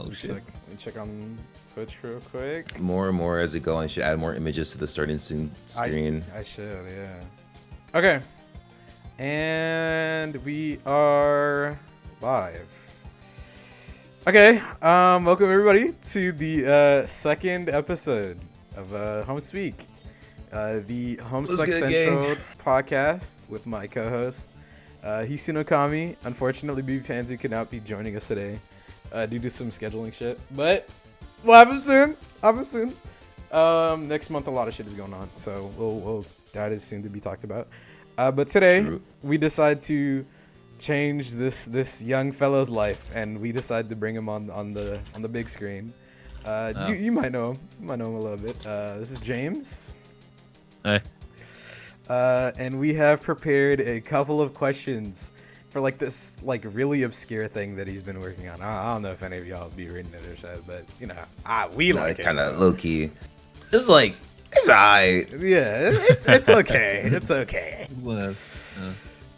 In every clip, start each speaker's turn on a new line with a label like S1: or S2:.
S1: Oh shit.
S2: Let me check on Twitch real quick.
S3: More and more as it goes, I should add more images to the starting screen.
S2: I should, yeah. Okay. And we are live. Okay, welcome everybody to the second episode of Homespeak, the Homestuck Central podcast with my co-host HisoNoKami. Unfortunately, bbpanzu could not be joining us today due to some scheduling shit, but we'll have him soon. Next month a lot of shit is going on, so that is soon to be talked about. But today we decide to change this young fellow's life, and we decided to bring him on the big screen. You might know him. You might know him a little bit. This is James.
S1: Hey.
S2: And we have prepared a couple of questions for like this like really obscure thing that he's been working on. I don't know if any of y'all be reading it or shit, but you know, we like it.
S3: Kind of low key. It's like it's alright.
S2: Yeah, it's okay. It's okay.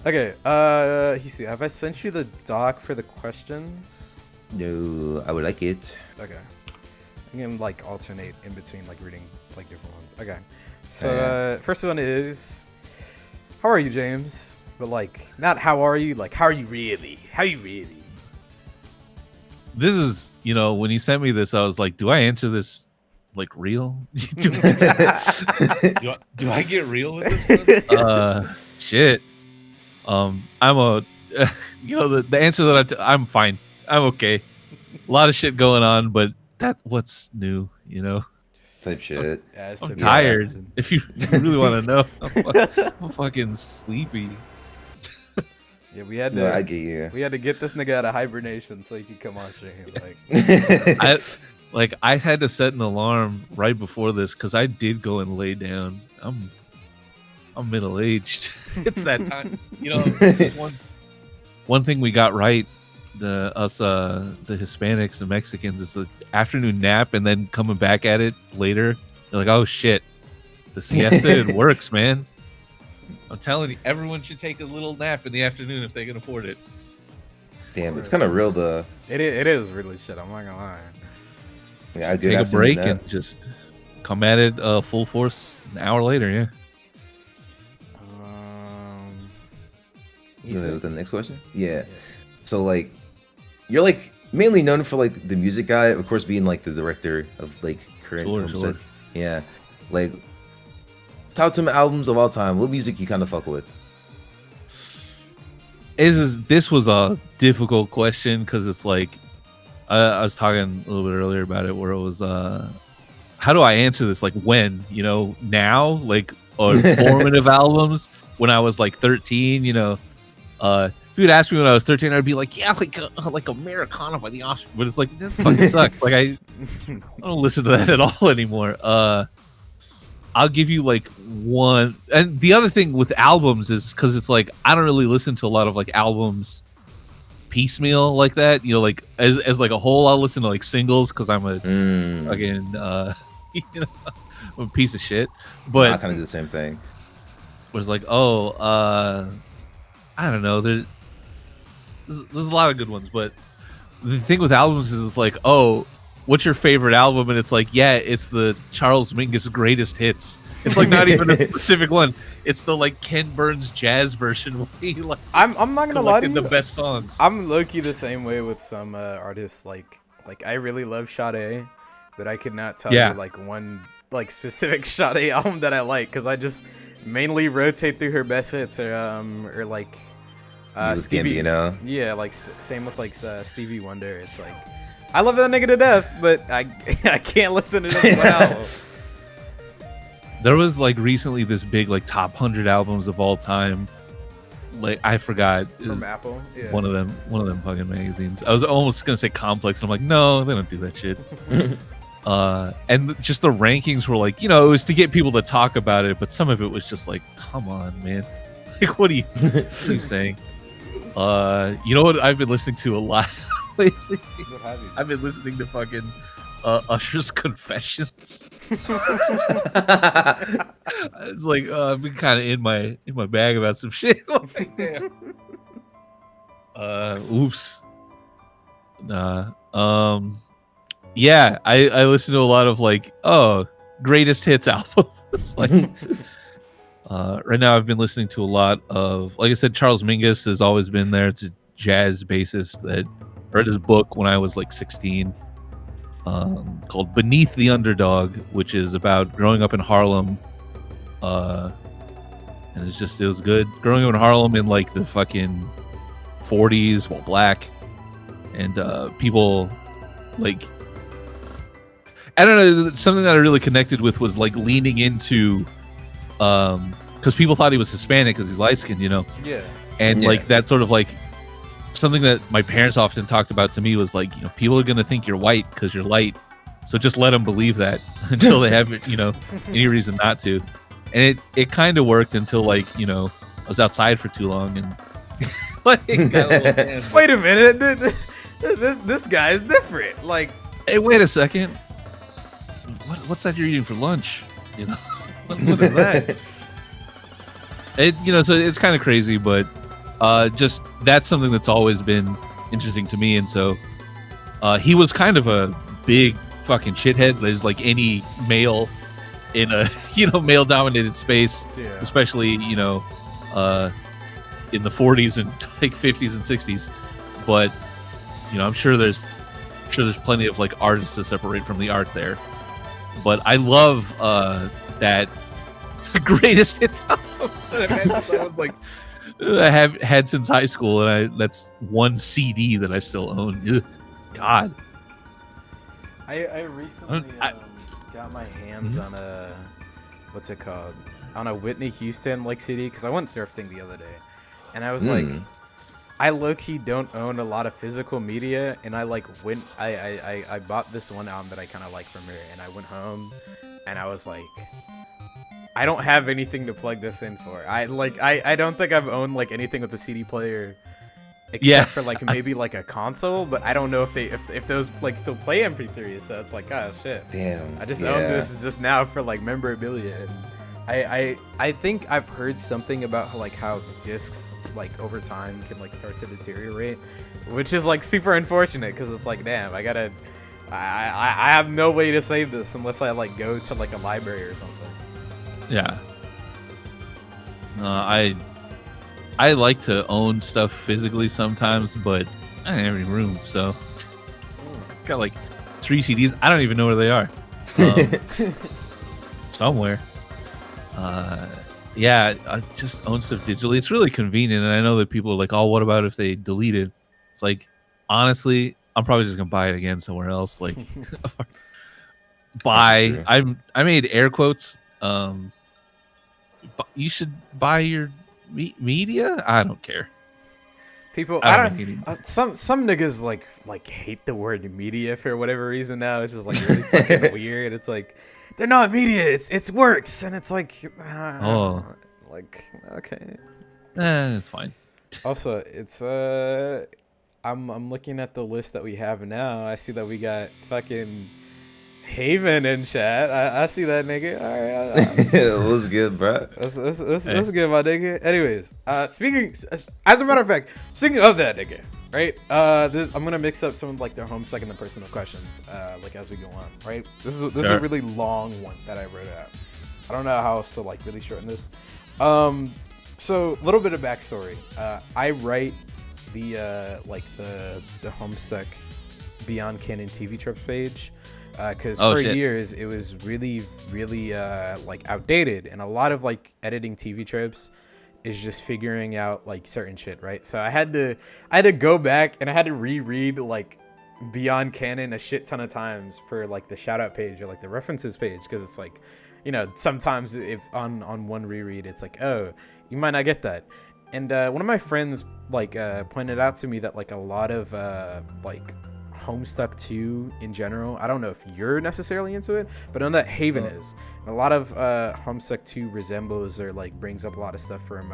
S2: Okay, Hisu, have I sent you the doc for the questions?
S3: No, I would like it.
S2: Okay. I'm gonna like alternate in between like reading like different ones. Okay. So first one is, how are you, James? But like, not how are you, like how are you really? How you really?
S1: This is, when you sent me this, I was like, do I answer this like real? do I get real with this one? Shit. I'm a, the answer that I'm fine. I'm okay. A lot of shit going on, but what's new,
S3: Type shit.
S1: I'm tired. If you really want to know, I'm fucking sleepy.
S2: Yeah, we had to.
S3: I get you.
S2: We had to get this nigga out of hibernation so he could come on stream. Like,
S1: I had to set an alarm right before this because I did go and lay down. I'm middle aged. It's that time. One thing we got right, the Hispanics and Mexicans, is the afternoon nap and then coming back at it later. You're like, oh shit, the siesta it works, man. I'm telling you, everyone should take a little nap in the afternoon if they can afford it.
S3: Damn, it's kind of real though.
S2: It is really shit. I'm not gonna lie.
S3: Yeah, I
S1: take a break and just come at it full force an hour later. Yeah.
S3: The next question? Yeah. So like, you're like mainly known for like the music guy, of course, being like the director of like current Homestuck.
S1: Sure.
S3: Yeah. Like, top 10 albums of all time. What music you kind of fuck with?
S1: This was a difficult question because it's like I was talking a little bit earlier about it, where it was how do I answer this? Like when, now, like or formative albums when I was like 13, if you'd ask me when I was 13, I'd be like, yeah, like Americana by the Osprey, but it's like that fucking sucks. Like I don't listen to that at all anymore. I'll give you like one, and the other thing with albums is because it's like I don't really listen to a lot of like albums piecemeal like that. Like as like a whole, I'll listen to like singles because I'm a fucking I'm a piece of shit. But
S3: I kind of do the same thing.
S1: Was like, I don't know. There's a lot of good ones, but the thing with albums is it's like, what's your favorite album? And it's like, yeah, it's the Charles Mingus Greatest Hits. It's like not even a specific one. It's the like Ken Burns jazz version. Where he, like,
S2: I'm not gonna lie to you.
S1: The best songs.
S2: I'm low-key the same way with some artists. Like I really love Sade, but I could not tell you like one like specific Sade album that I like because I just mainly rotate through her best hits or like Stevie. Yeah, like same with like Stevie Wonder. It's like I love that nigga to death, but I can't listen to this one album.
S1: There was like recently this big like top 100 albums of all time. Like I forgot
S2: from Apple. Yeah.
S1: One of them fucking magazines. I was almost gonna say Complex. And I'm like, no, they don't do that shit. And just the rankings were like, it was to get people to talk about it, but some of it was just like, come on, man. Like, what are you saying? You know what I've been listening to a lot lately?
S2: What have you?
S1: I've been listening to fucking Usher's Confessions. It's like I've been kind of in my bag about some shit. Like, damn. Oops. Nah. Yeah, I listen to a lot of like greatest hits albums. Like right now, I've been listening to a lot of, like I said, Charles Mingus has always been there. It's a jazz bassist that read his book when I was like 16, called "Beneath the Underdog," which is about growing up in Harlem. And it was good growing up in Harlem in like the fucking 40s, while black, and people like, I don't know, something that I really connected with was like leaning into, because people thought he was Hispanic because he's light skinned,
S2: Yeah.
S1: and like that sort of like something that my parents often talked about to me was like, people are gonna think you're white because you're light, so just let them believe that until they have any reason not to. And it kind of worked until like I was outside for too long and like got a little
S2: Wait a minute, this guy is different. Like,
S1: hey, wait a second, what's that you're eating for lunch? What is that? So it's kind of crazy, but just that's something that's always been interesting to me. And so he was kind of a big fucking shithead. There's like any male in a male dominated space, especially in the 40s and like 50s and 60s. But I'm sure there's plenty of like artists to separate from the art there. But I love that greatest hits album that I've had since I was like, I have had since high school, and that's one CD that I still own. Ugh, God,
S2: I recently got my hands on a, what's it called, on a Whitney Houston like CD, because I went thrifting the other day, and I was like, I low-key don't own a lot of physical media, and I like went, I bought this one album that I kind of like from her, and I went home, and I was like, I don't have anything to plug this in for. I don't think I've owned like anything with a CD player except for like maybe like a console, but I don't know if those like still play MP3s. So it's like, oh shit,
S3: damn.
S2: I just own this just now for like memorabilia. And I think I've heard something about how discs like over time can like start to deteriorate, which is like super unfortunate because it's like, damn, I have no way to save this unless I like go to like a library or something.
S1: Yeah. I like to own stuff physically sometimes, but I don't have any room, so got like 3 CDs. I don't even know where they are. Somewhere. Yeah, I just own stuff digitally. It's really convenient, and I know that people are like, "Oh, what about if they delete it?" It's like, honestly, I'm probably just gonna buy it again somewhere else. Like, buy. I made air quotes. You should buy your media. I don't care.
S2: People, some niggas like hate the word media for whatever reason now. It's just like really fucking weird. It's like they're not media. It's works, and it's like like okay.
S1: It's fine.
S2: Also, it's I'm looking at the list that we have now. I see that we got fucking Haven in chat. I see that nigga. All right.
S3: It was good, bro.
S2: That's good, my nigga. Anyways, speaking as a matter of fact, speaking of that nigga, right? I'm gonna mix up some of like their Homestuck and the personal questions, like as we go on, right? This is a really long one that I wrote out. I don't know how else to like really shorten this. So a little bit of backstory. I write the Homestuck Beyond Canon TV Tropes page. Because for years it was really like outdated, and a lot of like editing TV tropes is just figuring out like certain shit, right? So I had to go back and I had to reread like Beyond Canon a shit ton of times for like the shout out page or like the references page, because it's like, sometimes if on one reread it's like, oh, you might not get that. And one of my friends like pointed out to me that like a lot of like Homestuck 2 in general, I don't know if you're necessarily into it, but I know that Haven is. And a lot of Homestuck 2 resembles or like brings up a lot of stuff from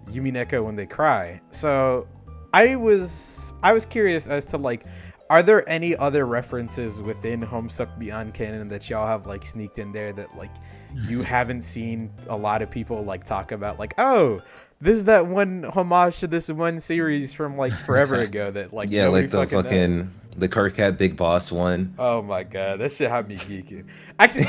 S2: Yumi Neko When They Cry. So I was curious as to like, are there any other references within Homestuck Beyond Canon that y'all have like sneaked in there that like you haven't seen a lot of people like talk about, like, oh, this is that one homage to this one series from like forever ago that like
S3: like the
S2: fucking
S3: The Carcat Big Boss one.
S2: Oh my god, that shit had me geeking. Actually,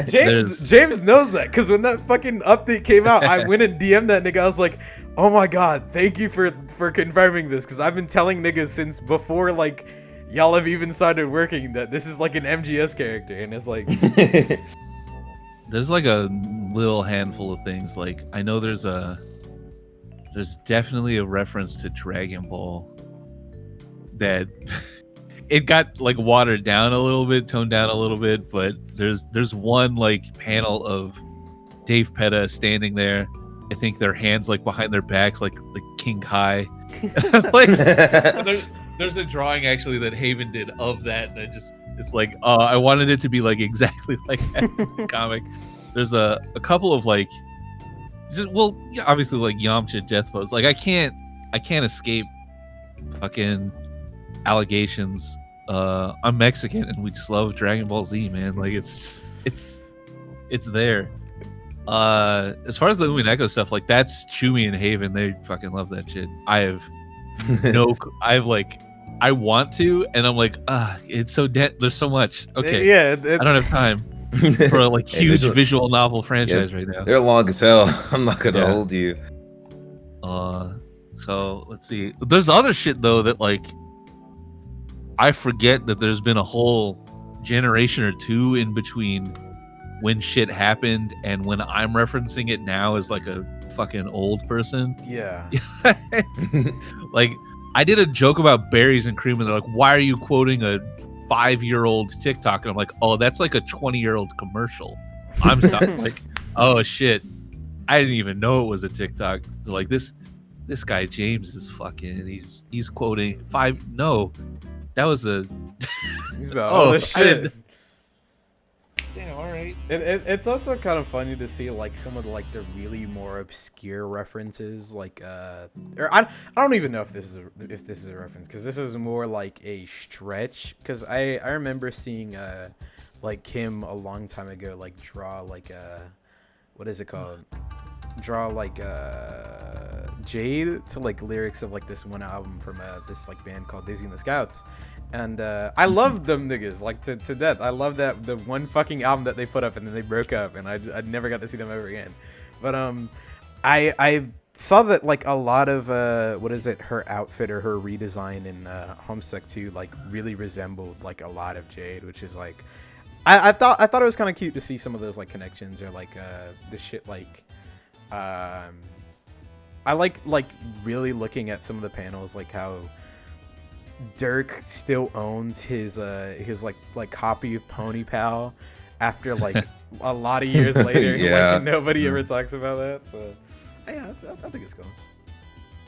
S2: James
S1: There's-
S2: knows that because when that fucking update came out, I went and DM'd that nigga. I was like, "Oh my god, thank you for confirming this," because I've been telling niggas since before like y'all have even started working that this is like an MGS character, and it's like,
S1: There's like a little handful of things. Like I know there's definitely a reference to Dragon Ball that it got like watered down a little bit, toned down a little bit, but there's one like panel of Dave Petta standing there. I think their hands like behind their backs, like King Kai. Like there's a drawing actually that Haven did of that, and it's like I wanted it to be like exactly like that in the comic. There's a couple of like yeah, obviously like Yamcha death pose. Like I can't escape fucking allegations. I'm Mexican and we just love Dragon Ball Z, man. Like it's there. As far as the Umineko stuff, like that's Chewie and Haven. They fucking love that shit. I want to, and I'm like, it's so there's so much. Okay,
S2: yeah,
S1: I don't have time for a like huge visual novel franchise right now.
S3: They're long as hell. I'm not gonna hold you.
S1: So let's see. There's other shit though that like I forget that there's been a whole generation or two in between when shit happened and when I'm referencing it now as like a fucking old person.
S2: yeah.
S1: Like I did a joke about berries and cream and they're like, why are you quoting a 5-year-old TikTok? And I'm like, oh, that's like a 20-year-old commercial. I'm sorry. Like, oh shit, I didn't even know it was a TikTok. They're like, this guy James is fucking, he's quoting no, that was a
S2: He's about all this shit.
S1: Damn, all right.
S2: It's also kind of funny to see like some of the like the really more obscure references, like or I don't even know if this is a reference, because this is more like a stretch. Because I remember seeing like him a long time ago like draw like what is it called? Draw like Jade to like lyrics of like this one album from this like band called Daisy and the Scouts. And I love them niggas like to death. I love that the one fucking album that they put up and then they broke up and I never got to see them ever again. But I saw that like a lot of what is it, her outfit or her redesign in Homestuck 2 like really resembled like a lot of Jade, which is like I thought it was kind of cute to see some of those like connections or like the shit like I like really looking at some of the panels, like how Dirk still owns his like copy of Pony Pal after like a lot of years later.
S3: Yeah.
S2: Like, nobody ever talks about that. So yeah, I think it's cool.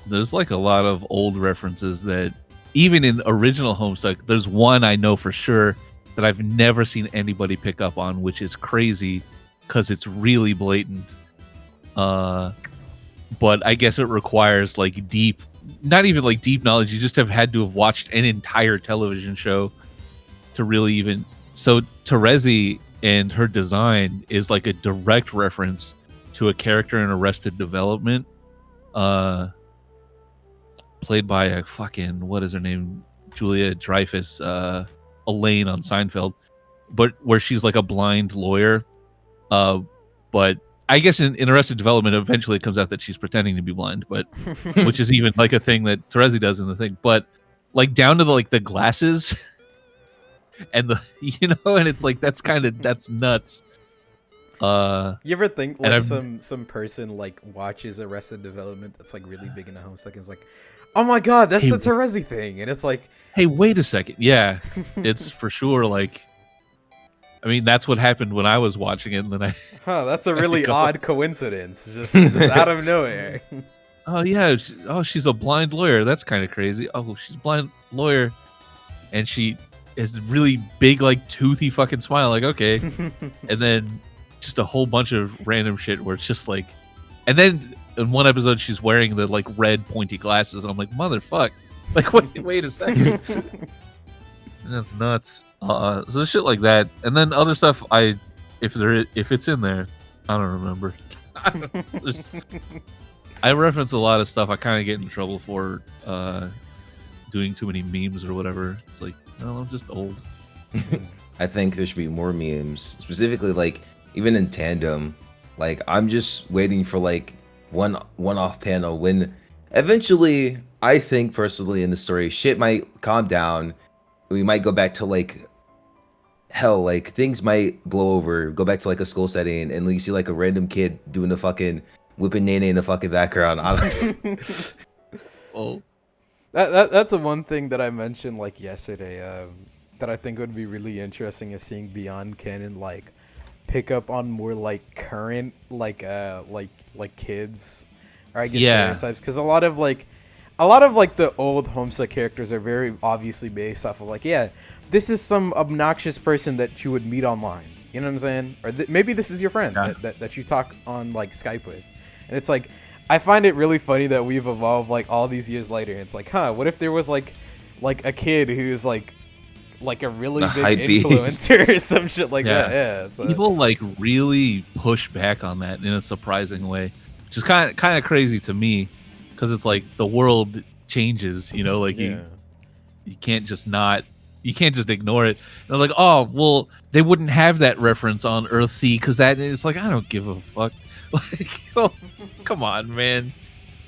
S1: There's like a lot of old references that even in original Homestuck, there's one I know for sure that I've never seen anybody pick up on, which is crazy because it's really blatant. But I guess it requires like not even like deep knowledge. You just have had to have watched an entire television show to really even. So Terezi and her design is like a direct reference to a character in Arrested Development, played by a fucking, what is her name, Julia Dreyfus, Elaine on Seinfeld, but where she's like a blind lawyer, but I guess in Arrested Development, eventually it comes out that she's pretending to be blind, but which is even like a thing that Terezi does in the thing. But like down to the glasses and the and it's like that's nuts.
S2: You ever think like
S1: I've-
S2: some person like watches Arrested Development that's like really big into Homestuck and is like, oh my god, that's
S1: Hey,
S2: the Terezi thing, and it's like,
S1: hey, wait a second, yeah, it's for sure like. I mean, that's what happened when I was watching it, and then
S2: that's a really
S1: go.
S2: odd coincidence, just out of nowhere.
S1: Oh yeah, she's a blind lawyer. That's kind of crazy. Oh, she's a blind lawyer, and she has really big, like toothy fucking smile. Like okay, and then just a whole bunch of random shit where it's just like, and then in one episode she's wearing the like red pointy glasses, and I'm like, motherfuck, like wait a second, that's nuts. So shit like that, and then other stuff. If it's in there, I don't remember. I reference a lot of stuff I kind of get in trouble for doing too many memes or whatever. It's like, no, I'm just old.
S3: I think there should be more memes, specifically like even in tandem. Like I'm just waiting for like one-off panel when eventually I think personally in the story shit might calm down. We might go back to like hell, like things might blow over, go back to like a school setting, and you see like a random kid doing the fucking whipping Nene in the fucking background.
S1: Oh,
S2: That's the one thing that I mentioned like yesterday. That I think would be really interesting is seeing Beyond Canon like pick up on more like current like kids, or I guess stereotypes, because a lot of like the old Homestuck characters are very obviously based off of like, yeah, this is some obnoxious person that you would meet online, you know what I'm saying, or maybe this is your friend that you talk on like Skype with, and it's like I find it really funny that we've evolved like all these years later, and it's like, what if there was like a kid who's like a really big influencer or some shit like that. Yeah, so.
S1: People like really push back on that in a surprising way, which is kind of crazy to me, because it's like the world changes, you know, like you can't just ignore it. And they're like, oh well, they wouldn't have that reference on Earthsea because that is like, I don't give a fuck. Like, oh, come on, man.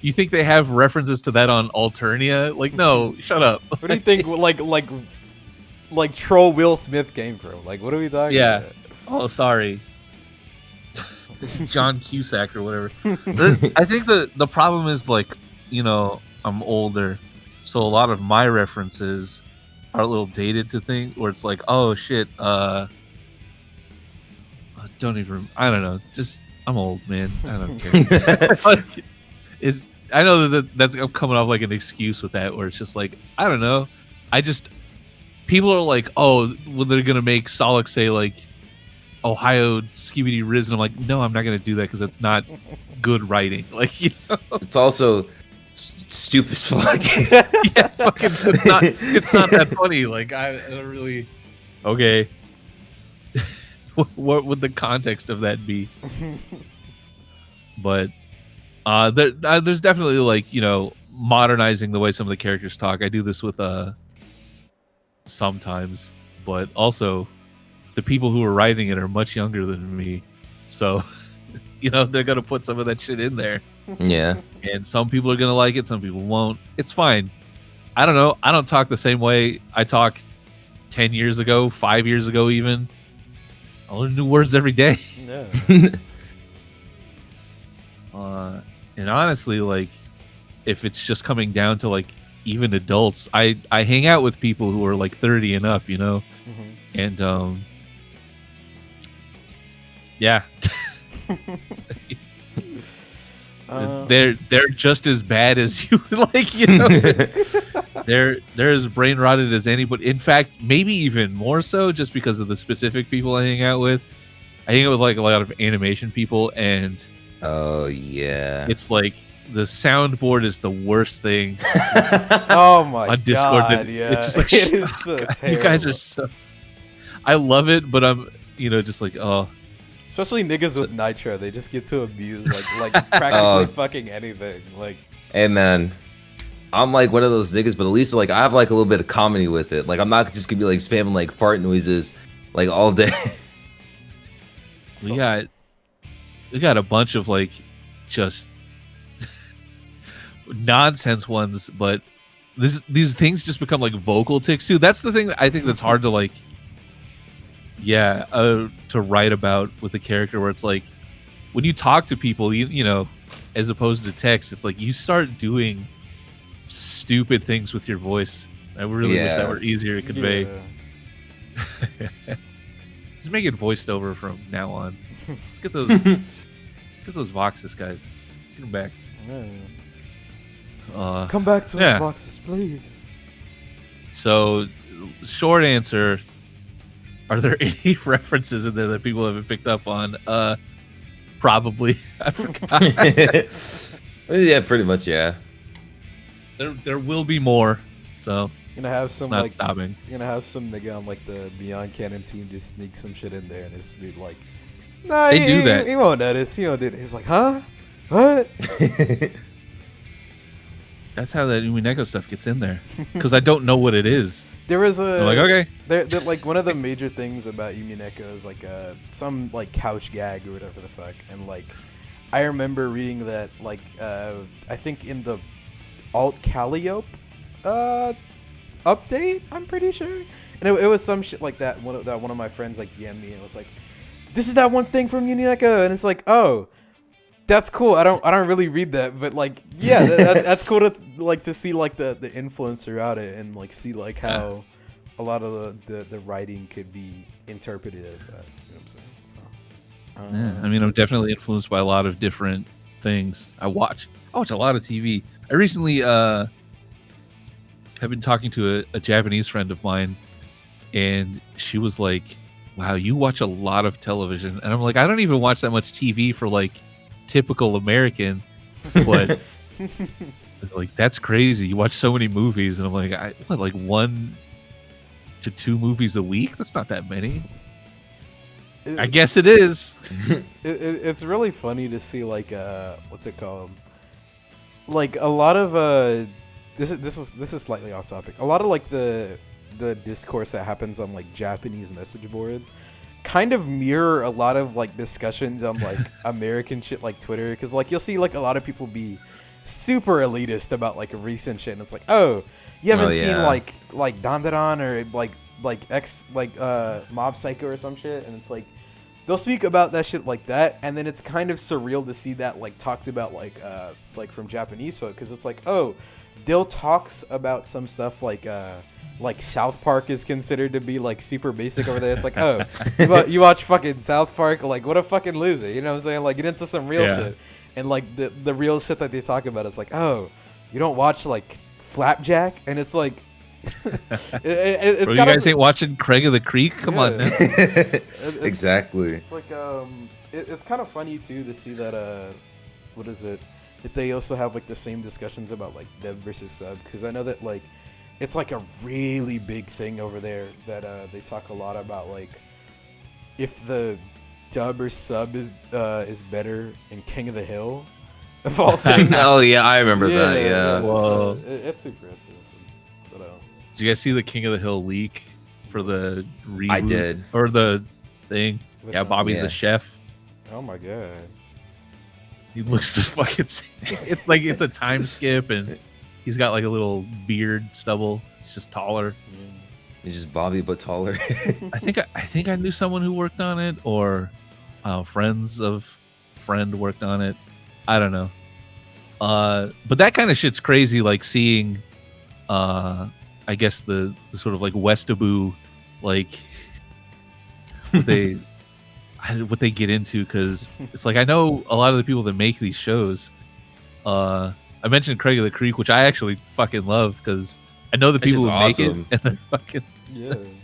S1: You think they have references to that on Alternia? Like, no, shut up.
S2: What do you think? Like troll Will Smith came from? Like, what are we talking about?
S1: Oh, sorry. John Cusack or whatever. I think the problem is like, you know, I'm older, so a lot of my references are a little dated to think, where it's like, oh shit, I don't know, just I'm old, man. I don't care. I know that's I'm coming off like an excuse with that, where it's just like, I don't know, people are like, oh, well, they're gonna make Solix say like Ohio Skibidi Riz, and I'm like, no, I'm not gonna do that because that's not good writing. Like, you know,
S3: it's also stupid as fuck.
S1: Yeah, it's not that funny. Like, I don't really. Okay, what would the context of that be? But there's definitely like, you know, modernizing the way some of the characters talk. I do this with sometimes, but also the people who are writing it are much younger than me, so you know, they're gonna put some of that shit in there.
S3: Yeah,
S1: and some people are gonna like it, some people won't. It's fine. I don't know, I don't talk the same way I talk 10 years ago, 5 years ago even. I learn new words every day. And honestly, like, if it's just coming down to like even adults, I hang out with people who are like 30 and up, you know, and yeah, they're just as bad as you. Like, you know, they're as brain rotted as anybody. In fact, maybe even more so, just because of the specific people I hang out with. I hang out with like a lot of animation people, and
S3: oh yeah,
S1: it's like the soundboard is the worst thing.
S2: Oh my
S1: on Discord.
S2: God, yeah.
S1: It's just like,
S2: it is so terrible.
S1: You guys are so. I love it, but I'm, you know, just like, oh.
S2: Especially niggas with Nitro, they just get to abuse like practically fucking anything. Like,
S3: hey man, I'm like one of those niggas, but at least like I have like a little bit of comedy with it. Like I'm not just gonna be like spamming like fart noises like all day.
S1: We got a bunch of like just nonsense ones, but these things just become like vocal tics too. That's the thing that I think that's hard to like, to write about with a character, where it's like when you talk to people, you know, as opposed to text, it's like you start doing stupid things with your voice. I really wish that were easier to convey. Just make it voiced over from now on. Let's get those Voxes, guys. Get them back.
S2: Come back to the Voxes, please.
S1: So, short answer: are there any references in there that people haven't picked up on? Probably. I forgot.
S3: Yeah, pretty much. Yeah.
S1: There will be more. So.
S2: You're gonna have some
S1: not
S2: like
S1: stopping.
S2: You're gonna have some nigga on like the Beyond Canon team just sneak some shit in there and just be like, nah,
S1: they do that.
S2: He won't notice. He won't do it. He's like, huh? What?
S1: that's how that Umineko stuff gets in there. Because I don't know what it is.
S2: There was a
S1: I'm like, okay.
S2: There like one of the major things about Umineko is like some like couch gag or whatever the fuck, and like I remember reading that like I think in the Alt Calliope update, I'm pretty sure, and it was some shit like that. One of my friends like DM'd me and it was like, "This is that one thing from Umineko," and it's like, oh. That's cool. I don't really read that, but like, yeah, that's cool to like to see like the influence throughout it and like see like how a lot of the writing could be interpreted as that. You know what I'm saying? So,
S1: I mean, I'm definitely influenced by a lot of different things. I watch a lot of TV. I recently have been talking to a Japanese friend of mine, and she was like, "Wow, you watch a lot of television," and I'm like, "I don't even watch that much TV for like." Typical American, but like that's crazy. You watch so many movies, and I'm like, like 1 to 2 movies a week? That's not that many. I guess it is.
S2: It's really funny to see like what's it called? Like a lot of this is slightly off topic. A lot of like the discourse that happens on like Japanese message boards kind of mirror a lot of like discussions on like American shit like Twitter, because like you'll see like a lot of people be super elitist about like recent shit, and it's like, oh, you haven't seen like Dandadan or like Mob Psycho or some shit, and it's like they'll speak about that shit like that, and then it's kind of surreal to see that like talked about like from Japanese folk, because it's like, oh, they'll talks about some stuff like South Park is considered to be like super basic over there. It's like, oh, you watch fucking South Park, like what a fucking loser, you know what I'm saying? Like get into some real shit, and like the real shit that they talk about is like, oh, you don't watch like Flapjack, and it's like, it's
S1: bro, you guys ain't watching Craig of the Creek? Come on, man.
S3: Exactly.
S2: It's like it's kind of funny too to see that what is it? That they also have like the same discussions about like dub versus sub, because I know that like. It's like a really big thing over there that they talk a lot about, like if the dub or sub is better in King of the Hill of all things.
S3: Oh yeah, I remember that. Yeah.
S1: Whoa.
S2: It's super interesting. But,
S1: did you guys see the King of the Hill leak for the reboot?
S3: I did.
S1: Or the thing?
S2: Which
S1: yeah,
S2: one?
S1: Bobby's a chef.
S2: Oh my god.
S1: He looks just fucking. It's like it's a time skip and. He's got like a little beard stubble. He's just taller.
S3: He's just Bobby but taller.
S1: I think I knew someone who worked on it, or friends of friend worked on it. I don't know. But that kind of shit's crazy. Like seeing, I guess the sort of like Westaboo, like what they get into, because it's like I know a lot of the people that make these shows. I mentioned Craig of the Creek, which I actually fucking love, because I know the people who make it, and they're fucking,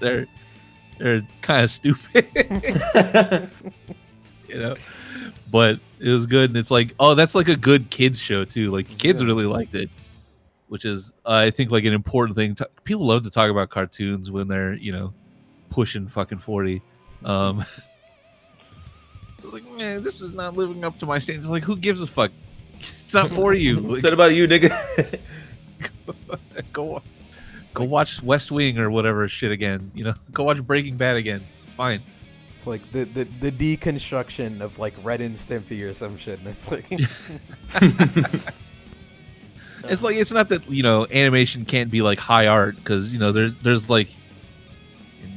S1: they're kind of stupid, you know. But it was good, and it's like, oh, that's like a good kids show too. Like kids really liked it, which is I think like an important thing. People love to talk about cartoons when they're pushing fucking 40. Like, man, this is not living up to my standards. Like, who gives a fuck? It's not for you.
S3: What's that about you, nigga?
S1: Go watch West Wing or whatever shit again. Go watch Breaking Bad again. It's fine.
S2: It's like the deconstruction of like Red and Stimpy or some shit, and it's like
S1: it's like, it's not that animation can't be like high art, because there's like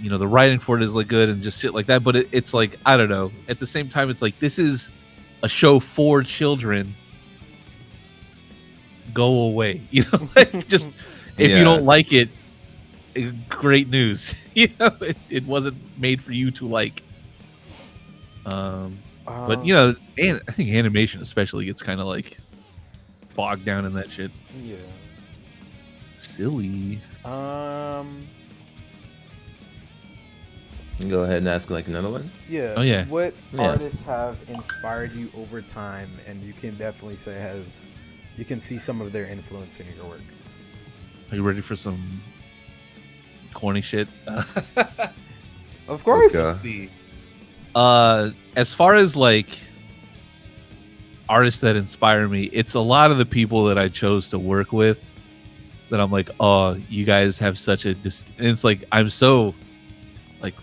S1: the writing for it is like good and just shit like that, but it's like, I don't know, at the same time it's like, this is a show for children. Go away, like, just if you don't like it, great news. It wasn't made for you to like. But I think animation especially gets kind of like bogged down in that shit.
S2: Yeah.
S1: Silly.
S3: You can go ahead and ask like another one.
S2: Yeah.
S1: Oh yeah.
S2: What artists have inspired you over time, and you can definitely say you can see some of their influence in your work?
S1: Are you ready for some corny shit?
S2: Of course.
S3: Let's go.
S1: Let's see. As far as like artists that inspire me, it's a lot of the people that I chose to work with that I'm like, oh, you guys have such a and it's like I'm so like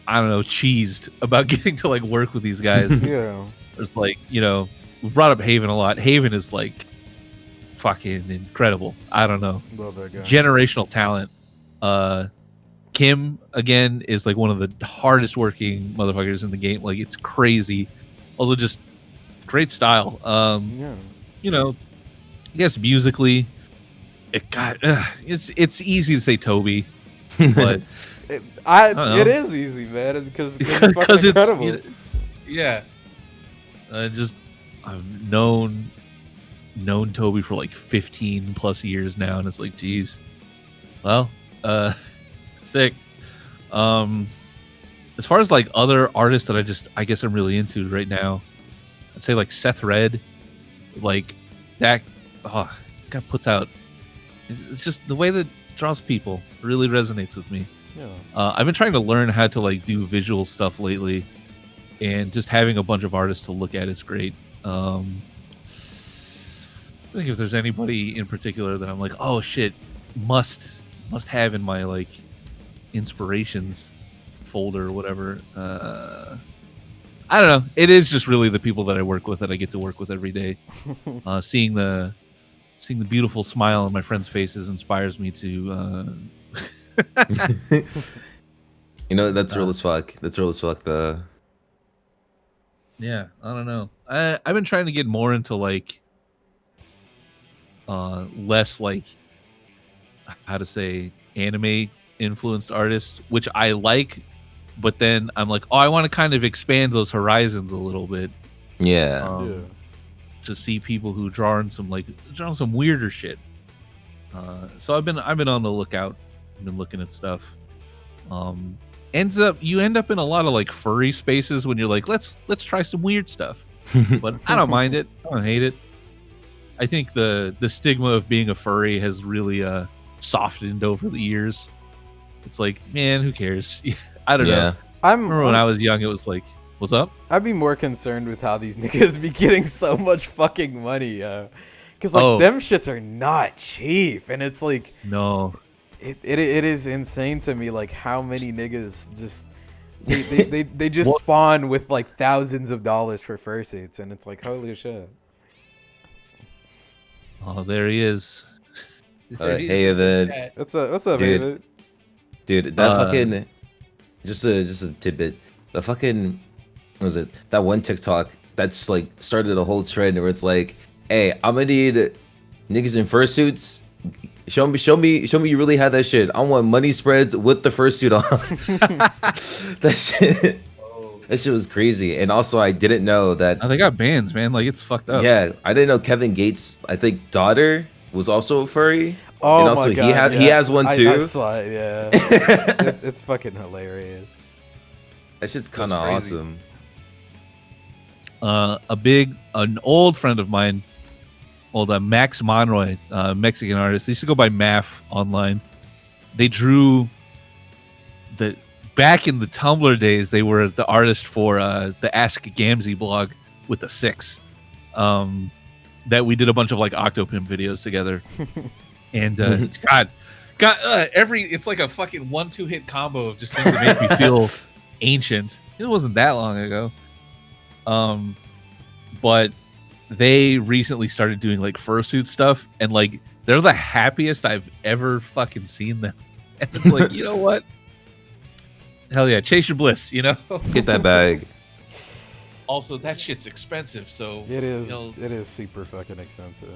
S1: I don't know, cheesed about getting to like work with these guys.
S2: Yeah.
S1: It's like, you know, we've brought up Haven a lot. Haven is like fucking incredible. I don't know.
S2: Love that guy.
S1: Generational talent. Kim again is like one of the hardest working motherfuckers in the game. Like it's crazy. Also just great style.
S2: Yeah.
S1: You know, I guess musically it's easy to say Toby, but
S2: It is easy, man, because it's incredible.
S1: Yeah. Just I've known Toby for like 15 plus years now, and it's like, geez, well, sick. As far as like other artists that I guess I'm really into right now, I'd say like Seth Red, like that. Oh, guy puts out. It's just the way that draws people really resonates with me.
S2: Yeah.
S1: I've been trying to learn how to like do visual stuff lately, and just having a bunch of artists to look at is great. I think if there's anybody in particular that I'm like, oh shit, must have in my like inspirations folder or whatever. I don't know. It is just really the people that I work with that I get to work with every day. Seeing the beautiful smile on my friends' faces inspires me to.
S3: You know, that's real as fuck. That's real as fuck.
S1: Yeah, I don't know. I've been trying to get more into like less like how to say anime influenced artists, which I like, but then I'm like, oh, I want to kind of expand those horizons a little bit.
S3: Yeah.
S1: To see people who draw on some weirder shit. So I've been on the lookout. I've been looking at stuff. You end up in a lot of like furry spaces when you're like, let's try some weird stuff. But I don't mind it. I don't hate it. I think the stigma of being a furry has really softened over the years. It's like, man, who cares? I don't know. I remember when I was young, it was like, what's up?
S2: I'd be more concerned with how these niggas be getting so much fucking money, because like them shits are not cheap, and it's like
S1: no.
S2: It is insane to me, like how many niggas just they just spawn with like thousands of dollars for fursuits, and it's like, holy shit.
S1: Oh, there he is.
S3: Hey, then.
S2: What's up, dude?
S3: Dude, that fucking just a tidbit. The fucking what was it? That one TikTok that's like started a whole trend where it's like, hey, I'm gonna need niggas in fursuits. Show me you really had that shit. I want money spreads with the fursuit on. That shit was crazy. And also I didn't know that
S1: they got bans, man. Like it's fucked up.
S3: Yeah, I didn't know Kevin Gates', I think, daughter was also a furry.
S2: Oh
S3: and also
S2: my God,
S3: he has one too.
S2: I saw it, yeah. It's fucking hilarious.
S3: That shit's kind of awesome.
S1: An old friend of mine, Max Monroy, Mexican artist. They used to go by Math online. They drew back in the Tumblr days. They were the artist for the Ask Gamzee blog with the 6. That we did a bunch of like Octopimp videos together. And it's like a fucking 1-2 hit combo of just things that make me feel ancient. It wasn't that long ago. But they recently started doing like fursuit stuff, and like they're the happiest I've ever fucking seen them. And it's like, you know what? Hell yeah, chase your bliss, you know?
S3: Get that bag.
S1: Also, that shit's expensive, so
S2: it is. It is super fucking expensive.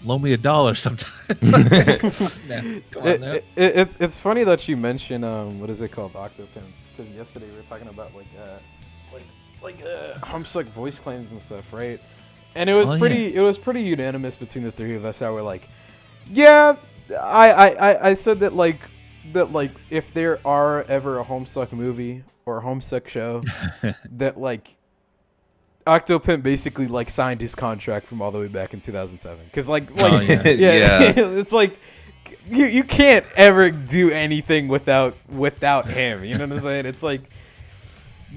S1: Loan me $1 sometime. Come on now.
S2: It's funny that you mention what is it called, Octopimp? Because yesterday we were talking about like Homestuck voice claims and stuff, right? And it was it was pretty unanimous between the three of us that were like, yeah, I said that like if there are ever a Homestuck movie or a Homestuck show, that like Octopimp basically like signed his contract from all the way back in 2007. Because yeah. It's like you can't ever do anything without him. You know what I'm saying? It's like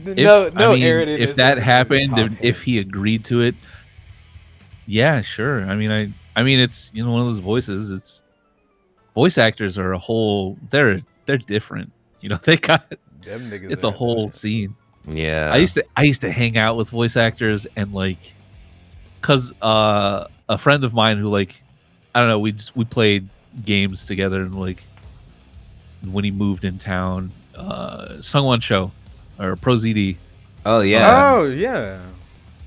S1: if that happened, and if he agreed to it, Yeah, sure. I mean, it's one of those voices. It's voice actors are a whole. They're different. They got
S2: Them niggas
S1: it's a
S2: answer.
S1: whole scene.
S3: Yeah.
S1: I used to hang out with voice actors and like, cause a friend of mine who like, I don't know, we played games together and like when he moved in town, Sungwon Show or Pro ZD.
S3: Oh yeah.
S2: Oh yeah.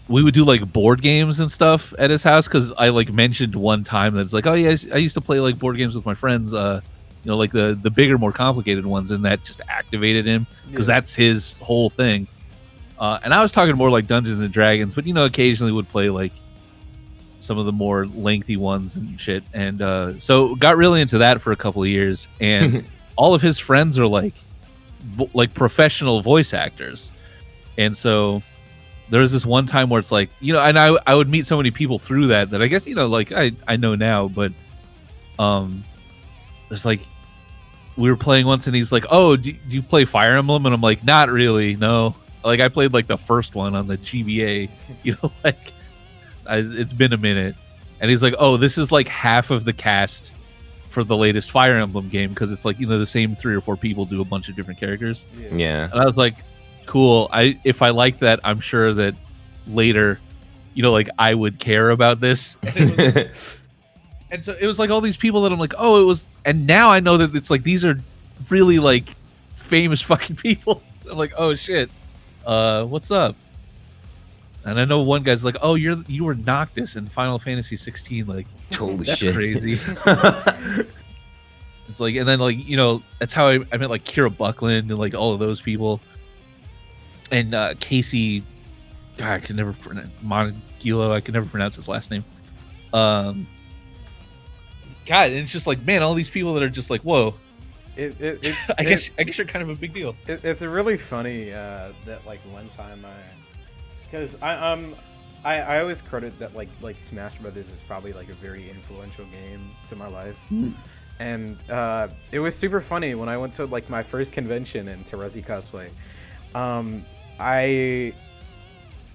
S1: We would do like board games and stuff at his house because I like mentioned one time that it's like, oh yeah, I used to play like board games with my friends, like the bigger, more complicated ones, and that just activated him because
S2: Yeah.
S1: that's his whole thing. And I was talking more like Dungeons and Dragons, but occasionally would play like some of the more lengthy ones and shit. And so got really into that for a couple of years, and all of his friends are like professional voice actors, and so there was this one time where it's like, and I would meet so many people through that I guess, like I know now, but there's like, we were playing once and he's like, oh, do you play Fire Emblem? And I'm like, not really, no. Like I played like the first one on the GBA, like it's been a minute. And he's like, oh, this is like half of the cast for the latest Fire Emblem game because it's like, the same 3 or 4 people do a bunch of different characters.
S3: Yeah.
S1: And I was like, cool. If I like that, I'm sure that later, like I would care about this. And so it was like all these people that I'm like, oh, it was, and now I know that it's like these are really like famous fucking people. I'm like, oh shit, what's up? And I know one guy's like, oh, you were Noctis in Final Fantasy 16. Like,
S3: Holy
S1: that's
S3: shit.
S1: crazy. It's like, and then like that's how I met like Kira Buckland and like all of those people. And Casey, God, I can never Monagilo. I can never pronounce his last name. God, and it's just like, man, all these people that are just like, whoa. I guess you're kind of a big deal.
S2: It's really funny that like one time because I always credit that like Smash Brothers is probably like a very influential game to my life. And it was super funny when I went to like my first convention in Terezi cosplay.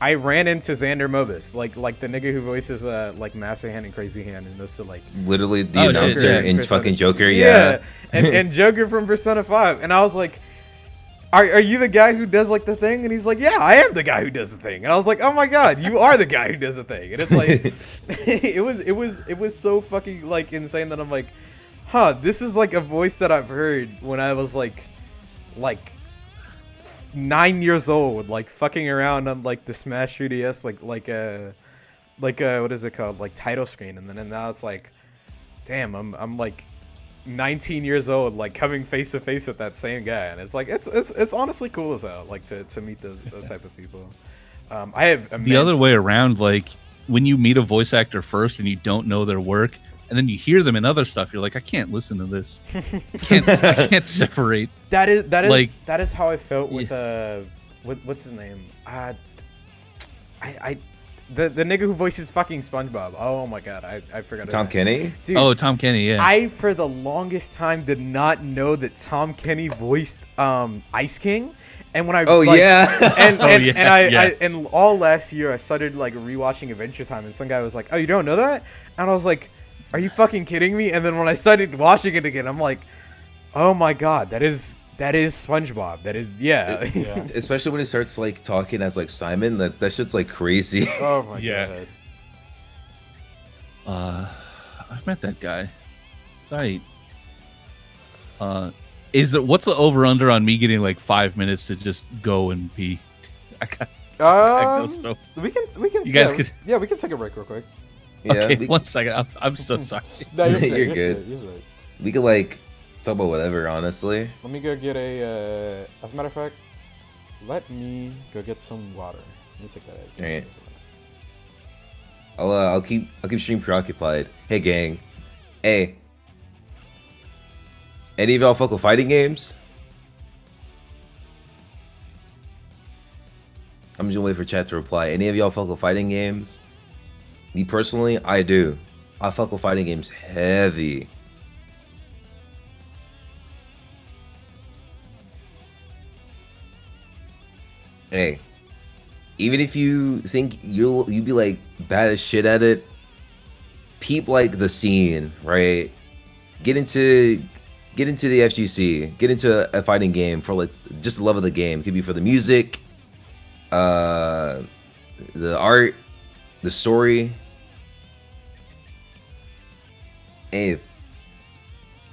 S2: I ran into Xander Mobus, like the nigga who voices like Master Hand and Crazy Hand, and also like
S3: literally the
S1: Oh,
S3: announcer
S1: shit,
S3: in
S2: Persona-
S3: fucking Joker. Yeah.
S2: and Joker from Persona 5, and I was like, are you the guy who does like the thing? And he's like, yeah, I am the guy who does the thing. And I was like, oh my god, you are the guy who does the thing. And it's like, it was so fucking like insane that I'm like, huh, this is like a voice that I've heard when I was like 9 years old, like fucking around on like the Smash 3DS, like a what is it called, like title screen, and then now it's like, damn, I'm like 19 years old, like coming face to face with that same guy, and it's like it's honestly cool as hell, like to meet those type of people. I have
S1: The other way around, like when you meet a voice actor first and you don't know their work, and then you hear them in other stuff, you're like, I can't listen to this. I can't separate.
S2: That is
S1: like,
S2: that is how I felt with what's his name? The nigga who voices fucking SpongeBob. Oh my god, I forgot his
S3: Tom
S2: name.
S3: Kenny.
S2: Dude,
S1: Oh, Tom Kenny, yeah.
S2: I for the longest time did not know that Tom Kenny voiced Ice King, and when I
S3: yeah.
S2: And all last year I started like rewatching Adventure Time, and some guy was like, "Oh, you don't know that?" And I was like, "Are you fucking kidding me?" And then when I started watching it again, I'm like, "Oh my god, that is SpongeBob. That is yeah."
S3: Especially when he starts like talking as like Simon, that shit's like crazy.
S2: Oh my
S1: Yeah.
S2: god.
S1: I've met that guy. Sorry. What's the over under on me getting like 5 minutes to just go and pee? I go so.
S2: We can
S1: You guys could.
S2: yeah, we can take a break real quick.
S3: Yeah,
S1: Okay, 1 second. I'm so sorry.
S2: No, you're,
S3: You're
S2: you're
S3: good.
S2: You're right.
S3: We could like talk about whatever, honestly.
S2: Let me go get a. As a matter of fact, let me go get some water. Let me take that as.
S3: Alright. I'll keep stream preoccupied. Hey gang. Hey. Any of y'all fuck with fighting games? I'm just gonna wait for chat to reply. Any of y'all fuck with fighting games? Me personally, I do. I fuck with fighting games heavy. Hey, even if you think you'll be like bad as shit at it, peep like the scene, right? Get into the FGC, get into a fighting game for like just the love of the game. It could be for the music, the art, the story. Hey,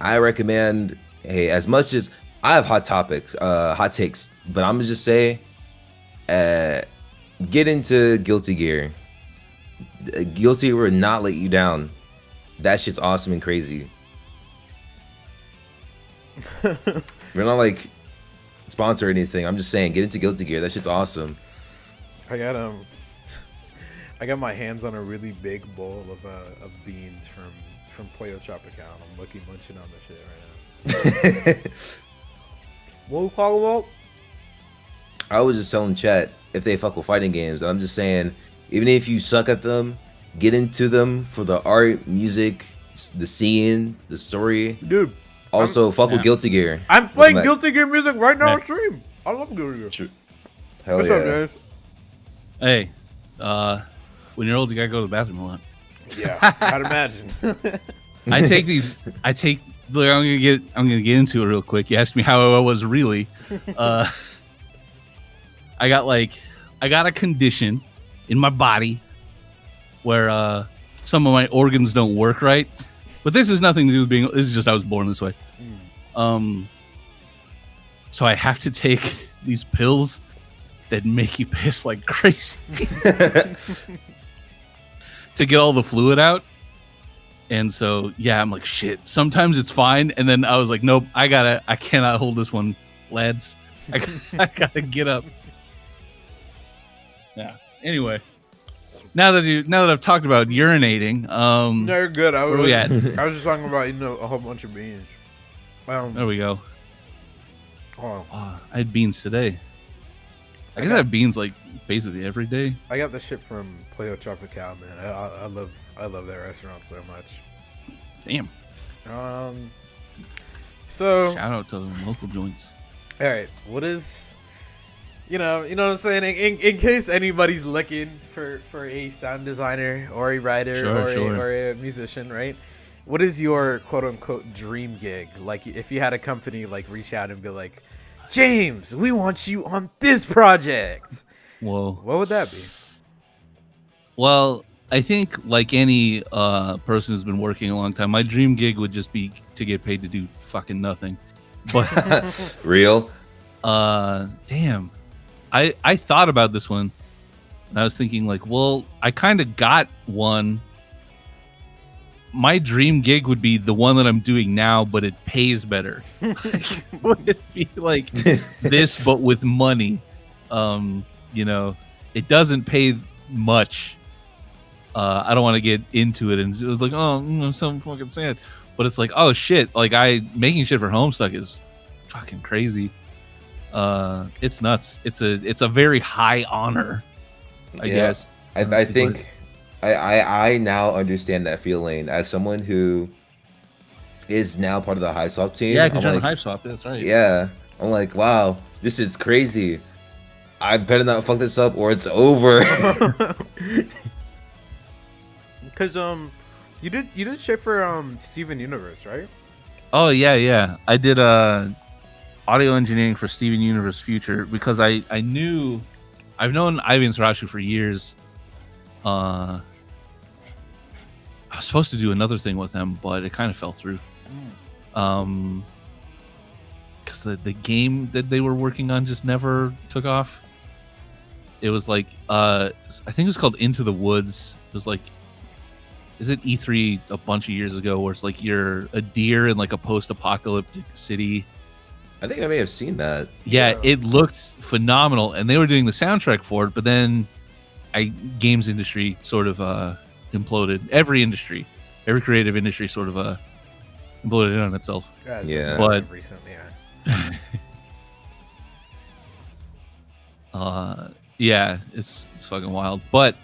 S3: I recommend. Hey, as much as I have hot takes, but I'm gonna just say, get into Guilty Gear. Guilty Gear will not let you down. That shit's awesome and crazy. We're not like sponsor or anything. I'm just saying, get into Guilty Gear. That shit's awesome.
S2: I got my hands on a really big bowl of beans from Pollo Tropical. I'm lucky munching on the shit right now. What we talking about?
S3: I was just telling chat if they fuck with fighting games. I'm just saying, even if you suck at them, get into them for the art, music, the scene, the story.
S2: Dude.
S3: Also, fuck with Guilty Gear.
S2: I'm playing Guilty Gear music right now on stream. I love Guilty Gear.
S3: True. Hell
S2: What's
S3: yeah.
S2: up, guys?
S1: Hey, when you're old, you gotta go to the bathroom a lot.
S2: Yeah, I'd imagine.
S1: Look, I'm gonna get into it real quick. You asked me how I was really. I got a condition in my body where some of my organs don't work right. But this has nothing to do with being. This is just I was born this way. So I have to take these pills that make you piss like crazy to get all the fluid out. And so yeah, I'm like shit. Sometimes it's fine, and then I was like, nope, I cannot hold this one, lads. I gotta get up. Yeah. Anyway. Now that I've talked about urinating,
S2: No, you're good.
S1: where are we at?
S2: I was just talking about eating a whole bunch of beans.
S1: There we go.
S2: Oh,
S1: I had beans today. I guess I have beans like basically every day.
S2: I got the shit from Pollo Tropical, man. I love that restaurant so much.
S1: Damn.
S2: So
S1: Shout out to the local joints.
S2: all right, what is, you know what I'm saying? In case anybody's looking for a sound designer or a writer or a musician, right? What is your quote unquote dream gig? Like if you had a company like reach out and be like, James, we want you on this project.
S1: Whoa.
S2: What would that be?
S1: Well, I think like any person who's been working a long time, my dream gig would just be to get paid to do fucking nothing. But
S3: Real?
S1: damn. I thought about this one and I was thinking like, well, I kind of got one. My dream gig would be the one that I'm doing now, but it pays better. Would it be like this, but with money? It doesn't pay much. I don't want to get into it, and it was like, oh, so fucking sad. But it's like, oh shit, like making shit for Homestuck is fucking crazy. It's nuts. It's a very high honor, I guess.
S3: I think I now understand that feeling as someone who is now part of the HisoNoKami team.
S1: Yeah, because you're
S3: like,
S1: on HisoNoKami, that's right.
S3: Yeah, I'm like, wow, this is crazy. I better not fuck this up or it's over.
S2: Because you did shit for Steven Universe, right?
S1: Oh yeah. I did audio engineering for Steven Universe Future because I've known Ivan Sarashu for years. I was supposed to do another thing with him, but it kind of fell through. Because the game that they were working on just never took off. It was like I think it was called Into the Woods. It was like, is it E3 a bunch of years ago where it's like you're a deer in like a post-apocalyptic city?
S3: I think I may have seen that.
S1: Yeah, it looked phenomenal, and they were doing the soundtrack for it, but then games industry sort of imploded. Every creative industry sort of imploded in on itself.
S3: Yeah.
S2: But recently,
S1: yeah, it's fucking wild. But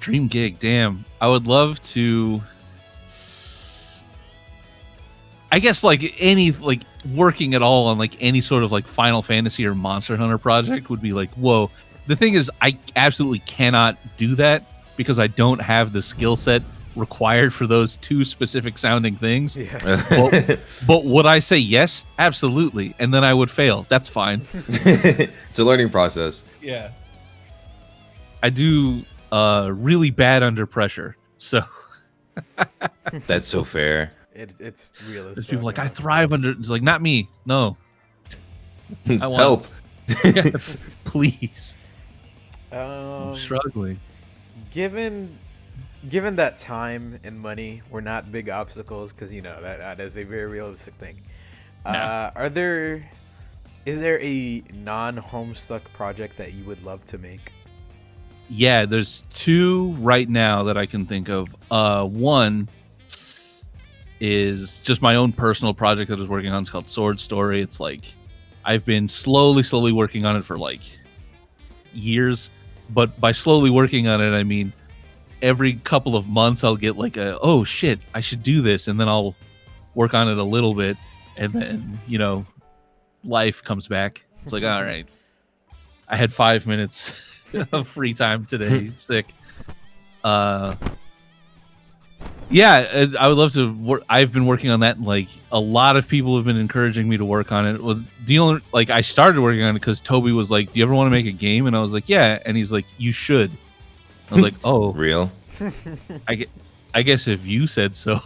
S1: dream gig, damn. I would love to, I guess, like any, like working at all on like any sort of like Final Fantasy or Monster Hunter project would be like, whoa. The thing is, I absolutely cannot do that because I don't have the skill set required for those two specific sounding things.
S2: Yeah.
S1: But would I say yes? Absolutely. And then I would fail. That's fine.
S3: It's a learning process.
S1: Yeah. I do really bad under pressure. So
S3: That's so fair.
S2: It's realistic.
S1: there's people like, I thrive under. It's like, not me. No. I want
S3: Help.
S1: Yeah, please.
S2: Um,
S1: I'm struggling.
S2: given that time and money were not big obstacles, because you know that is a very realistic thing.
S1: No.
S2: Is there a non-Homestuck project that you would love to make?
S1: Yeah, there's two right now that I can think of. One is just my own personal project that I was working on. It's called Sword Story. It's like I've been slowly working on it for like years. But by slowly working on it, I mean every couple of months I'll get like oh shit, I should do this, and then I'll work on it a little bit, and then life comes back. It's like, all right, I had 5 minutes of free time today. Sick. Yeah, I would love to work. I've been working on that. And, like, a lot of people have been encouraging me to work on it. Well, I started working on it because Toby was like, "Do you ever want to make a game?" And I was like, "Yeah." And he's like, "You should." I was like, "Oh,
S3: Real.
S1: I guess if you said so."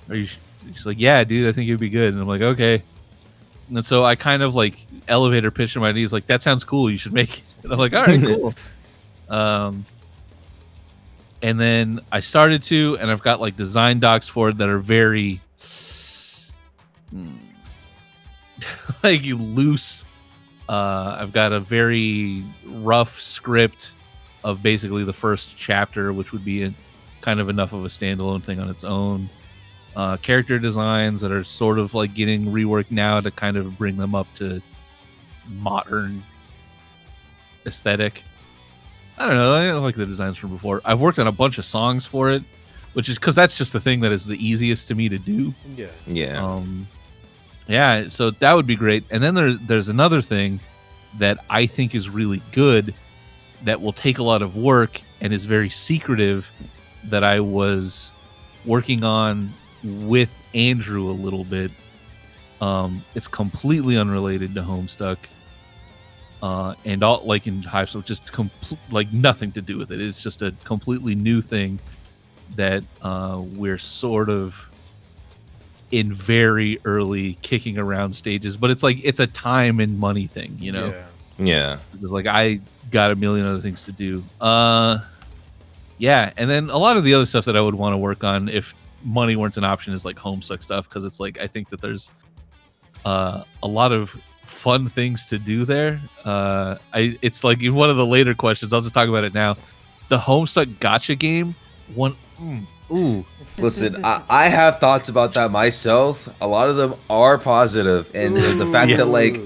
S1: He's like, "Yeah, dude, I think it'd be good." And I'm like, "Okay." And so I kind of like elevator pitched him my ideas, like, "That sounds cool. You should make it." And I'm like, "All right, cool." And then I started to, and I've got like design docs for it that are very like loose. I've got a very rough script of basically the first chapter, which would be kind of enough of a standalone thing on its own. Character designs that are sort of like getting reworked now to kind of bring them up to modern aesthetic. I don't know. I don't like the designs from before. I've worked on a bunch of songs for it, which is because that's just the thing that is the easiest to me to do.
S2: Yeah.
S3: Yeah.
S1: Yeah. So that would be great. And then there's another thing that I think is really good that will take a lot of work and is very secretive that I was working on with Andrew a little bit. It's completely unrelated to Homestuck. And all like in HisoNoKami, just like nothing to do with it. It's just a completely new thing that we're sort of in very early kicking around stages. But it's like it's a time and money thing, you know.
S3: Yeah.
S1: It's like I got a million other things to do. Yeah, and then a lot of the other stuff that I would want to work on if money weren't an option is like Homestuck stuff, because it's like I think that there's a lot of fun things to do there. It's like in one of the later questions, I'll just talk about it now. The Homestuck gotcha game, ooh.
S3: Listen, I have thoughts about that myself. A lot of them are positive, and the fact that like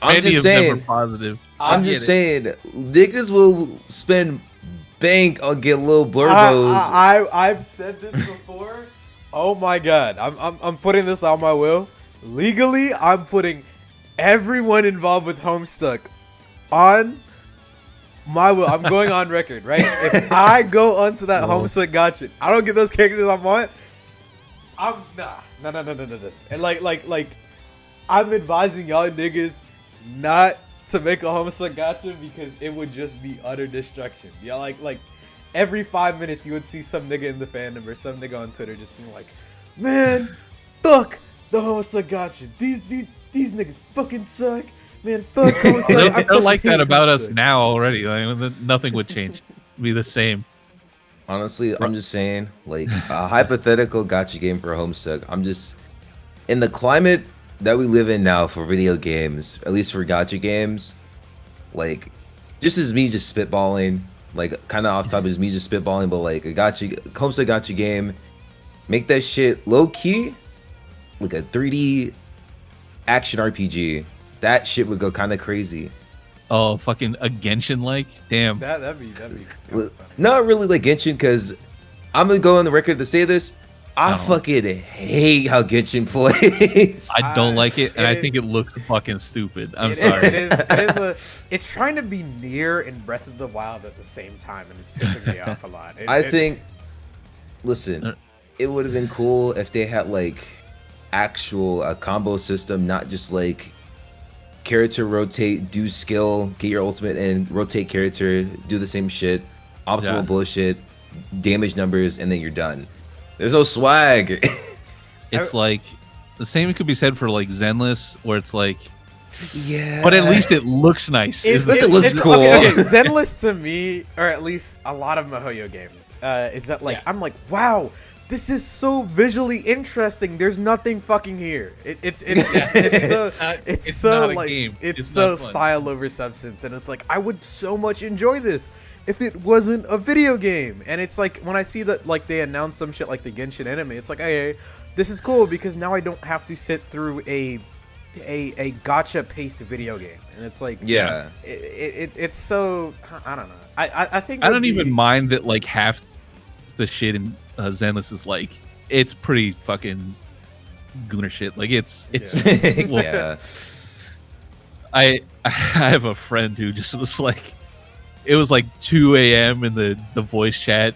S3: I'm just saying,
S1: positive.
S3: I'm just saying, niggas will spend bank on get little blurbos.
S2: I've said this before. Oh my god, I'm putting this on my will. Legally, I'm putting everyone involved with Homestuck on my will. I'm going on record, right? If I go onto that Homestuck gotcha, I don't get those characters I want. I'm no. And like, I'm advising y'all niggas not to make a Homestuck gotcha because it would just be utter destruction. Yeah, like every 5 minutes you would see some nigga in the fandom or some nigga on Twitter just being like, "Man, fuck the Homestuck gotcha. These niggas fucking suck. Man, fuck Homestuck."
S1: They're like that about us now already. Like, nothing would change. It'd be the same.
S3: Honestly, I'm just saying, like a hypothetical gotcha game for Homestuck. I'm just in the climate that we live in now for video games, at least for gotcha games. Like, just as me just spitballing, like kind of off topic is me just spitballing, but like a Homestuck gotcha game, make that shit low key, like a 3D action RPG. That shit would go kind of crazy.
S1: Oh, fucking a Genshin like? Damn.
S2: That'd be kind of fun.
S3: Not really like Genshin, because I'm gonna go on the record to say this. I fucking hate how Genshin plays.
S1: I don't like it, and I think it looks fucking stupid. I'm sorry.
S2: It's trying to be Nier and Breath of the Wild at the same time, and it's pissing me off a lot.
S3: I think. Listen, it would have been cool if they had like actual a combo system, not just like character rotate, do skill, get your ultimate in, rotate character, do the same shit, optimal bullshit, damage numbers, and then you're done. There's no swag.
S1: It's like the same could be said for like Zenless, where it's like,
S3: yeah,
S1: but at least it looks nice.
S3: It looks cool.
S2: Okay, Zenless to me, or at least a lot of MiHoYo games, is that like I'm like, wow, this is so visually interesting. There's nothing fucking here. It's so like game. It's so style over substance, and it's like I would so much enjoy this if it wasn't a video game. And it's like when I see that like they announce some shit like the Genshin anime, it's like, hey, this is cool because now I don't have to sit through a gacha paced video game. And it's like,
S3: yeah,
S2: it's so, I don't know. I think
S1: I don't even mind that like half the shit in Zenless is like, it's pretty fucking gooner shit. Like it's
S3: yeah.
S1: I have a friend who just was like, it was like 2 a.m. in the voice chat,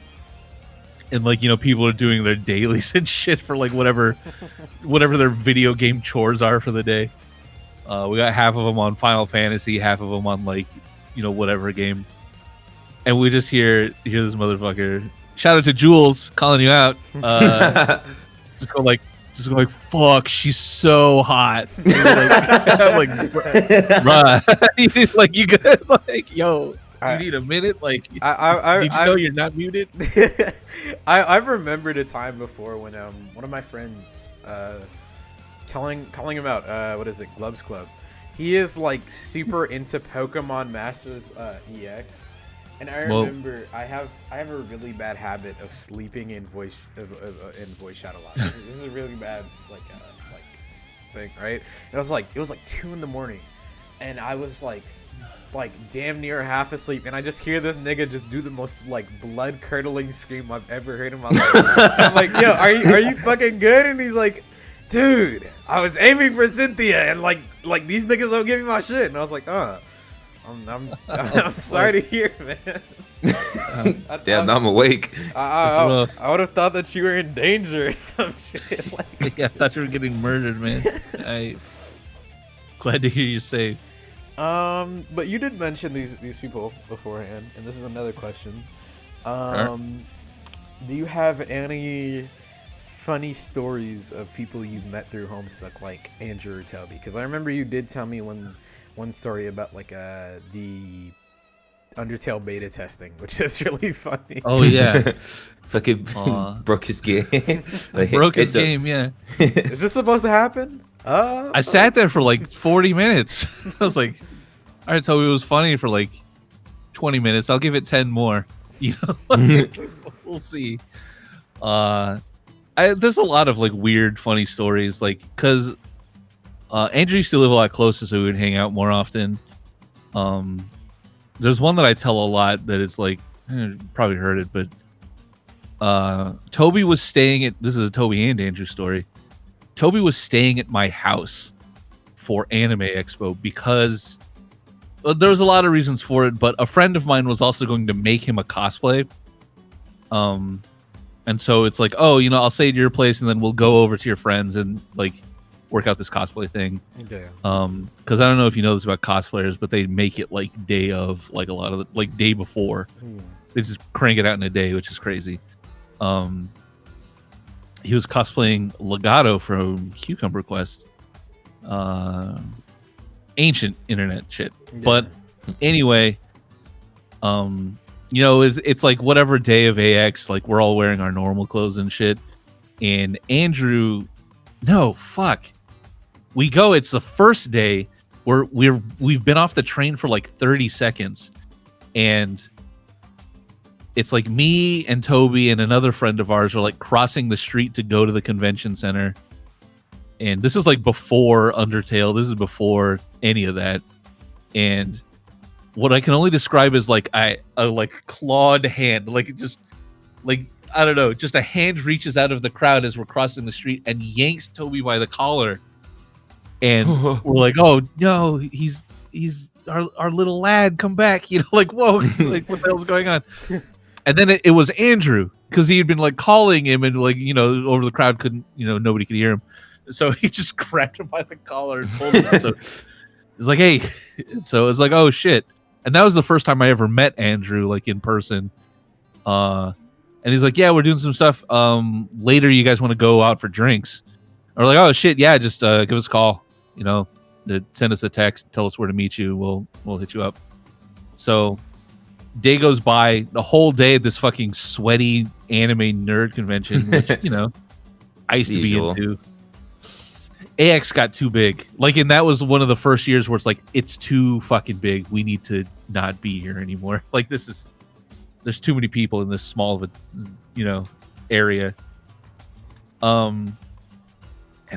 S1: and like, you know, people are doing their dailies and shit for like whatever their video game chores are for the day. We got half of them on Final Fantasy, half of them on like, you know, whatever game, and we just hear this motherfucker. Shout out to Jules calling you out. Just go like, fuck, she's so hot. I'm like, bruh, like you good? Like, yo. You need a minute? Like, did you know you're not muted?
S2: I've remembered a time before when one of my friends, calling him out, what is it, Glubs Club. He is like super into Pokemon Masters EX, and I remember I have a really bad habit of sleeping in voice chat a lot. This is a really bad like thing, right? And it was like 2 in the morning, and I was like damn near half asleep, and I just hear this nigga just do the most like blood curdling scream I've ever heard in my life. I'm like, yo, are you fucking good? And he's like, dude, I was aiming for Cynthia, and like these niggas don't give me my shit. And I was like, I'm sorry to hear, man.
S3: Damn, I'm awake.
S2: I would have thought that you were in danger or some shit. Like,
S1: yeah, I thought you were getting murdered, man. I glad to hear you safe.
S2: But you did mention these people beforehand, and this is another question.
S1: Sure.
S2: Do you have any funny stories of people you've met through Homestuck, like Andrew or Toby? Because I remember you did tell me one story about like the Undertale beta testing, which is really funny.
S1: Oh yeah.
S3: Fucking broke his game. Like,
S1: broke his game, yeah.
S2: Is this supposed to happen?
S1: I sat there for like 40 minutes. I was like, all right, Toby, it was funny for like 20 minutes. I'll give it 10 more. You know, we'll see. There's a lot of like weird, funny stories, like because Andrew used to live a lot closer, so we would hang out more often. There's one that I tell a lot that it's like, you probably heard it, but Toby was staying at, this is a Toby and Andrew story. Toby was staying at my house for Anime Expo because there was a lot of reasons for it, but a friend of mine was also going to make him a cosplay. And so it's like, oh, you know, I'll stay at your place and then we'll go over to your friends and like work out this cosplay thing.
S2: Okay.
S1: Because I don't know if you know this about cosplayers, but they make it like day of, like a lot of like day before. They just crank it out in a day, which is crazy. He was cosplaying Legato from Cucumber Quest. Ancient internet shit. Yeah. But anyway, you know, it's like whatever day of AX, like we're all wearing our normal clothes and shit. And Andrew, no, fuck. We go, it's the first day where we've been off the train for like 30 seconds. And it's like me and Toby and another friend of ours are like crossing the street to go to the convention center. And this is like before Undertale. This is before any of that. And what I can only describe is like a like clawed hand. Like it just like I don't know, just a hand reaches out of the crowd as we're crossing the street and yanks Toby by the collar. And we're like, oh no, he's our little lad, come back. You know, like, whoa, like what the hell's going on? And then it was Andrew, because he had been like calling him and like, you know, over the crowd couldn't, you know, nobody could hear him. So he just grabbed him by the collar and pulled him. So he's like, hey. So it's like, oh shit. And that was the first time I ever met Andrew, like in person. And he's like, yeah, we're doing some stuff. Later, you guys want to go out for drinks? And we're like, oh shit, yeah, just give us a call. You know, send us a text, tell us where to meet you. We'll hit you up. So day goes by, the whole day at this fucking sweaty anime nerd convention, which, you know, I used to be into. AX got too big. Like, and that was one of the first years where it's like, it's too fucking big. We need to not be here anymore. Like, there's too many people in this small of a, you know, area. And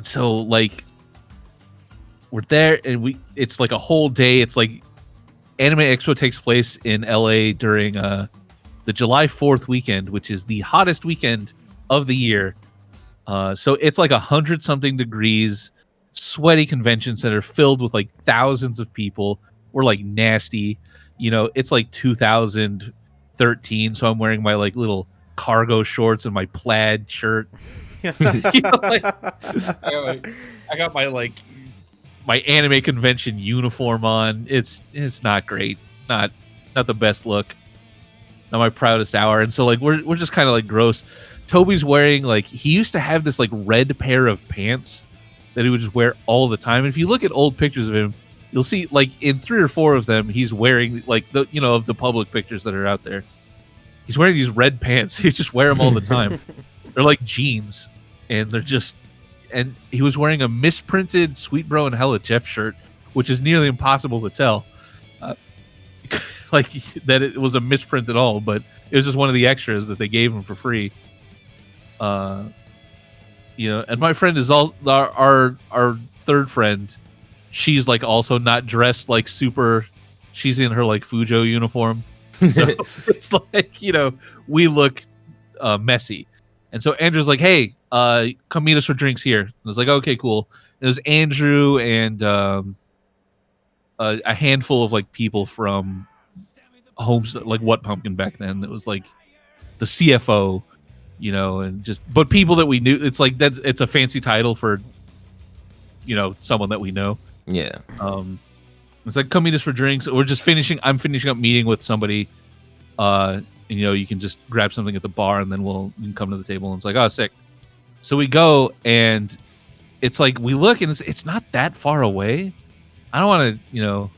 S1: so like we're there and it's like a whole day. It's like Anime Expo takes place in LA during the July 4th weekend, which is the hottest weekend of the year. So it's like 100-something degrees, sweaty convention center filled with like thousands of people. We're like nasty, you know, it's like 2013. So I'm wearing my like little cargo shorts and my plaid shirt. You know, like, I got my like my anime convention uniform on. It's not great. Not the best look. Not my proudest hour. And so like we're just kind of like gross. Toby's wearing like, he used to have this like red pair of pants that he would just wear all the time. And if you look at old pictures of him, you'll see like in 3 or 4 of them he's wearing like the, you know, of the public pictures that are out there. He's wearing these red pants. He just wear them all the time. They're like jeans, and they're just, and he was wearing a misprinted Sweet Bro and Hella Jeff shirt, which is nearly impossible to tell. Like that it was a misprint at all, but it was just one of the extras that they gave him for free. You know, and my friend is all our third friend. She's like also not dressed like super. She's in her like Fujo uniform, so it's like, you know, we look messy. And so Andrew's like, hey, come meet us for drinks here. And I was like, okay, cool. And it was Andrew and a handful of like people from Homestuck, like What Pumpkin back then. It was like the CFO, you know, and just, but people that we knew. It's like it's a fancy title for, you know, someone that we know.
S3: Yeah.
S1: It's like, come meet us for drinks. We're just I'm finishing up meeting with somebody. And, you know, you can just grab something at the bar and then you can come to the table. And it's like, oh, sick. So we go and it's like, we look and it's not that far away. I don't want to, you know,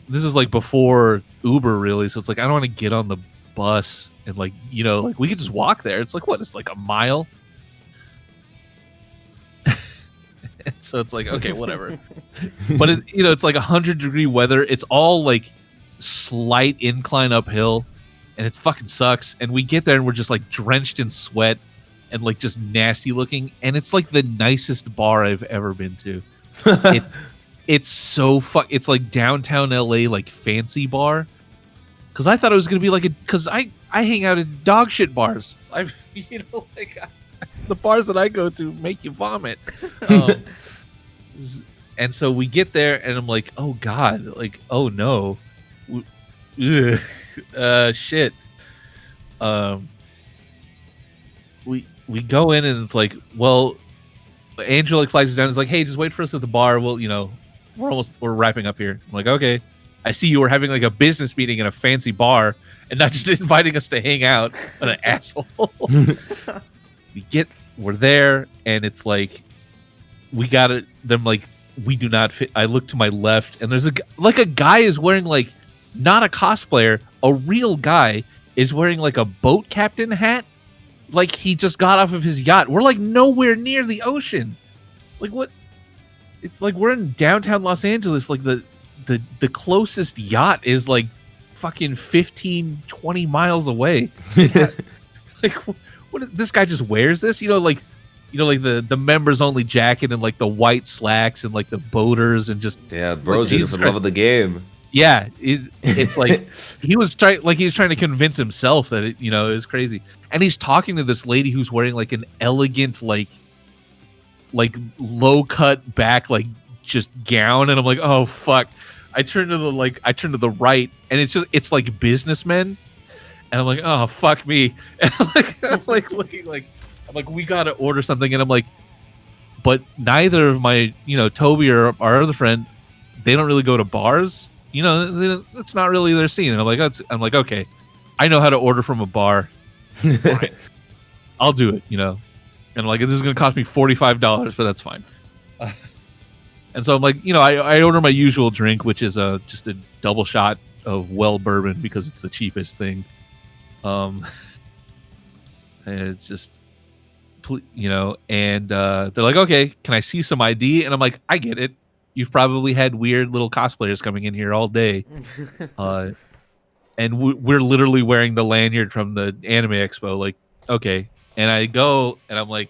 S1: this is like before Uber really. So it's like, I don't want to get on the bus and like, you know, like we could just walk there. It's like, what? It's like a mile. So it's like, okay, whatever. But it, you know, it's like 100-degree weather. It's all like slight incline uphill, and it fucking sucks. And we get there and we're just like drenched in sweat and like just nasty looking. And it's like the nicest bar I've ever been to. It's so it's like downtown LA, like fancy bar. Cause I thought it was gonna be like cause I hang out at dog shit bars. You know, like the bars that I go to make you vomit. And so we get there and I'm like, oh God, like, oh no. Shit. We go in and it's like, well, Angel like flags us down. It's like, hey, just wait for us at the bar. Well, you know, we're wrapping up here. I'm like, okay. I see you were having like a business meeting in a fancy bar and not just inviting us to hang out. What an asshole. We're there and it's like, we got it. Them like, we do not fit. I look to my left and there's a guy is wearing like, not a cosplayer, a real guy is wearing like a boat captain hat. Like he just got off of his yacht. We're like nowhere near the ocean. Like what? It's like we're in downtown Los Angeles. Like the closest yacht is like fucking 15-20 miles away. Like what? This guy just wears this? You know, like the members only jacket and like the white slacks and like the boaters and just
S3: yeah, bros, like, it's the love of the game.
S1: Yeah, it's like he was trying to convince himself that it was crazy. And he's talking to this lady who's wearing like an elegant like low cut back like just gown, and I'm like, oh fuck. I turn to the right, and it's like businessmen, and I'm like, oh fuck me. And I'm like looking like we gotta order something, and I'm like, but neither of my Toby or our other friend, they don't really go to bars. It's not really their scene. And I'm like, okay, I know how to order from a bar. Fine. I'll do it, And I'm like, this is going to cost me $45, but that's fine. And so I'm like, I order my usual drink, which is just a double shot of well bourbon because it's the cheapest thing. And it's just, and they're like, okay, can I see some ID? And I'm like, I get it. You've probably had weird little cosplayers coming in here all day. And we're literally wearing the lanyard from the Anime Expo. Like, okay. And I go, and I'm like,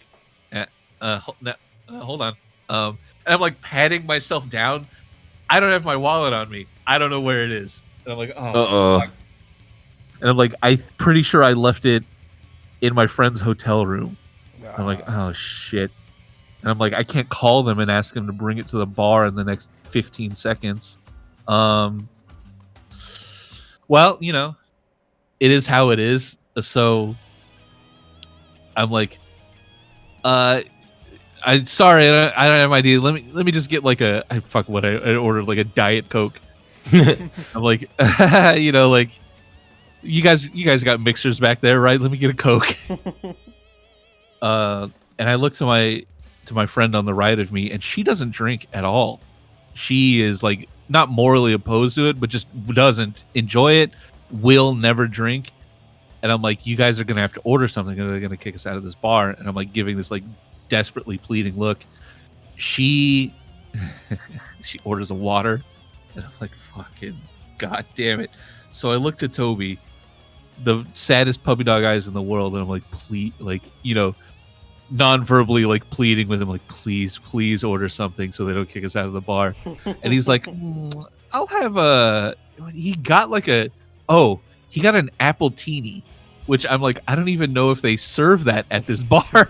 S1: hold on. And I'm like patting myself down. I don't have my wallet on me. I don't know where it is. And I'm like, oh. Fuck. And I'm like, I'm pretty sure I left it in my friend's hotel room. I'm like, oh shit. And I'm like, I can't call them and ask them to bring it to the bar in the next 15 seconds. Well, it is how it is. So I'm like, I'm sorry, I don't have my ID. Let me just get like I ordered like a Diet Coke. I'm like, like you guys got mixers back there, right? Let me get a Coke. And I look to my friend on the right of me, and she doesn't drink at all. She is like not morally opposed to it, but just doesn't enjoy it, will never drink. And I'm like, you guys are going to have to order something, or they're going to kick us out of this bar. And I'm like giving this like desperately pleading look. She orders a water, and I'm like, fucking god damn it. So I looked at Toby, the saddest puppy dog eyes in the world, and I'm like, please, like, non-verbally like pleading with him, like, please order something so they don't kick us out of the bar. And he's like, I'll have he got an apple teeny, which I'm like, I don't even know if they serve that at this bar.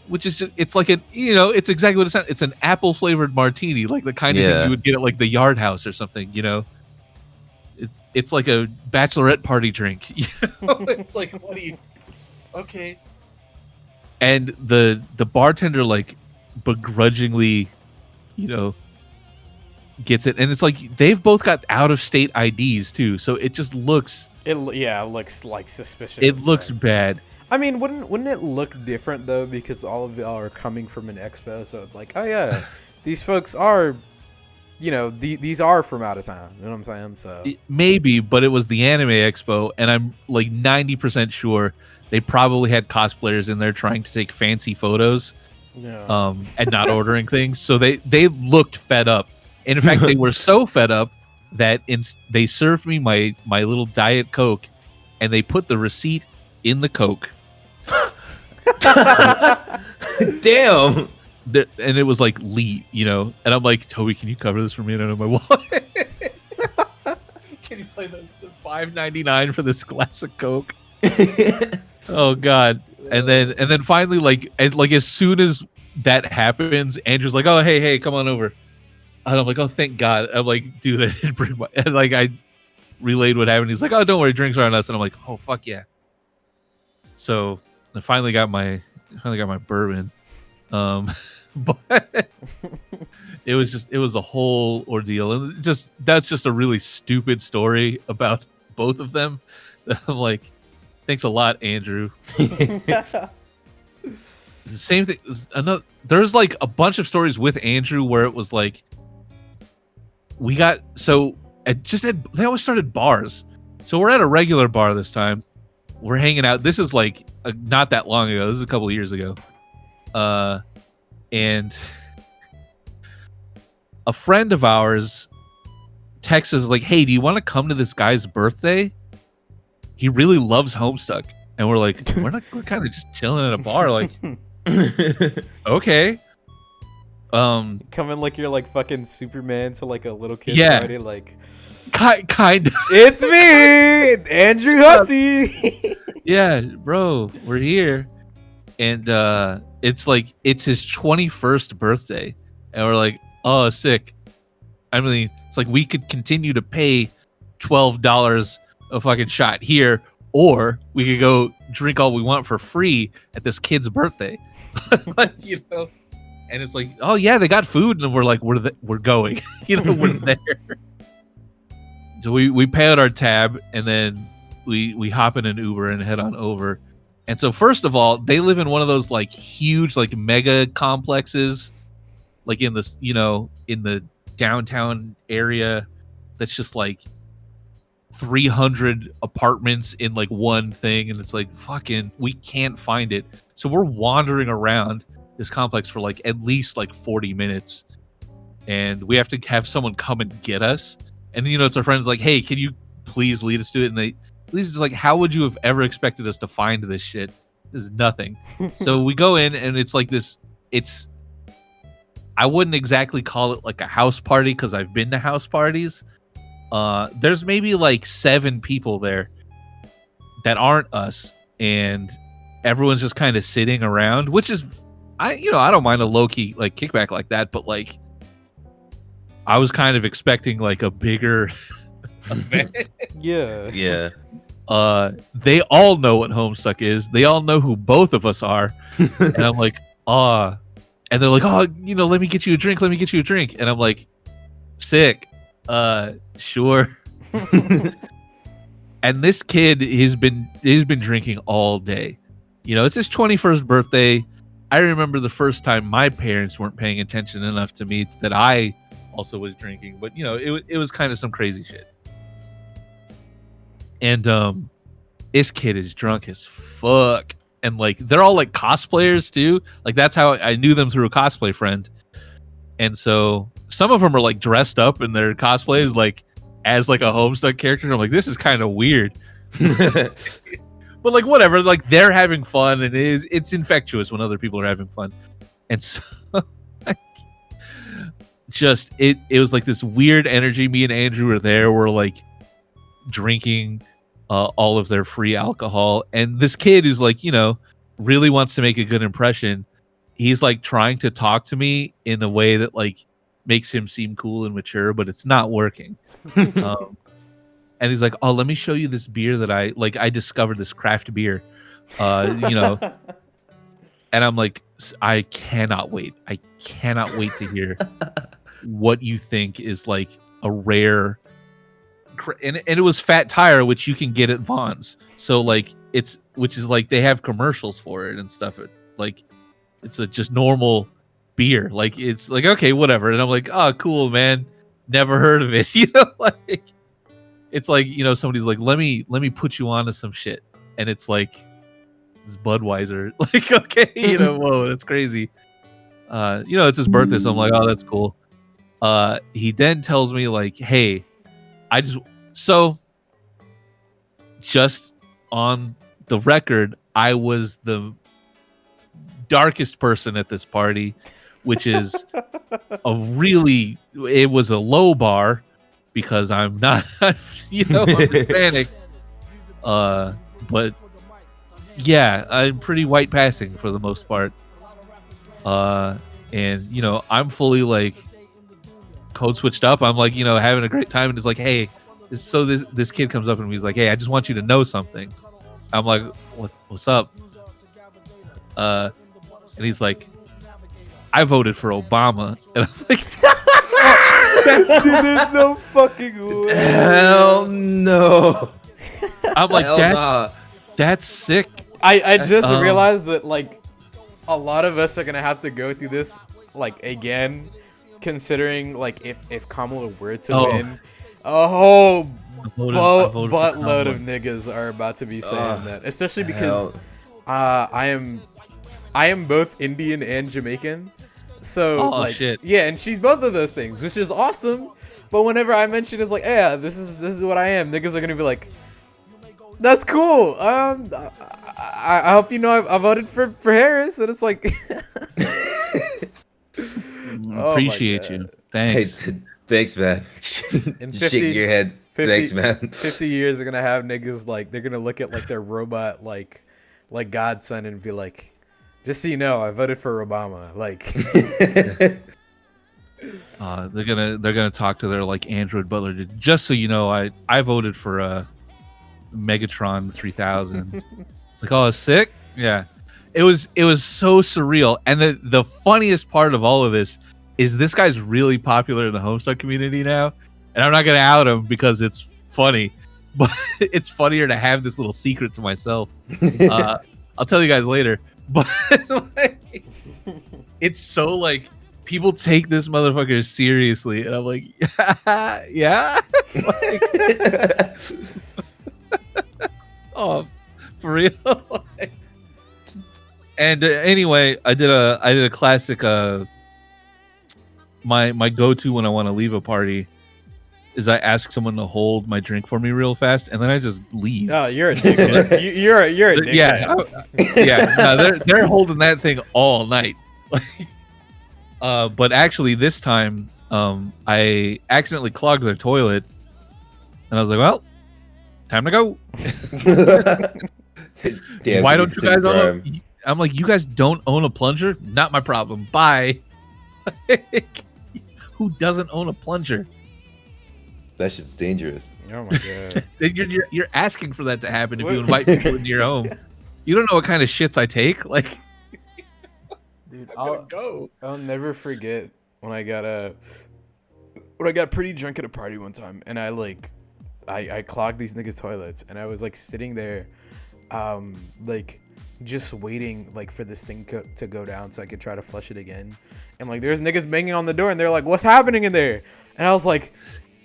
S1: Which is just, it's like it's exactly what it sounds. It's an apple flavored martini, like the kind of thing you would get at like the Yard House or something, It's like a bachelorette party drink. It's like, what do you? Okay. And the bartender like begrudgingly, gets it, and it's like they've both got out of state IDs too, so it just looks.
S2: It looks like suspicious.
S1: It looks bad.
S2: I mean, wouldn't it look different though, because all of y'all are coming from an expo, so it's like, oh yeah, these folks are. These are from out of town. You know what I'm saying? So
S1: maybe, but it was the Anime Expo, and I'm like 90% sure they probably had cosplayers in there trying to take fancy photos, and not ordering things. So they looked fed up. And in fact, they were so fed up that they served me my little Diet Coke, and they put the receipt in the Coke.
S3: Damn.
S1: And it was like Lee, and I'm like, Toby, can you cover this for me? I don't have my wallet. Can you play the $5.99 for this glass of Coke? Oh god. And then finally, like as soon as that happens, Andrew's like, oh hey, come on over. And I'm like, oh thank God. I'm like, dude, I didn't bring my, and like I relayed what happened. He's like, oh don't worry, drinks are on us. And I'm like, oh fuck yeah. So I finally got my bourbon. But it was a whole ordeal, and that's just a really stupid story about both of them that I'm like, thanks a lot, Andrew. The same thing. There's like a bunch of stories with Andrew where it was like they always started bars. So we're at a regular bar this time. We're hanging out. This is like not that long ago. This is a couple of years ago. And a friend of ours texts us like, hey, do you want to come to this guy's birthday? He really loves Homestuck. And we're like, we're kind of just chilling at a bar. Like, okay.
S2: Coming like you're like fucking Superman to like a little kid's
S1: Yeah.
S2: party, like
S1: Kind of.
S2: it's me, Andrew Hussey.
S1: Yeah, bro, we're here. And it's like it's his 21st birthday. And we're like, oh, sick. I mean, it's like we could continue to pay $12 a fucking shot here, or we could go drink all we want for free at this kid's birthday. Like, you know? And it's like, oh yeah, they got food, and we're like, we're going. You know, we're there. So we pay out our tab, and then we hop in an Uber and head on over. And so first of all, they live in one of those like huge like mega complexes, like in this, you know, in the downtown area that's just like 300 apartments in like one thing, and it's like fucking we can't find it. So we're wandering around this complex for like at least like 40 minutes, and we have to have someone come and get us. And you know, it's our friends like, hey, can you please lead us to it? And they Lisa's like, how would you have ever expected us to find this shit? This is nothing. So we go in, and it's like this. It's I wouldn't exactly call it like a house party because I've been to house parties. There's maybe like 7 people there that aren't us, and everyone's just kind of sitting around, which is I don't mind a low key like kickback like that, but like I was kind of expecting like a bigger event.
S2: Yeah.
S1: They all know what Homestuck is. They all know who both of us are, and I'm like, and they're like, oh, you know, let me get you a drink. And I'm like, sick. Sure. And this kid he's been drinking all day. You know, it's his 21st birthday. I remember the first time my parents weren't paying attention enough to me that I also was drinking, but you know, it was kind of some crazy shit. And this kid is drunk as fuck. And like they're all like cosplayers too. Like that's how I knew them, through a cosplay friend. And so some of them are like dressed up in their cosplays, like as like a Homestuck character. And I'm like, this is kind of weird. But like whatever, like they're having fun, and it's infectious when other people are having fun. And so just it was like this weird energy. Me and Andrew were there. We're like drinking all of their free alcohol, and this kid who's like, you know, really wants to make a good impression, he's like trying to talk to me in a way that like makes him seem cool and mature, but it's not working. And he's like, oh, let me show you this beer that I discovered, this craft beer, you know. And I'm like, I cannot wait to hear what you think is like a rare, and it was Fat Tire, which you can get at Vaughn's. So like which is like they have commercials for it and stuff. It's a just normal beer. Like it's like, okay, whatever. And I'm like, oh, cool, man. Never heard of it. You know, like it's like, you know, somebody's like, let me put you onto some shit, and it's like it's Budweiser. Like, okay, you know, whoa, that's crazy. You know, it's his birthday, so I'm like, oh, that's cool. He then tells me like, hey, just on the record, I was the darkest person at this party, which is it was a low bar because I'm not, you know, I'm Hispanic. But yeah, I'm pretty white passing for the most part. And you know, I'm fully like code switched up. I'm like, you know, having a great time, and it's like, hey, so this kid comes up and he's like, hey, I just want you to know something. I'm like, what's up? And he's like, I voted for Obama. And I'm like,
S2: Dude, there's no fucking way.
S3: Hell no.
S1: I'm like, that's sick.
S2: I just realized that like a lot of us are gonna have to go through this like again, considering like if Kamala were to win, a whole buttload of niggas are about to be saying that, especially because I am both Indian and Jamaican, so like,
S1: shit.
S2: Yeah, and she's both of those things, which is awesome. But whenever I mention it's like, yeah, this is what I am, niggas are gonna be like, that's cool. I hope you know I voted for Harris, and it's like, Oh my
S1: Appreciate you.
S2: God.
S1: Thanks.
S3: Hey, thanks, man.
S2: In
S3: Just shaking your head.
S2: 50
S3: Thanks, man.
S2: 50 years are gonna have niggas like they're gonna look at like their robot like godson and be like, just so you know, I voted for Obama. Like,
S1: They're gonna talk to their like Android butler. Just so you know, I voted for Megatron 3000. It's like, oh, it's sick. Yeah, it was so surreal. And the funniest part of all of this is this guy's really popular in the Homestuck community now, and I'm not gonna out him because it's funny, but it's funnier to have this little secret to myself. I'll tell you guys later. But like, it's so like people take this motherfucker seriously, and I'm like, yeah. Like, oh, for real. And anyway, I did a classic. My go-to when I want to leave a party is I ask someone to hold my drink for me real fast, and then I just leave.
S2: oh, you're a dickhead. you're a dickhead.
S1: Yeah. No, they're holding that thing all night. But actually, this time, I accidentally clogged their toilet, and I was like, "Well, time to go."
S3: Damn,
S1: Why don't you guys own? I'm like, you guys don't own a plunger? Not my problem. Bye. Who doesn't own a plunger?
S3: That shit's dangerous.
S2: Oh my god.
S1: You're asking for that to happen if you invite people into your home. You don't know what kind of shits I take. Like,
S2: Dude, I'll never forget when I got pretty drunk at a party one time, and I clogged these niggas' toilets, and I was like sitting there, like just waiting like for this thing to go down so I could try to flush it again, and like there's niggas banging on the door, and they're like, "What's happening in there?" And I was like,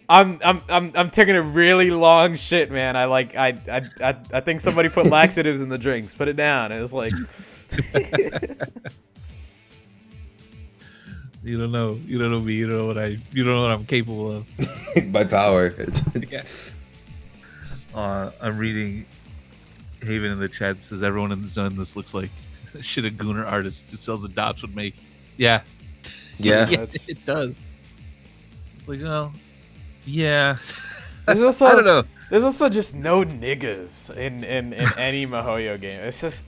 S2: I'm taking a really long shit, man. I think somebody put laxatives in the drinks. Put it down. And it's like,
S1: you don't know me. You don't know what I'm capable of.
S3: By power.
S1: Yeah. I'm reading Haven in the chat. Says everyone in the zone. This looks like shit a Gooner artist who sells the dots would make. Yeah.
S3: Yeah.
S1: Yeah, it does. It's like, well, yeah.
S2: there's also,
S1: I don't know.
S2: There's also just no niggas in any MiHoYo game. It's just,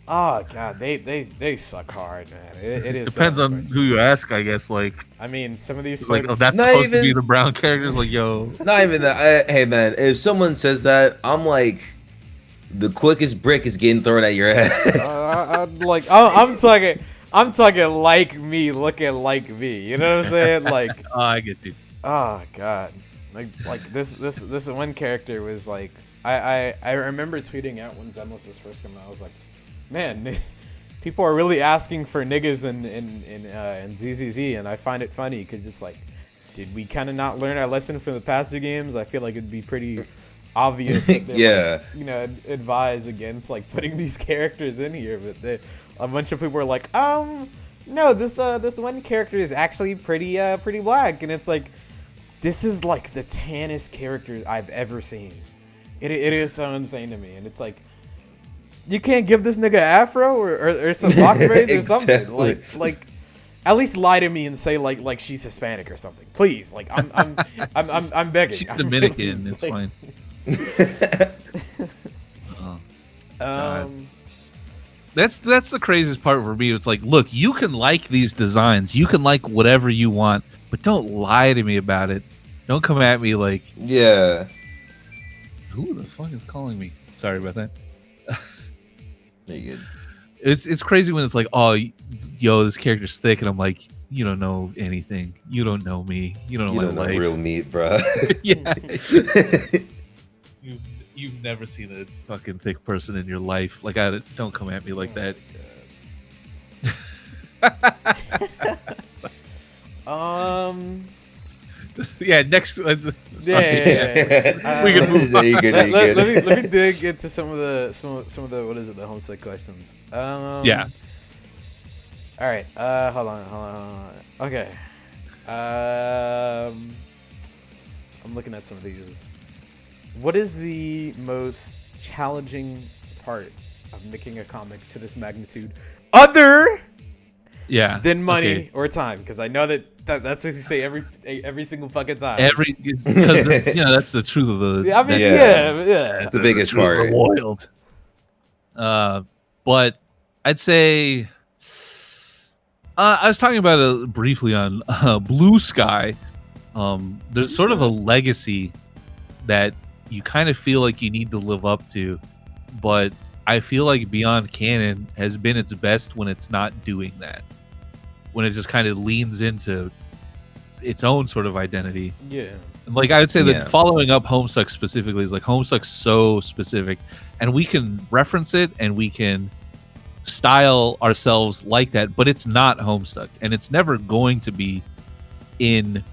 S2: oh god, they suck hard, man. It is.
S1: Depends on who you ask, I guess. Like,
S2: I mean, some of these
S1: like,
S2: folks,
S1: oh, that's
S3: Not
S1: supposed to
S3: even-
S1: be the brown characters. Like, yo,
S3: Not even that. Hey, man, if someone says that, I'm like, the quickest brick is getting thrown at your head.
S2: I'm talking like me, looking like me. You know what I'm saying? Like,
S1: oh, I get you.
S2: oh god, like this one character was like, I remember tweeting out when Zenless was first coming out. I was like, man, people are really asking for niggas in ZZZ, and I find it funny because it's like, did we kind of not learn our lesson from the past two games? I feel like it'd be pretty obvious that they
S3: Yeah.
S2: advise against like putting these characters in here, but a bunch of people were like, no, this one character is actually pretty black, and it's like, this is like the tannest character I've ever seen. It is so insane to me, and it's like, you can't give this nigga afro or some box braids or something.
S3: Exactly.
S2: Like at least lie to me and say like she's Hispanic or something, please. Like I'm begging.
S1: She's
S2: I'm
S1: Dominican.
S2: begging.
S1: It's
S2: Like,
S1: fine. That's the craziest part for me. It's like, look, you can like these designs, you can like whatever you want, but don't lie to me about it. Don't come at me like,
S3: Yeah.
S1: who the fuck is calling me? Sorry about that.
S3: Very good.
S1: It's crazy when it's like, oh, yo, this character's thick, and I'm like, you don't know anything. You don't know me. You don't know
S3: You
S1: my
S3: don't know
S1: life.
S3: real meat, bro.
S1: Yeah. You've never seen a fucking thick person in your life. Like, don't come at me like that. Yeah, next.
S2: Yeah.
S1: We can move
S3: There you go, there you go.
S2: Let me dig into some of the what is it, the Homestuck questions.
S1: Yeah.
S2: All right. Hold on. Okay. I'm looking at some of these. What is the most challenging part of making a comic to this magnitude, other
S1: Yeah.
S2: than money
S1: Okay.
S2: or time, because I know that's what you say every single fucking time.
S1: Because that's the truth of the.
S2: I mean,
S3: Yeah.
S2: yeah.
S3: The biggest
S1: truth of the
S3: part.
S1: wild. But I'd say I was talking about it briefly on Blue Sky. There's sort of a legacy that you kind of feel like you need to live up to, but I feel like Beyond Canon has been its best when it's not doing that. When it just kind of leans into its own sort of identity.
S2: Yeah.
S1: And like I would say
S3: Yeah.
S1: that following up Homestuck specifically is like Homestuck's so specific, and we can reference it and we can style ourselves like that, but it's not Homestuck, and it's never going to be in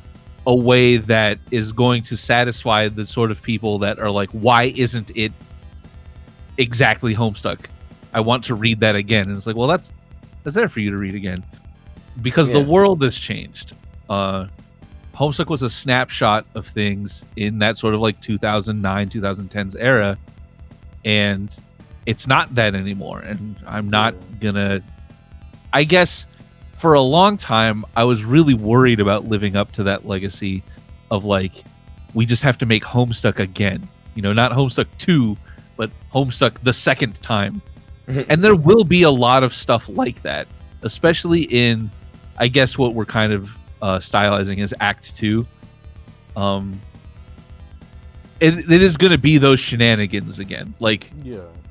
S1: a way that is going to satisfy the sort of people that are like, why isn't it exactly Homestuck? I want to read that again. And it's like, well, that's there for you to read again, because the world has changed. Homestuck was a snapshot of things in that sort of like 2009 2010s era, and it's not that anymore. And I'm not gonna, I guess for a long time I was really worried about living up to that legacy of like, we just have to make Homestuck again, not Homestuck 2, but Homestuck the second time. And there will be a lot of stuff like that, especially in, I guess, what we're kind of stylizing as Act 2. It is going to be those shenanigans again. Like,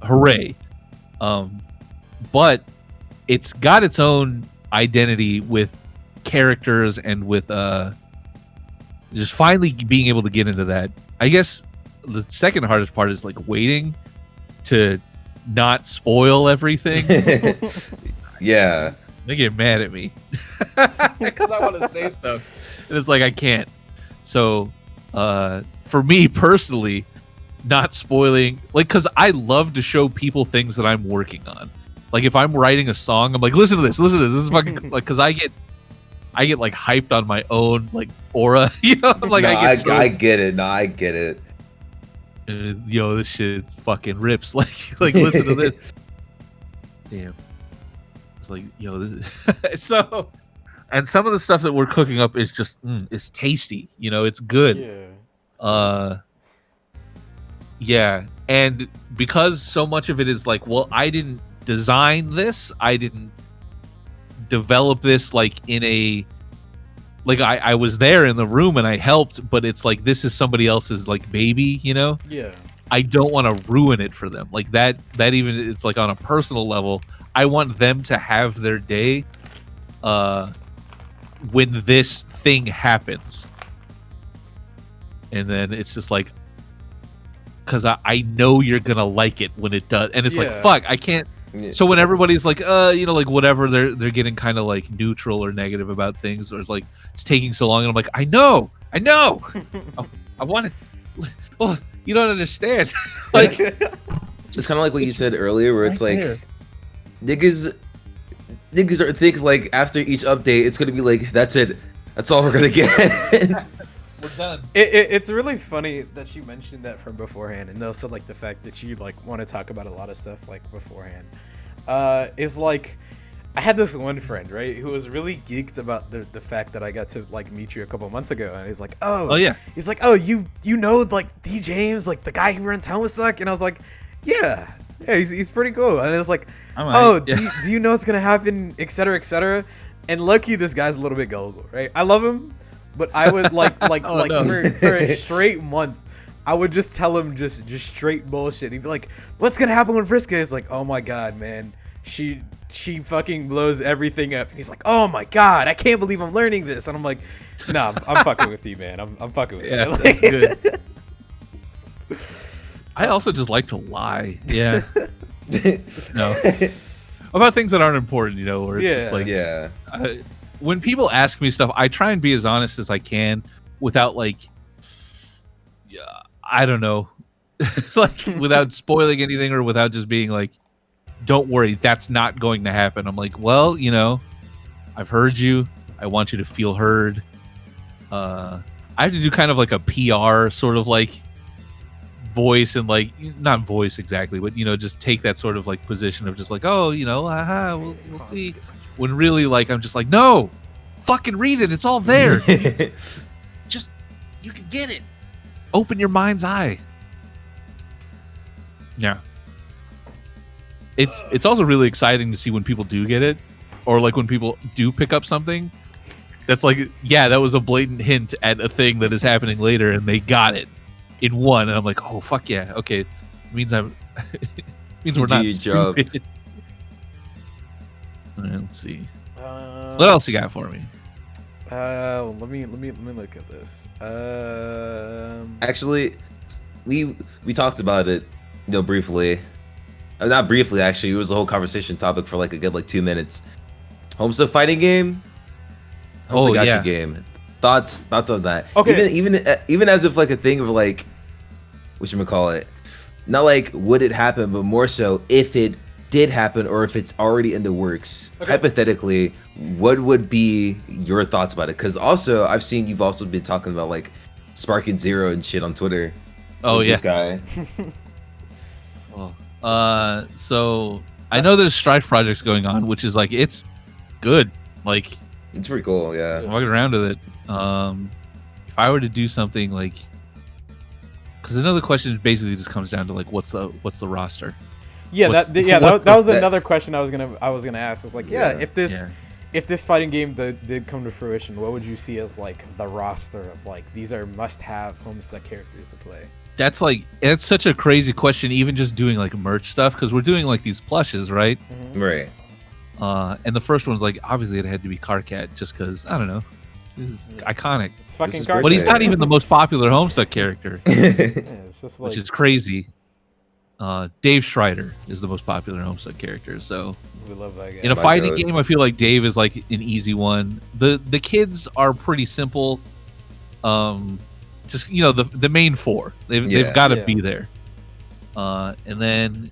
S1: hooray. But it's got its own identity with characters and with just finally being able to get into that. I guess the second hardest part is like waiting to not spoil everything.
S3: Yeah.
S1: They get mad at me because I want to say stuff, and it's like I can't. So, for me personally, not spoiling, like, because I love to show people things that I'm working on. Like, if I'm writing a song, I'm like, listen to this. This is fucking like, because I get like hyped on my own like aura, I'm like,
S3: No,
S1: I
S3: get it. No, I get it.
S1: This shit fucking rips. Like listen to this. Damn. It's like, this so, and some of the stuff that we're cooking up is just it's tasty, it's good. Yeah, and because so much of it is like, well, I didn't design this, I didn't develop this like in a, like I was there in the room and I helped, but it's like, this is somebody else's like baby, I don't want to ruin it for them. Like that even, it's like on a personal level, I want them to have their day when this thing happens. And then it's just like, because I know you're gonna like it when it does, and it's like, fuck, I can't. So when everybody's like, like whatever, they're getting kind of like neutral or negative about things, or it's like it's taking so long, and I'm like, I know, I want to. Oh, you don't understand. Like,
S3: it's kind of like what you said earlier, where it's like, niggas are thinking like after each update, it's gonna be like, that's it, that's all we're gonna get.
S1: We're done.
S2: It's really funny that you mentioned that from beforehand, and also like the fact that you like want to talk about a lot of stuff like beforehand. Is like, I had this one friend, right, who was really geeked about the fact that I got to like meet you a couple months ago, and he's like, oh yeah, he's like, oh, you know like D James, like the guy who runs Homestuck, and I was like, yeah, he's pretty cool, and it's like, do you know what's gonna happen, etc., etc. And lucky this guy's a little bit gullible, right? I love him. But I would for a straight month, I would just tell him just straight bullshit. He'd be like, "What's gonna happen when Friska is like, oh my god, man, she fucking blows everything up." And he's like, "Oh my god, I can't believe I'm learning this." And I'm like, "Nah, I'm fucking with you, man. I'm fucking with you."
S1: Yeah, that's good. I also just like to lie. Yeah. No. About things that aren't important, where it's just like, when people ask me stuff, I try and be as honest as I can without like, I don't know, like without spoiling anything or without just being like, don't worry, that's not going to happen. I'm like, well, I've heard you. I want you to feel heard. I have to do kind of like a PR sort of like voice, and like, not voice exactly, but just take that sort of like position of just like, oh, we'll see. when really like I'm just like, no, fucking read it. It's all there. Just you can get it. Open your mind's eye. Yeah. It's also really exciting to see when people do get it, or like when people do pick up something that's like, yeah, that was a blatant hint at a thing that is happening later, and they got it in one, and I'm like, oh fuck yeah, okay, it means means we're not stupid. All right, let's see. What else you got for me?
S2: Let me look at this.
S3: Actually, we talked about it, briefly. Not briefly, actually. It was a whole conversation topic for like a good 2 minutes. Homestuck fighting game. Homestuck gacha game. Thoughts on that?
S2: Okay.
S3: Even as if like a thing of like, whatchamacallit, not like would it happen, but more so if it did happen or if it's already in the works. Okay. Hypothetically, what would be your thoughts about it? Because also I've seen you've also been talking about like Sparking Zero and shit on Twitter.
S1: Oh yeah,
S3: this guy.
S1: So I know there's Strife projects going on, which is like it's good. Like
S3: it's pretty cool. Yeah,
S1: I'm walking around with it. If I were to do something like, because another question basically just comes down to like what's the roster.
S2: Yeah, that was another question I was gonna ask. It's like, if this fighting game did come to fruition, what would you see as like the roster of like these are must-have Homestuck characters to play?
S1: It's such a crazy question, even just doing like merch stuff, because we're doing like these plushes, right?
S3: Mm-hmm. Right.
S1: And the first one's like obviously it had to be Carcat, just because I don't know, this is iconic.
S2: It's fucking Carcat.
S1: But he's not even the most popular Homestuck character,
S2: it's just like,
S1: which is crazy. Dave Strider is the most popular Homestuck character, so
S2: we love that guy.
S1: In a fighting game, I feel like Dave is like an easy one. The kids are pretty simple. Just the main four, they've got to be there, and then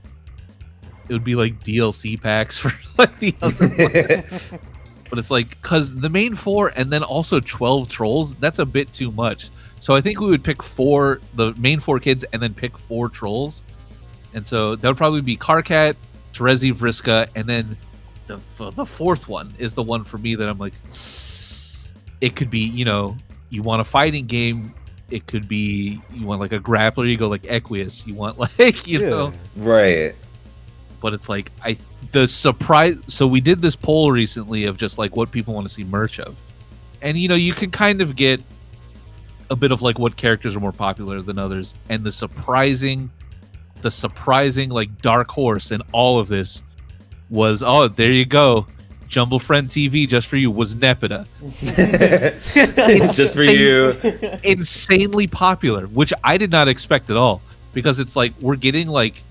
S1: it would be like DLC packs for like the other one. But it's like, because the main four and then also 12 trolls, that's a bit too much. So I think we would pick the main four kids and then pick 4 trolls, and so that would probably be Carcat, Terezi, Vriska, and then the fourth one is the one for me that I'm like, it could be, you want a fighting game. It could be you want like a grappler, you go like Equius. You want like know,
S3: right?
S1: But it's like the surprise. So we did this poll recently of just like what people want to see merch of, and you can kind of get a bit of like what characters are more popular than others, and the surprising like dark horse in all of this was, oh, there you go, Jumble Friend TV just for you, was Nepeta.
S3: Just for you.
S1: Insanely popular, which I did not expect at all, because it's like we're getting like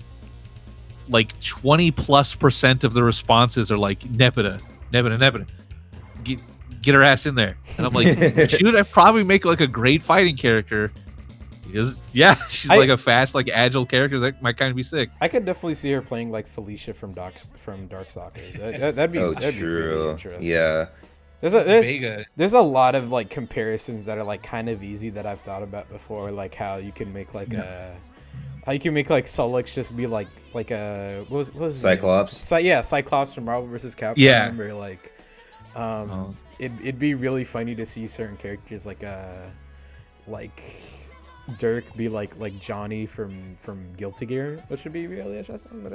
S1: 20+% of the responses are like Nepeta. Get her ass in there. And I'm like, she would probably make like a great fighting character. Because she's like a fast, like agile character that might kind of be sick.
S2: I could definitely see her playing like Felicia from Darkstalkers. That'd be really interesting.
S3: Yeah.
S2: There's a lot of like comparisons that are like kind of easy that I've thought about before, like how you can make like Solix just be like a what was
S3: Cyclops.
S2: Cyclops from Marvel vs. Capcom.
S1: Yeah.
S2: Or like, it'd be really funny to see certain characters like Dirk be like Johnny from Guilty Gear, which would be really interesting. But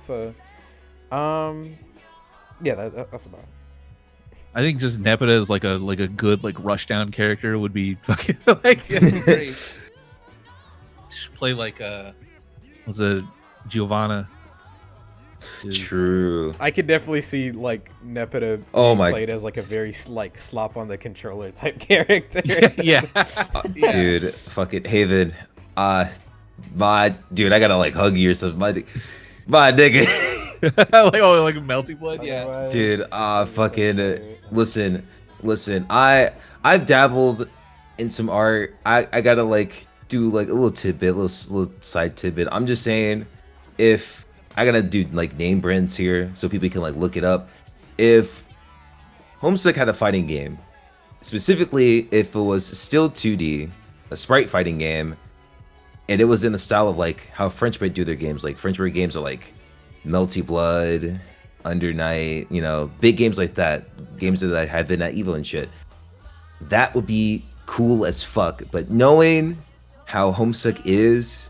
S2: so that's about it.
S1: I think just Nepeta is like a good like rushdown character would be fucking like great. Should play like was it Giovanna?
S3: True.
S2: I could definitely see like Nepeta played as like a very like slop on the controller type character.
S3: Dude, fuck it, Haven. I gotta like hug you or something. My nigga.
S1: like melty blood. Yeah.
S3: Dude, fucking listen. I've dabbled in some art. I gotta like do like a little tidbit, little side tidbit. I'm just saying, if I gotta do like name brands here so people can like look it up. If Homestuck had a fighting game, specifically if it was still 2D, a sprite fighting game, and it was in the style of like how French Bread do their games. Like French Bread games are like Melty Blood, Under Night, you know, big games like that, games that have been at Evo and shit. That would be cool as fuck. But knowing how Homestuck is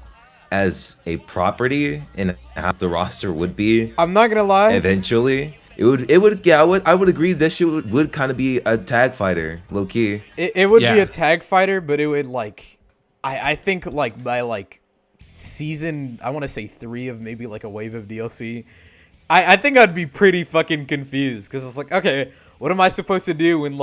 S3: as a property and how the roster would be,
S2: I'm not gonna lie.
S3: eventually, it would yeah, I would agree this shit would kind of be a tag fighter, low key.
S2: It would be
S1: Yeah.
S2: a tag fighter, but it would like, I think like by like season, I want to say 3 of maybe like a wave of DLC, I think I'd be pretty fucking confused because it's like, okay, what am I supposed to do when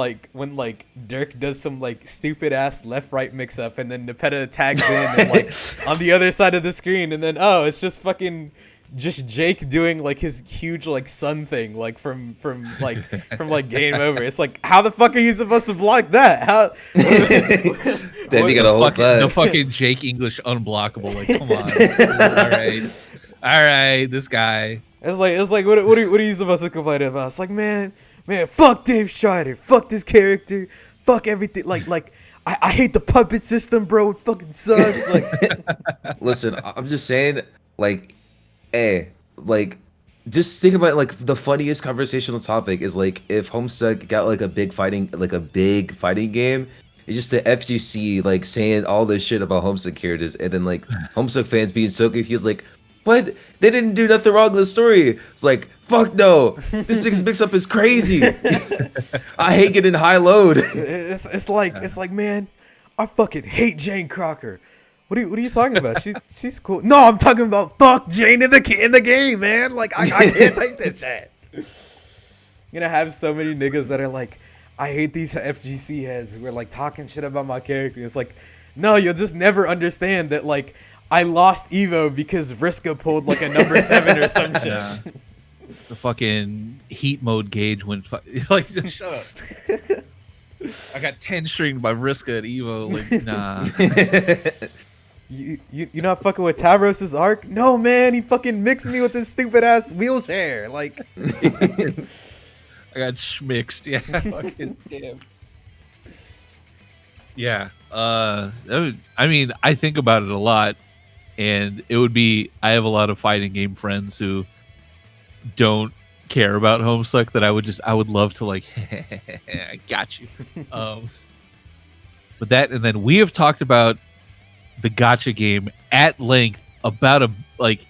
S2: Dirk does some like stupid ass left right mix up and then Nepeta tags in and like on the other side of the screen and then it's just fucking just Jake doing like his huge like sun thing like from Game Over. It's like, how the fuck are you supposed to block that? How
S3: Then you gotta hold
S1: the
S3: that.
S1: fucking Jake English unblockable. Like, come on. All right, this guy.
S2: It's like what are you supposed to complain about? It's like, man, fuck Dave Strider, fuck this character, fuck everything. Like I hate the puppet system, bro. It fucking sucks. Like,
S3: Listen, I'm just saying, like, hey, like, just think about like the funniest conversational topic is like if Homestuck got like a big fighting game. It's just the FGC like saying all this shit about Homestuck characters, and then like Homestuck fans being so confused, like, what? They didn't do nothing wrong in the story. It's like, fuck no, this thing's mix up is crazy. I hate getting high load.
S2: it's like, man, I fucking hate Jane Crocker. What are you talking about? She's cool. No, I'm talking about fuck Jane in the game, man. Like I can't take that shit. I'm gonna have so many niggas that are like, I hate these FGC heads who are like talking shit about my character. It's like, no, you'll just never understand that like I lost Evo because Vriska pulled like a number 7 or some shit.
S1: Yeah. The fucking heat mode gauge went like, just shut up. I got 10 stringed by Vriska at Evo. Like, nah.
S2: You not fucking with Tavros's arc? No, man, he fucking mixed me with this stupid ass wheelchair. Like,
S1: I got schmixed. Yeah. Fucking damn. Yeah. I mean, I think about it a lot, and it would be, I have a lot of fighting game friends who don't care about Homestuck that I would love to like, I got you. But that, and then we have talked about the gacha game at length about like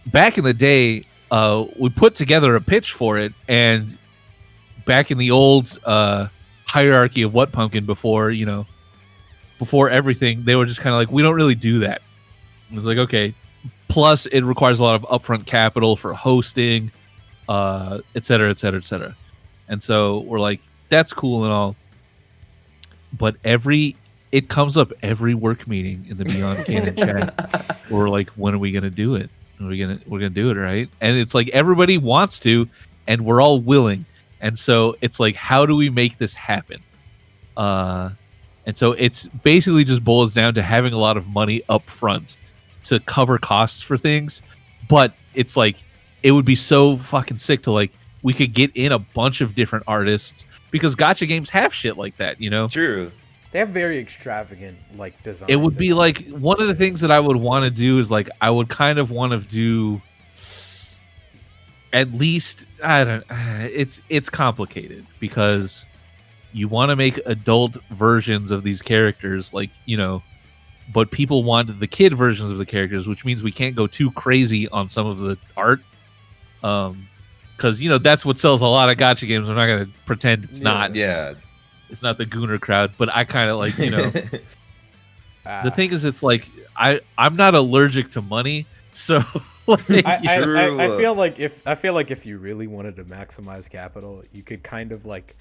S1: back in the day. We put together a pitch for it, and back in the old hierarchy of What Pumpkin, before everything, they were just kind of like, we don't really do that. It was like, okay, plus it requires a lot of upfront capital for hosting, et cetera, et cetera, et cetera. And so we're like, that's cool and all, but it comes up every work meeting in the Beyond Canon chat. We're like, when are we gonna do it? We're gonna do it, right? And it's like everybody wants to, and we're all willing. And so it's like, how do we make this happen? And so it's basically just boils down to having a lot of money up front to cover costs for things. But it's like, it would be so fucking sick to like, we could get in a bunch of different artists, because gacha games have shit like that,
S3: True.
S2: they have very extravagant like designs.
S1: It would be like, one of the things that I would want to do is like, I would kind of want to do at least, it's complicated because you want to make adult versions of these characters, like, but people want the kid versions of the characters, which means we can't go too crazy on some of the art. Because, that's what sells a lot of gacha games. I'm not going to pretend it's not.
S3: Yeah.
S1: It's not the Gooner crowd, but I kind of like, the thing is, it's like, I'm not allergic to money. So like,
S2: I feel like if you really wanted to maximize capital, you could kind of like,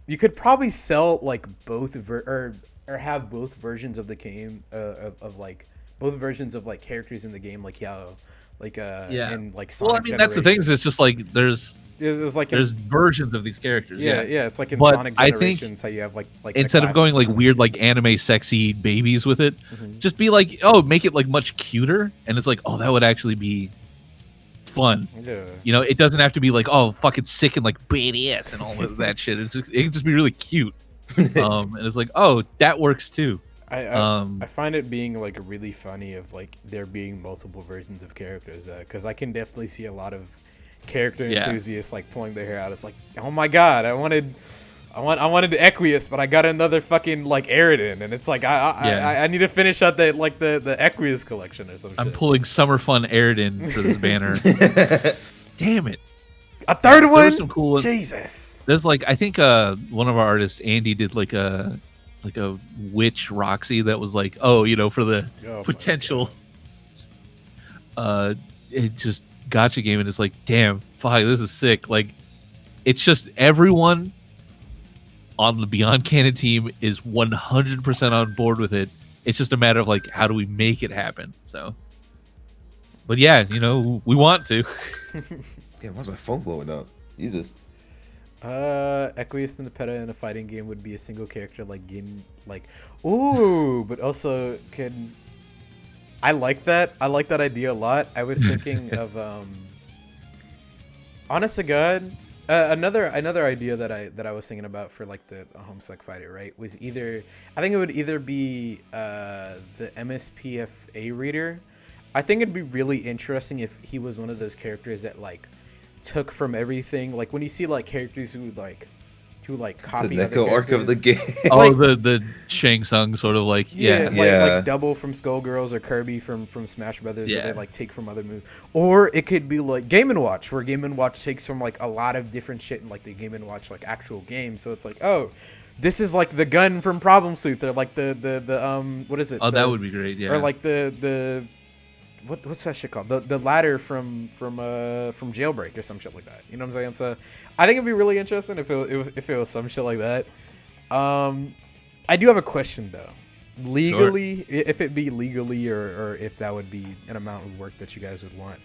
S2: you could probably sell like both or have both versions of the game of like both versions of like characters in the game, like and like Sonic
S1: well, I mean, that's the thing, is it's just like there's versions of these characters.
S2: Yeah, it's like in
S1: but
S2: Sonic
S1: I
S2: Generations,
S1: think
S2: how you have like
S1: instead of going like weird like anime sexy babies with it, just be like, make it like much cuter, and it's like, that would actually be fun.
S2: Yeah.
S1: It doesn't have to be like, fucking sick and like badass and all of that shit. It can just be really cute. And it's like, that works too.
S2: I find it being like really funny of like there being multiple versions of characters, because I can definitely see a lot of character
S1: Yeah.
S2: enthusiasts like pulling their hair out. It's like, oh my god, I wanted the Equius, but I got another fucking like Aridin, and it's like I need to finish out the Equius collection or some
S1: I'm
S2: shit.
S1: pulling Summer Fun Aridin for this banner. Damn it!
S2: A third one.
S1: There was some cool ones.
S2: Jesus.
S1: There's like I think one of our artists, Andy, did like a witch Roxy that was like, oh, you know, for the
S2: Oh,
S1: potential it just gotcha game, and it's like, damn, fuck, this is sick. Like, it's just everyone on the Beyond Canon team is 100% on board with it. It's just a matter of like, how do we make it happen? So, but yeah, you know, we want to.
S3: Damn, why's my phone blowing up? Jesus.
S2: Equius and the Peta in a fighting game would be a single character like Gin, like, ooh, but also can. I like that. I like that idea a lot. I was thinking of honest to God, another idea that I was thinking about for like the Homestuck fighter, right, was either I think it would either be the MSPFA reader. I think it'd be really interesting if he was one of those characters that like took from everything, like when you see like characters who copy
S3: The
S2: other
S3: Neko arc of the
S2: characters.
S3: game.
S1: Oh,
S2: Like-
S1: the Shang Tsung sort of like, yeah.
S2: like Double from Skullgirls or Kirby from Smash Brothers, where
S1: Yeah.
S2: they like take from other moves. Or it could be like Game & Watch, where Game & Watch takes from like a lot of different shit in like the Game & Watch like actual game. So it's like, oh, this is like the gun from Problem Suit, or like the what is it?
S1: Oh, that would be great. Yeah.
S2: Or like the what's that shit called? The ladder from Jailbreak or some shit like that. You know what I'm saying? So I think it'd be really interesting if it was some shit like that. I do have a question though. Legally, if it be legally, or if that would be an amount of work that you guys would want,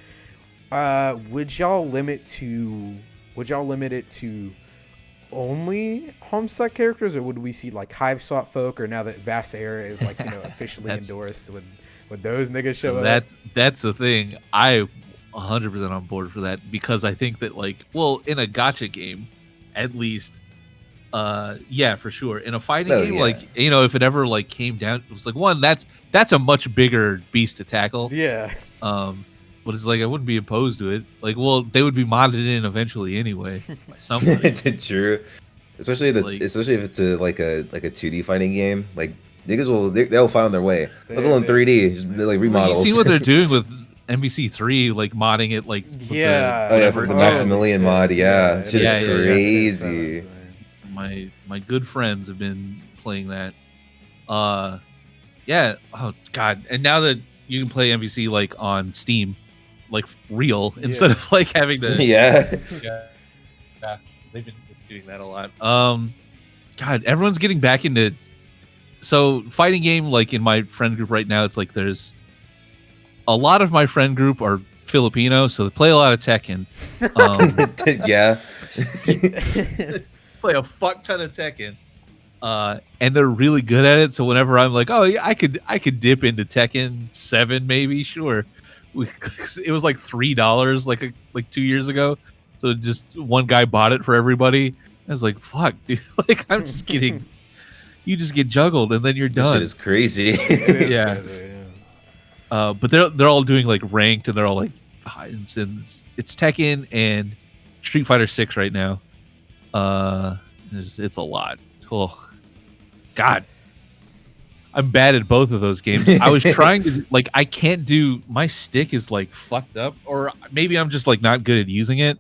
S2: would y'all limit it to only Homestuck characters, or would we see like Hive Swap folk, or now that Vast Era is like, you know, officially endorsed, would those niggas show
S1: So
S2: up?
S1: that's the thing. I 100% on board for that, because I think that, like, well, in a gacha game, at least, yeah, for sure. In a fighting game,
S3: yeah.
S1: like, you know, if it ever like came down, it was like, one, that's a much bigger beast to tackle.
S2: Yeah.
S1: But it's like I wouldn't be opposed to it. Like, well, they would be modded in eventually anyway by somebody.
S3: True. Especially
S1: It's
S3: especially if it's a 2D fighting game. Like niggas they'll find their way. Let alone
S2: They-
S3: 3D, just like remodels.
S1: You see what they're doing with MVC3, like modding it, like with
S2: Yeah.
S3: Oh yeah,
S1: whatever-
S3: for the Maximilian mod, yeah. Shit
S1: Yeah,
S3: is
S1: yeah, yeah.
S3: crazy.
S1: my good friends have been playing that. Yeah. Oh god. And now that you can play MVC like on Steam, like real, instead of like having to
S3: Yeah.
S1: yeah, they've been doing that a lot. God, everyone's getting back into, so fighting game, like in my friend group right now, it's like there's a lot of my friend group are Filipino, so they play a lot of Tekken.
S3: Yeah.
S1: Play a fuck ton of Tekken. And they're really good at it. So whenever I'm like, oh yeah, I could dip into Tekken 7, maybe, sure. It was like $3 like 2 years ago. So just one guy bought it for everybody. I was like, fuck, dude. Like, I'm just kidding. You just get juggled and then you're
S3: This
S1: done.
S3: shit is crazy.
S1: Yeah. But they're all doing like ranked, and they're all like, it's Tekken and Street Fighter 6 right now. It's a lot. Oh, God. I'm bad at both of those games. I was trying to, like, I can't do, my stick is like fucked up, or maybe I'm just like not good at using it.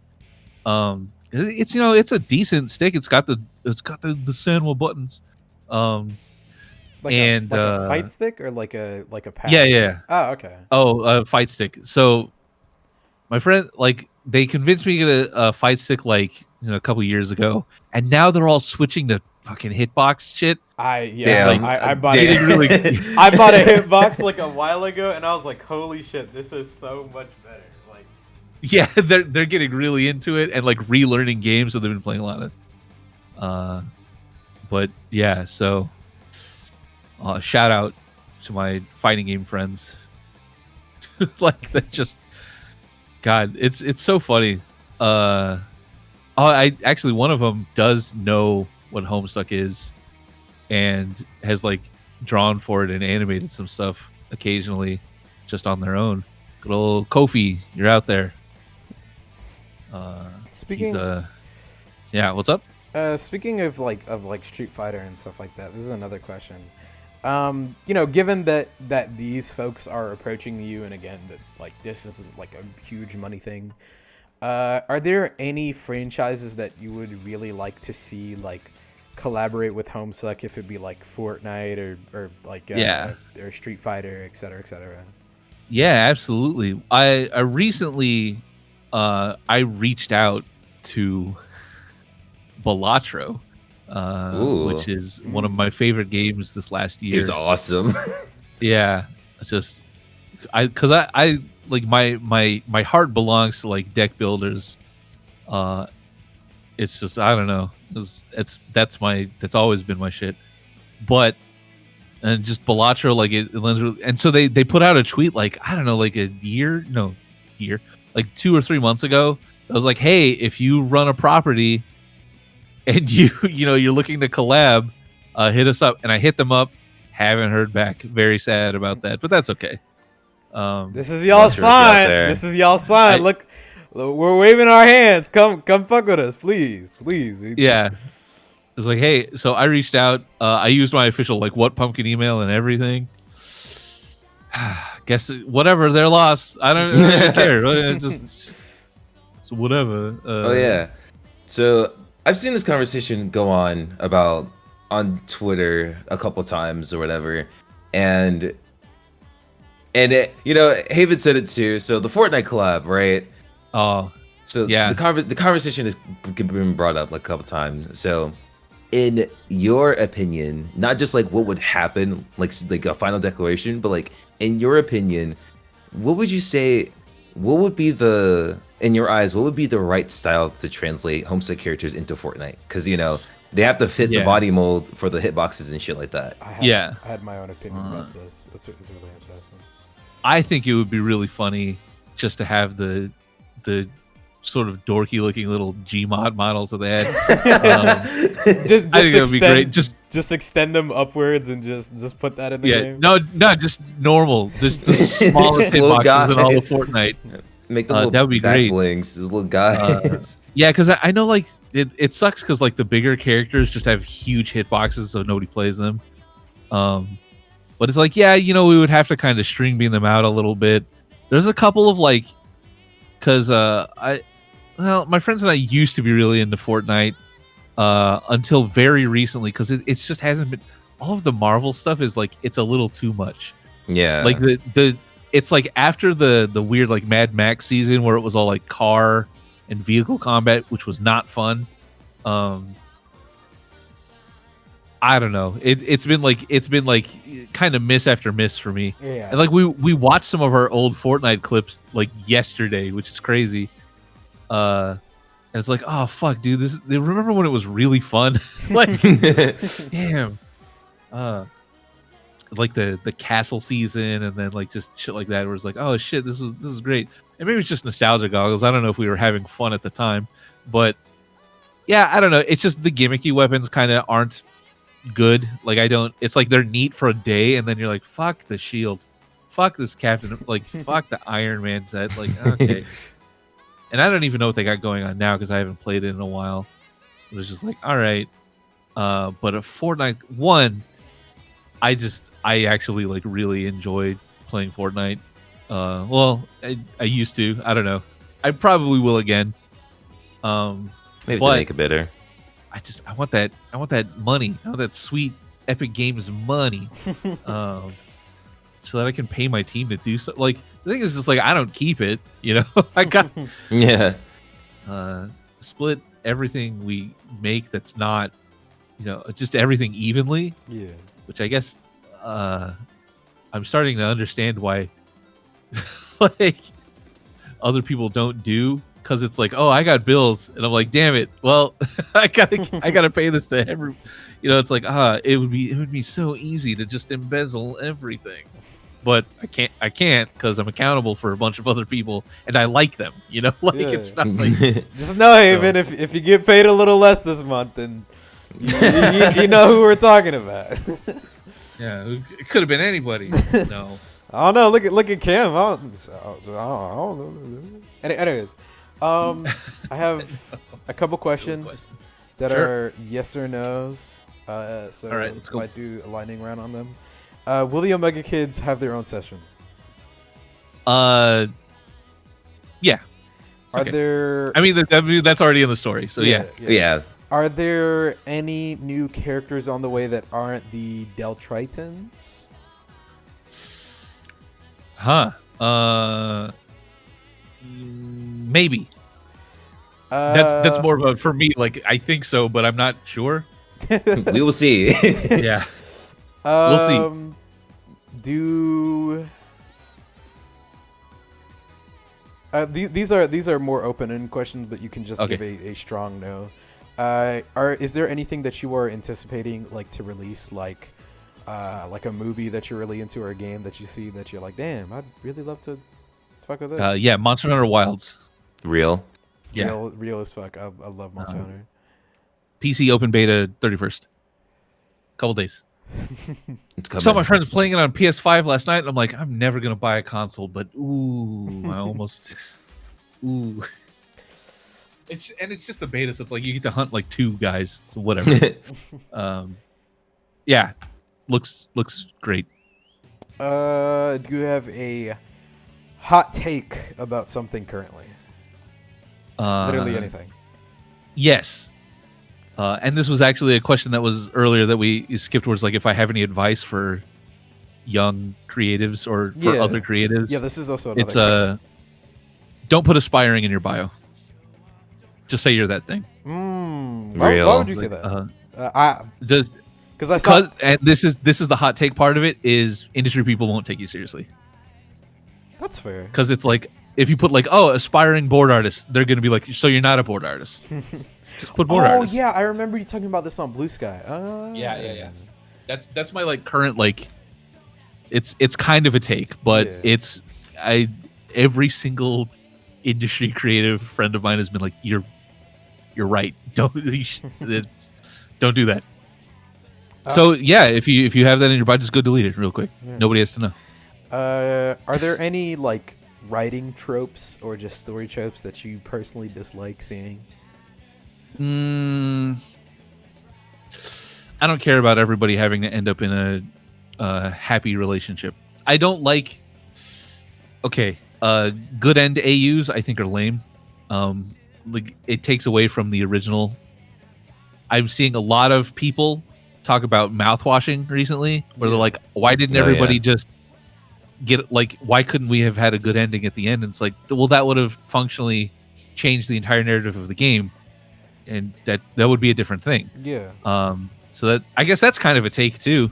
S1: It's, you know, it's a decent stick. It's got the Sanwa buttons.
S2: Like
S1: and
S2: a fight stick, or like a pad?
S1: yeah.
S2: Oh, okay.
S1: Oh, fight stick. So my friend, like, they convinced me to get a fight stick like, you know, a couple years ago, and now they're all switching to fucking hitbox shit.
S3: Damn.
S2: I bought
S3: Damn.
S2: it. I bought a hitbox like a while ago, and I was like, holy shit, this is so much better. Like,
S1: Yeah, they're getting really into it and like relearning games, so they've been playing a lot of. But yeah, so shout out to my fighting game friends. Like, that just, God, it's so funny. I actually, one of them does know what Homestuck is, and has like drawn for it and animated some stuff occasionally, just on their own. Good old Kofi, you're out there. He's
S2: Speaking
S1: yeah. What's up?
S2: speaking of like Street Fighter and stuff like that, this is another question. You know, given that these folks are approaching you, and again that like this is like a huge money thing, are there any franchises that you would really like to see like collaborate with Homestuck, if it be like Fortnite or like
S1: Yeah.
S2: or Street Fighter, et cetera, et cetera?
S1: Yeah, absolutely. I recently I reached out to Balatro,
S3: Ooh,
S1: which is one of my favorite games this last year.
S3: game's awesome.
S1: Yeah, it's just because I like my heart belongs to like deck builders. It's just I don't know. That's always been my shit. But and just Balatro like and so they put out a tweet like I don't know like a year like 2 or 3 months ago. I was like, hey, if you run a property and you're looking to collab, hit us up. And I hit them up. Haven't heard back. Very sad about that, but that's okay.
S2: This is y'all
S3: Vultures out
S2: sign.
S3: there.
S2: This is y'all sign. Look, we're waving our hands. Come fuck with us, please.
S1: Yeah. It's like, hey, so I reached out. I used my official like what pumpkin email and everything. Guess whatever, their loss. I don't care. It's just so whatever.
S3: Oh yeah. So I've seen this conversation go on Twitter a couple times or whatever, and it, Haven said it too. So the Fortnite collab, right?
S1: Oh,
S3: So
S1: yeah.
S3: the conversation has been brought up like a couple times. So, in your opinion, not just like what would happen, like a final declaration, but like in your opinion, what would you say? What would be in your eyes, what would be the right style to translate Homestuck characters into Fortnite? Because they have to fit the
S1: Yeah.
S3: body mold for the hitboxes and shit like that.
S1: Yeah.
S2: I had my own opinion about this. It's really interesting.
S1: I think it would be really funny just to have the sort of dorky looking little Gmod models that they had.
S2: Just
S1: I think that would be great.
S2: Just extend them upwards and just put that in the
S1: Yeah,
S2: game.
S1: no, just normal, just the smallest
S3: Just little
S1: hitboxes in all of
S3: guy.
S1: Fortnite.
S3: Make the little
S1: that would be
S3: back
S1: great.
S3: blings, those little guys.
S1: Yeah, because I know like it sucks because like the bigger characters just have huge hitboxes, so nobody plays them. But it's like we would have to kind of string beam them out a little bit. There's a couple of like, because my friends and I used to be really into Fortnite until very recently because it's just hasn't been. All of the Marvel stuff is like it's a little too much.
S3: Yeah.
S1: Like it's like after the weird like Mad Max season where it was all like car and vehicle combat, which was not fun. I don't know. It's been like kind of miss after miss for me.
S2: Yeah.
S1: And like we watched some of our old Fortnite clips like yesterday, which is crazy. And it's like, oh fuck, dude, remember when it was really fun? Like damn. Like the castle season and then like just shit like that where it's like, oh shit, this is great. And maybe it's just nostalgia goggles. I don't know if we were having fun at the time, but yeah, I don't know. It's just the gimmicky weapons kind of aren't good. Like it's like they're neat for a day and then you're like, fuck the shield, fuck this captain, like fuck the Iron Man set. Like okay. And I don't even know what they got going on now because I haven't played it in a while. It was just like, all right. But a Fortnite one, I actually like really enjoyed playing Fortnite. Well, I used to. I don't know. I probably will again.
S3: Maybe
S1: but
S3: to make it better.
S1: I want that money. I want that sweet Epic Games money. So that I can pay my team to do so. Like the thing is just like I don't keep it, I got
S3: Yeah.
S1: split everything we make that's not, just everything evenly.
S2: Yeah.
S1: Which I guess I'm starting to understand why like other people don't do, because it's like, oh, I got bills and I'm like, damn it, well I gotta pay this to every, it's like it would be so easy to just embezzle everything, but I can't because I'm accountable for a bunch of other people and I like them, like it's not like
S2: Just know, Haven, if you get paid a little less this month, then you know who we're talking about.
S1: yeah, it could have been anybody. No.
S2: I don't know. Look at Cam. I don't know. Anyways, I have a couple questions
S1: question.
S2: that
S1: Sure.
S2: are yes or no's. So
S1: All right, let's go.
S2: I do a lightning round on them. Will the Omega Kids have their own session?
S1: Yeah.
S2: Are
S1: Okay.
S2: there?
S1: I mean, that's already in the story. So yeah.
S3: Yeah.
S2: Are there any new characters on the way that aren't the Deltritons?
S1: Huh. Maybe. That's more of a for me. Like I think so, but I'm not sure.
S3: We will see.
S1: Yeah. We'll see.
S2: Do these are more open-ended questions, but you can just
S1: Okay.
S2: give a strong no. Is there anything that you are anticipating like to release, like a movie that you're really into or a game that you see that you're like, damn, I'd really love to fuck with this?
S1: Yeah. Monster Hunter Wilds.
S3: Real.
S1: Yeah.
S2: Real as fuck. I love Monster Hunter.
S1: PC open beta 31st. Couple days.
S3: It's
S1: I saw my
S3: coming.
S1: friends playing it on PS5 last night, and I'm like, I'm never gonna buy a console, but ooh, I almost ooh. It's just the beta, so it's like you get to hunt like 2 guys, so whatever. Yeah, looks great.
S2: Do you have a hot take about something currently? Literally anything.
S1: Yes. And this was actually a question that was earlier that we skipped towards, like if I have any advice for young creatives or for
S2: Yeah.
S1: other creatives.
S2: Yeah, this is also another
S1: It's
S2: question.
S1: don't put aspiring in your bio. Just say you're that thing.
S2: Why
S3: Real.
S2: would you say that?
S1: Does
S2: Because I saw.
S1: and this is the hot take part of it is industry people won't take you seriously.
S2: That's fair.
S1: Because it's like if you put like, oh, aspiring board artist, they're gonna be like, so you're not a board artist. Just put board artist.
S2: Oh yeah, I remember you talking about this on Blue Sky.
S1: Yeah. That's my like current like. It's kind of a take, but
S2: Yeah.
S1: every single industry creative friend of mine has been like, you're right. Don't do that. So yeah, if you have that in your bio, just go delete it real quick.
S2: Yeah.
S1: Nobody has to know.
S2: Are there any like writing tropes or just story tropes that you personally dislike seeing?
S1: I don't care about everybody having to end up in a happy relationship. I don't like. Okay, good end AUs I think are lame. Like it takes away from the original. I'm seeing a lot of people talk about mouthwashing recently, where they're like, "Why didn't everybody just get like? Why couldn't we have had a good ending at the end?" And it's like, well, that would have functionally changed the entire narrative of the game, and that would be a different thing.
S2: Yeah.
S1: So that I guess that's kind of a take too.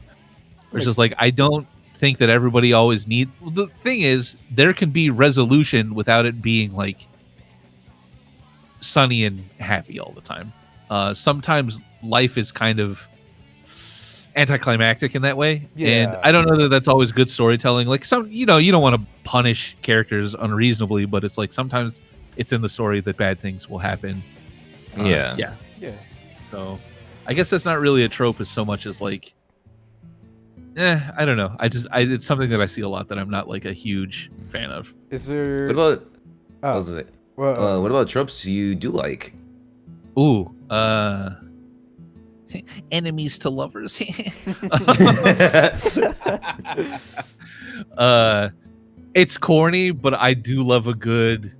S1: It's just like I don't think that everybody always need. The thing is, there can be resolution without it being like sunny and happy all the time. Sometimes life is kind of anticlimactic in that way, and
S2: Yeah.
S1: I don't know that that's always good storytelling. Like some, you don't want to punish characters unreasonably, but it's like sometimes it's in the story that bad things will happen.
S3: Yeah.
S2: Yeah.
S1: So I guess that's not really a trope as so much as like, I don't know. It's something that I see a lot that I'm not like a huge fan of.
S2: Is there?
S3: What about?
S2: Oh,
S3: What was it?
S2: well,
S3: What about tropes you do like?
S1: Ooh, enemies to lovers. It's corny, but I do love a good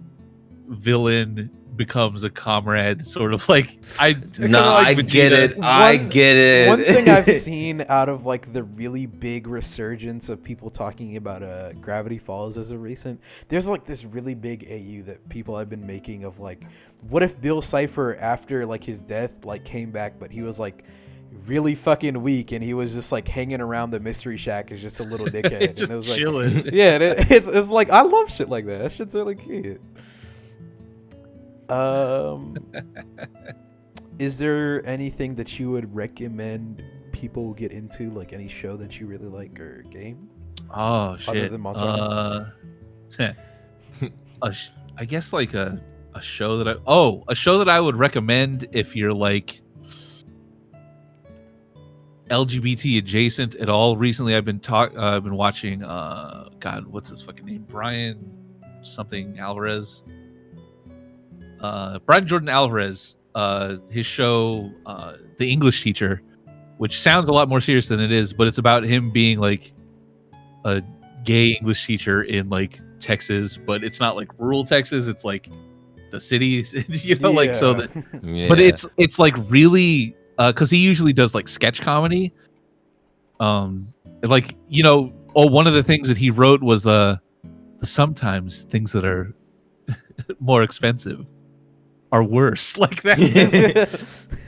S1: villain becomes a comrade, sort of like I
S3: get it. I get it.
S2: One thing I've seen out of like the really big resurgence of people talking about Gravity Falls as a recent, there's like this really big AU that people have been making of like, what if Bill Cipher after like his death like came back, but he was like really fucking weak and he was just like hanging around the mystery shack as just a little dickhead.
S1: just
S2: and it was
S1: chilling.
S2: Like, yeah, it's like I love shit like that. That shit's really cute. Is there anything that you would recommend people get into, like any show that you really like or game?
S1: Oh shit.
S2: Other than Monster
S1: I guess like a show that I would recommend if you're like LGBT adjacent at all. Recently I've been watching God, what's his fucking name? Brian something Alvarez. Brian Jordan Alvarez, his show, The English Teacher, which sounds a lot more serious than it is, but it's about him being like a gay English teacher in like Texas, but it's not like rural Texas. It's like the cities, like so that.
S3: Yeah.
S1: But it's like really, because he usually does like sketch comedy. Like one of the things that he wrote was sometimes things that are more expensive are worse, like that.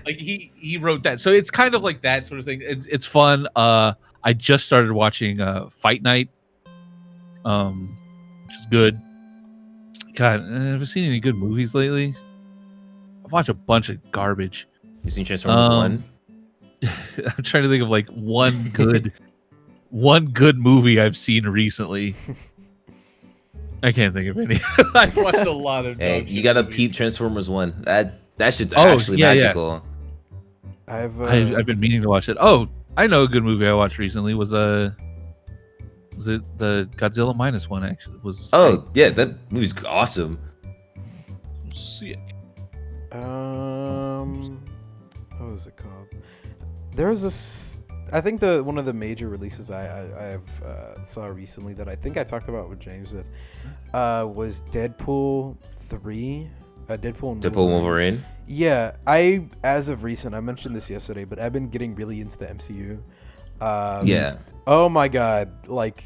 S1: Like he wrote that, so it's kind of like that sort of thing. It's fun. I just started watching Fight Night, which is good. God, have you seen any good movies lately? I've watched a bunch of garbage.
S3: You seen Transformers 1?
S1: I'm trying to think of like one good movie I've seen recently. I can't think of any. I've watched a lot of.
S3: Hey, you gotta peep Transformers 1. That shit's
S1: Oh,
S3: actually
S1: yeah,
S3: magical.
S2: I've
S1: been meaning to watch it. Oh, I know a good movie I watched recently was it the Godzilla minus one? Actually, was
S3: Yeah, that movie's awesome.
S1: sick.
S2: What was it called? There was this. I think one of the major releases I've saw recently that I think I talked about with James was Deadpool 3. Deadpool
S3: Wolverine.
S2: Yeah, as of recent, I mentioned this yesterday, but I've been getting really into the MCU.
S3: Yeah.
S2: Oh my god, like,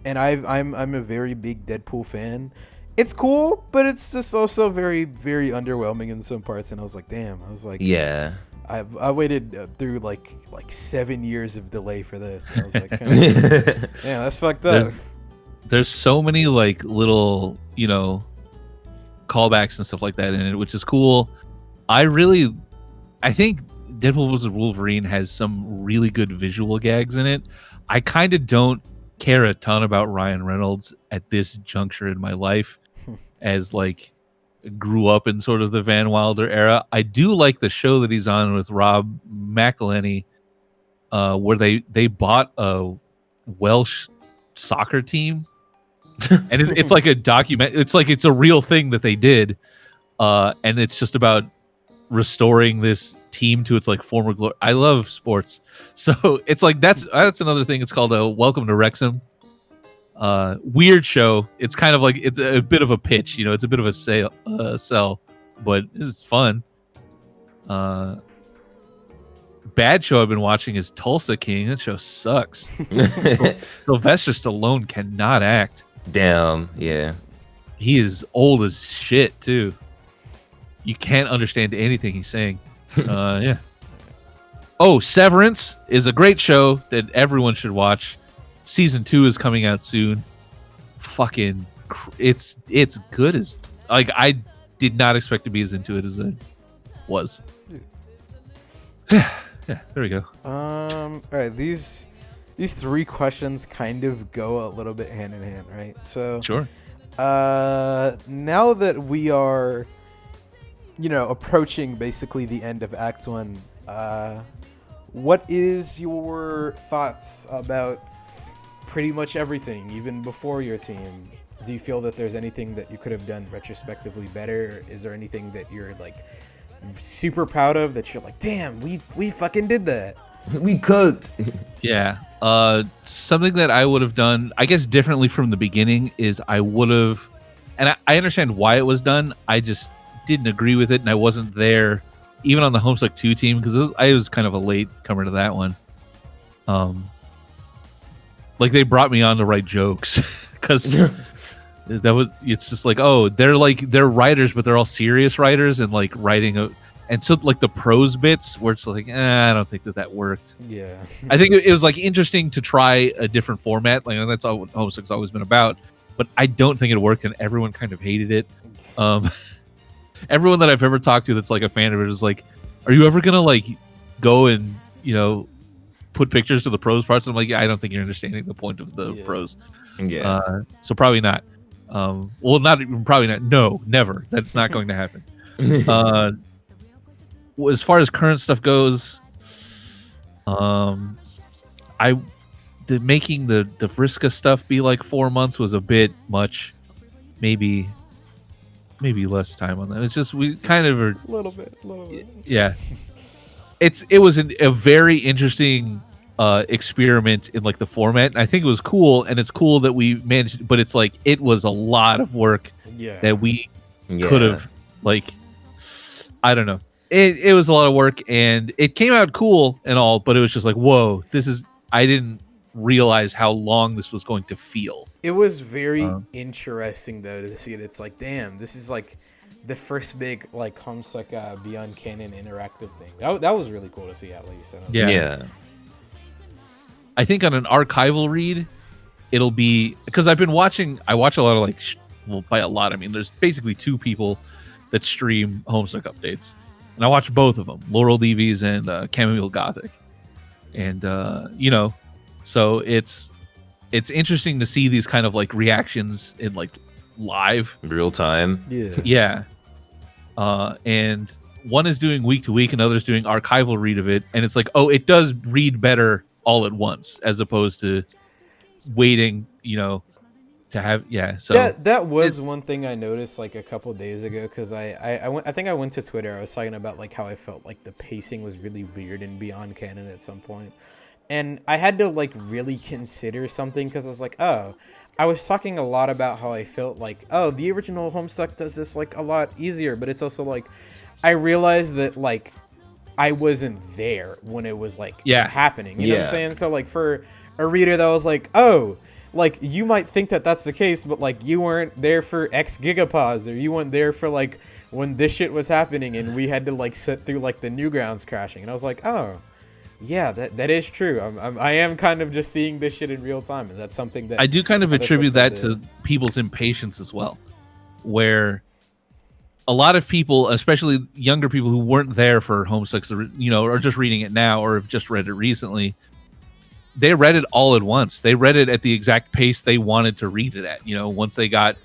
S2: and I'm a very big Deadpool fan. It's cool, but it's just also very, very underwhelming in some parts. And I was like, damn. I was like,
S3: Yeah.
S2: I waited through like 7 years of delay for this. And I was like, yeah, that's fucked up.
S1: There's so many like little callbacks and stuff like that in it, which is cool. I think Deadpool vs. Wolverine has some really good visual gags in it. I kind of don't care a ton about Ryan Reynolds at this juncture in my life, as like grew up in sort of the Van Wilder era. I do like the show that he's on with Rob McElhenney, where they bought a Welsh soccer team, and it's like a document. It's a real thing that they did, and it's just about restoring this team to its like former glory. I love sports, so it's like that's another thing. It's called Welcome to Wrexham. Weird show. It's kind of like it's a bit of a pitch, it's a bit of a sell, but it's fun. Bad show I've been watching is Tulsa King. That show sucks. Sylvester Stallone cannot act.
S3: Damn. Yeah.
S1: He is old as shit too. You can't understand anything he's saying. Yeah. Oh, Severance is a great show that everyone should watch. Season 2 is coming out soon. Fucking, it's good as like I did not expect to be as into it as I was. Yeah, there we go.
S2: All right, these 3 questions kind of go a little bit hand in hand, right? So
S1: Sure.
S2: Now that we are, approaching basically the end of Act 1, what is your thoughts about pretty much everything, even before your team? Do you feel that there's anything that you could have done retrospectively better? Is there anything that you're like super proud of that you're like, damn, we fucking did that?
S3: We cooked.
S1: Yeah. Something that I would have done, I guess, differently from the beginning is I would have, and I understand why it was done. I just didn't agree with it, and I wasn't there even on the Homestuck 2 team because I was kind of a late comer to that one. Like they brought me on to write jokes because it's just like, oh, they're writers, but they're all serious writers and like writing and so like the prose bits where it's like, I don't think that worked.
S2: Yeah.
S1: I think it was like interesting to try a different format. Like that's all Homestuck's always been about, but I don't think it worked and everyone kind of hated it. Everyone that I've ever talked to that's like a fan of it is like, are you ever gonna like go and put pictures to the prose parts? And I'm like, yeah, I don't think you're understanding the point of the prose.
S3: Yeah.
S1: So probably not. Well, not even probably not. No, never. That's not going to happen. As far as current stuff goes, making the Vriska stuff be like 4 months was a bit much. Maybe maybe less time on that. It's just we kind of are.
S2: A little bit.
S1: Yeah, it was a very interesting experiment in like the format. And I think it was cool, and it's cool that we managed. But it's like it was a lot of work
S2: Yeah.
S1: that we could have like. I don't know. It was a lot of work, and it came out cool and all, but it was just like, whoa, this is. I didn't realize how long this was going to feel.
S2: It was very interesting though to see it. It's like, damn, this is like the first big like Homestuck Beyond Canon interactive thing. That was really cool to see at least. And
S1: Yeah. I think on an archival read, it'll be because I've been watching. I watch a lot of like, well, by a lot I mean there's basically two people that stream Homestuck updates, and I watch both of them, Laurel Levy's and Chamomile Gothic, and you know, so it's interesting to see these kind of like reactions in like live
S3: real time.
S2: Yeah.
S1: And one is doing week to week, and other's doing archival read of it, and it's like, oh, it does read better all at once as opposed to waiting, you know, to have so
S2: that was one thing I noticed like a couple days ago, because I think I went to Twitter. I was talking about like how I felt like the pacing was really weird in Beyond Canon at some point, and I had to like really consider something, because I was like, oh, I was talking a lot about how I felt like, oh, the original Homestuck does this like a lot easier, but it's also like I realized that like I wasn't there when it was like happening. You know what I'm saying? So like for a reader that was like, oh, like you might think that that's the case, but like you weren't there for X gigapause, or you weren't there for like when this shit was happening and we had to like sit through like the Newgrounds crashing. And I was like, oh, yeah, that is true. I am kind of just seeing this shit in real time, and that's something that
S1: I do kind of attribute that to people's impatience as well, where a lot of people, especially younger people who weren't there for Homestuck, you know, are just reading it now or have just read it recently. They read it all at once. They read it at the exact pace they wanted to read it at. You know, once they got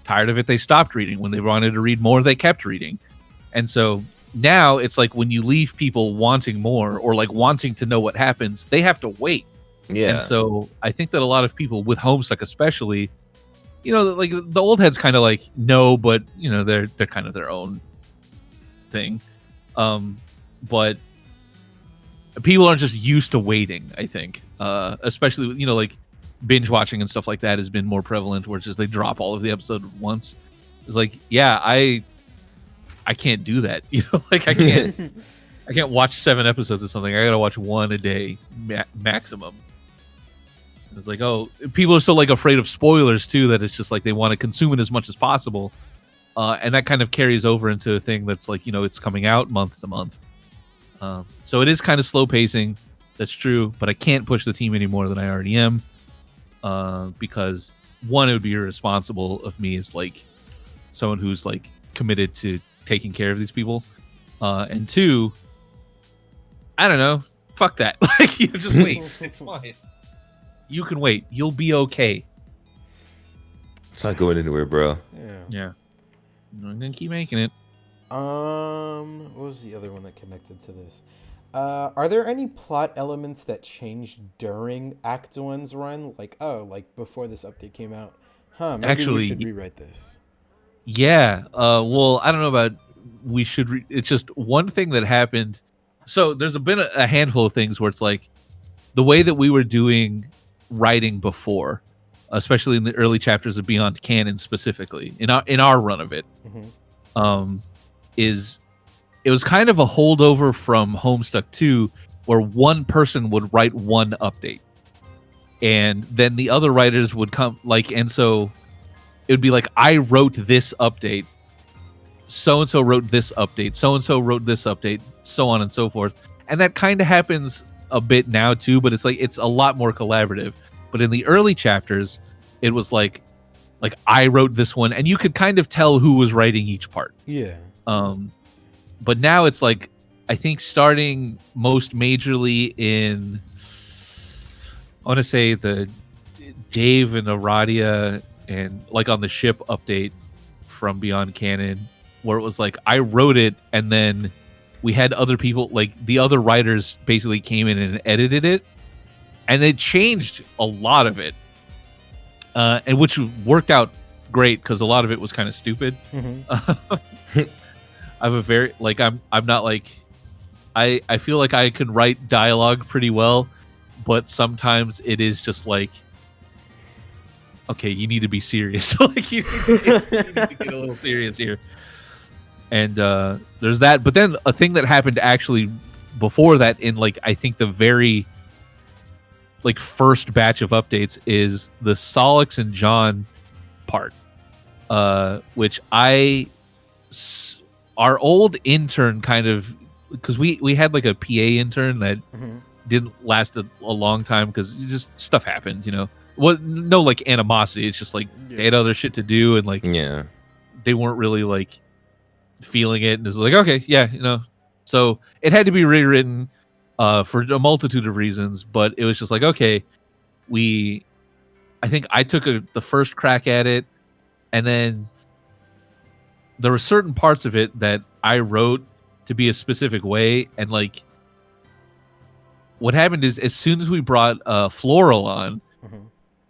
S1: tired of it, they stopped reading. When they wanted to read more, they kept reading. And so now it's like when you leave people wanting more or like wanting to know what happens, they have to wait.
S3: Yeah.
S1: And so I think that a lot of people with Homestuck especially, you know, like the old heads kind of like no, but you know, they're kind of their own thing. But people are just used to waiting, I think. Especially, you know, like binge watching and stuff like that has been more prevalent, where it's just they drop all of the episode at once. It's like, yeah, I can't do that. You know, like I can't watch 7 episodes of something. I gotta watch 1 a day maximum. It's like, oh, people are so like afraid of spoilers too, that it's just like they want to consume it as much as possible, and that kind of carries over into a thing that's like, you know, it's coming out month to month. So it is kind of slow pacing. That's true, but I can't push the team any more than I already am, because one, it would be irresponsible of me as like someone who's like committed to taking care of these people, and two, I don't know, fuck that. Like, you just wait. It's fine. You can wait. You'll be okay.
S3: It's not going anywhere, bro.
S1: Yeah. I'm gonna keep making it.
S2: What was the other one that connected to this? Are there any plot elements that changed during Act 1's run? Like, oh, like before this update came out? Maybe
S1: Actually,
S2: we should rewrite this.
S1: Yeah. Well, I don't know about we should. It's just one thing that happened. So there's been a handful of things where it's like the way that we were doing writing before, especially in the early chapters of Beyond Canon, specifically in our run of it, is it was kind of a holdover from Homestuck 2, where one person would write one update, and then the other writers would come like, and so it would be like, I wrote this update, so and so wrote this update, so and so wrote this update, so on and so forth. And that kind of happens a bit now too, but it's like it's a lot more collaborative. But in the early chapters, it was like I wrote this one, and you could kind of tell who was writing each part.
S2: Yeah.
S1: But now it's like, I think starting most majorly in, I want to say the Dave and Aradia and like on the ship update from Beyond Canon, where it was like I wrote it, and then we had other people, like the other writers basically came in and edited it, and it changed a lot of it, and which worked out great because a lot of it was kind of stupid. I have a very like I'm not like I feel like I can write dialogue pretty well, but sometimes it is just like, okay, you need to be serious. Like you need to get a little serious here. And there's that. But then a thing that happened actually before that, in like I think the very like first batch of updates, is the Solix and John part, which our old intern kind of, because we had like a PA intern that didn't last a long time because just stuff happened, you know. Well, no like animosity. It's just like they had other shit to do, and like they weren't really like feeling it, and it's like, okay, yeah, you know. So it had to be rewritten for a multitude of reasons, but it was just like, okay, I think I took the first crack at it, and then there were certain parts of it that I wrote to be a specific way, and like what happened is as soon as we brought Floral on,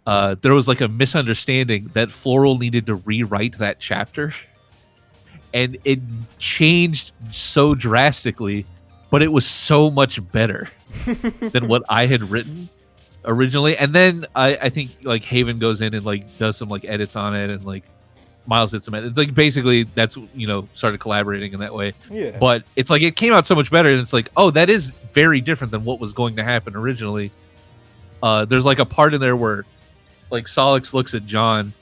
S1: there was like a misunderstanding that Floral needed to rewrite that chapter, and it changed so drastically, but it was so much better than what I had written originally. And then I think like Haven goes in and like does some like edits on it, and like Miles did some edits. It's like basically that's, you know, started collaborating in that way. Yeah. But it's like it came out so much better, and it's like, oh, that is very different than what was going to happen originally. There's like a part in there where like Solix looks at John,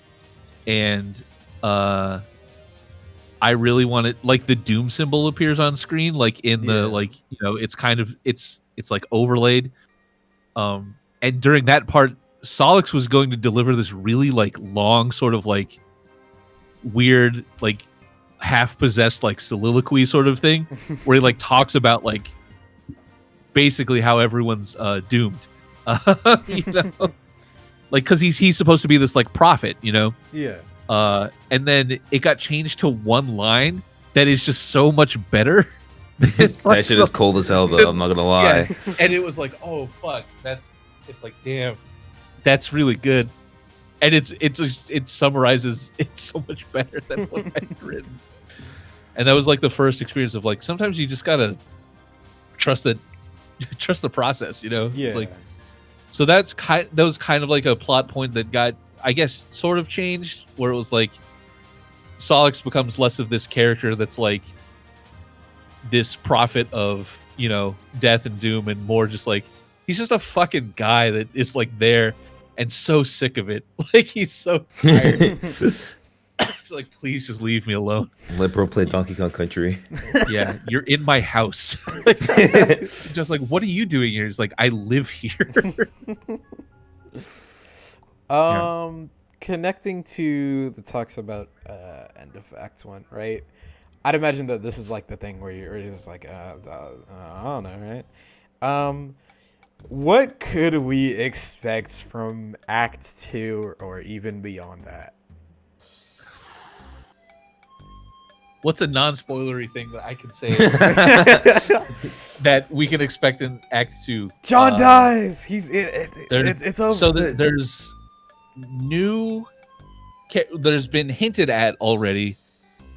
S1: and I really want it, like the Doom symbol appears on screen, like in the like, you know, it's kind of it's like overlaid. And during that part, Solix was going to deliver this really like long sort of like weird like half possessed like soliloquy sort of thing where he like talks about like basically how everyone's doomed. You know, like because he's supposed to be this like prophet, you know. And then it got changed to one line that is just so much better.
S3: That shit is cold as hell though, I'm not gonna lie.
S1: And it was like, oh fuck, it's like, damn, that's really good. And it summarizes it so much better than what I'd written. And that was like the first experience of like, sometimes you just gotta trust the process, you know. It's like, so that was kind of like a plot point that got, I guess, sort of changed, where it was like Solix becomes less of this character that's like this prophet of, you know, death and doom, and more just like he's just a fucking guy that is like there and so sick of it. Like he's so tired. He's like, please just leave me alone.
S3: Let bro play Donkey Kong Country.
S1: Yeah, you're in my house. Like, just like, what are you doing here? He's like, I live here.
S2: Connecting to the talks about end of Act 1, right? I'd imagine that this is like the thing where you're just like, I don't know, right? What could we expect from Act 2 or even beyond that?
S1: What's a non-spoilery thing that I can say that we can expect in Act 2?
S2: John dies. He's it's over.
S1: So there's there's been hinted at already.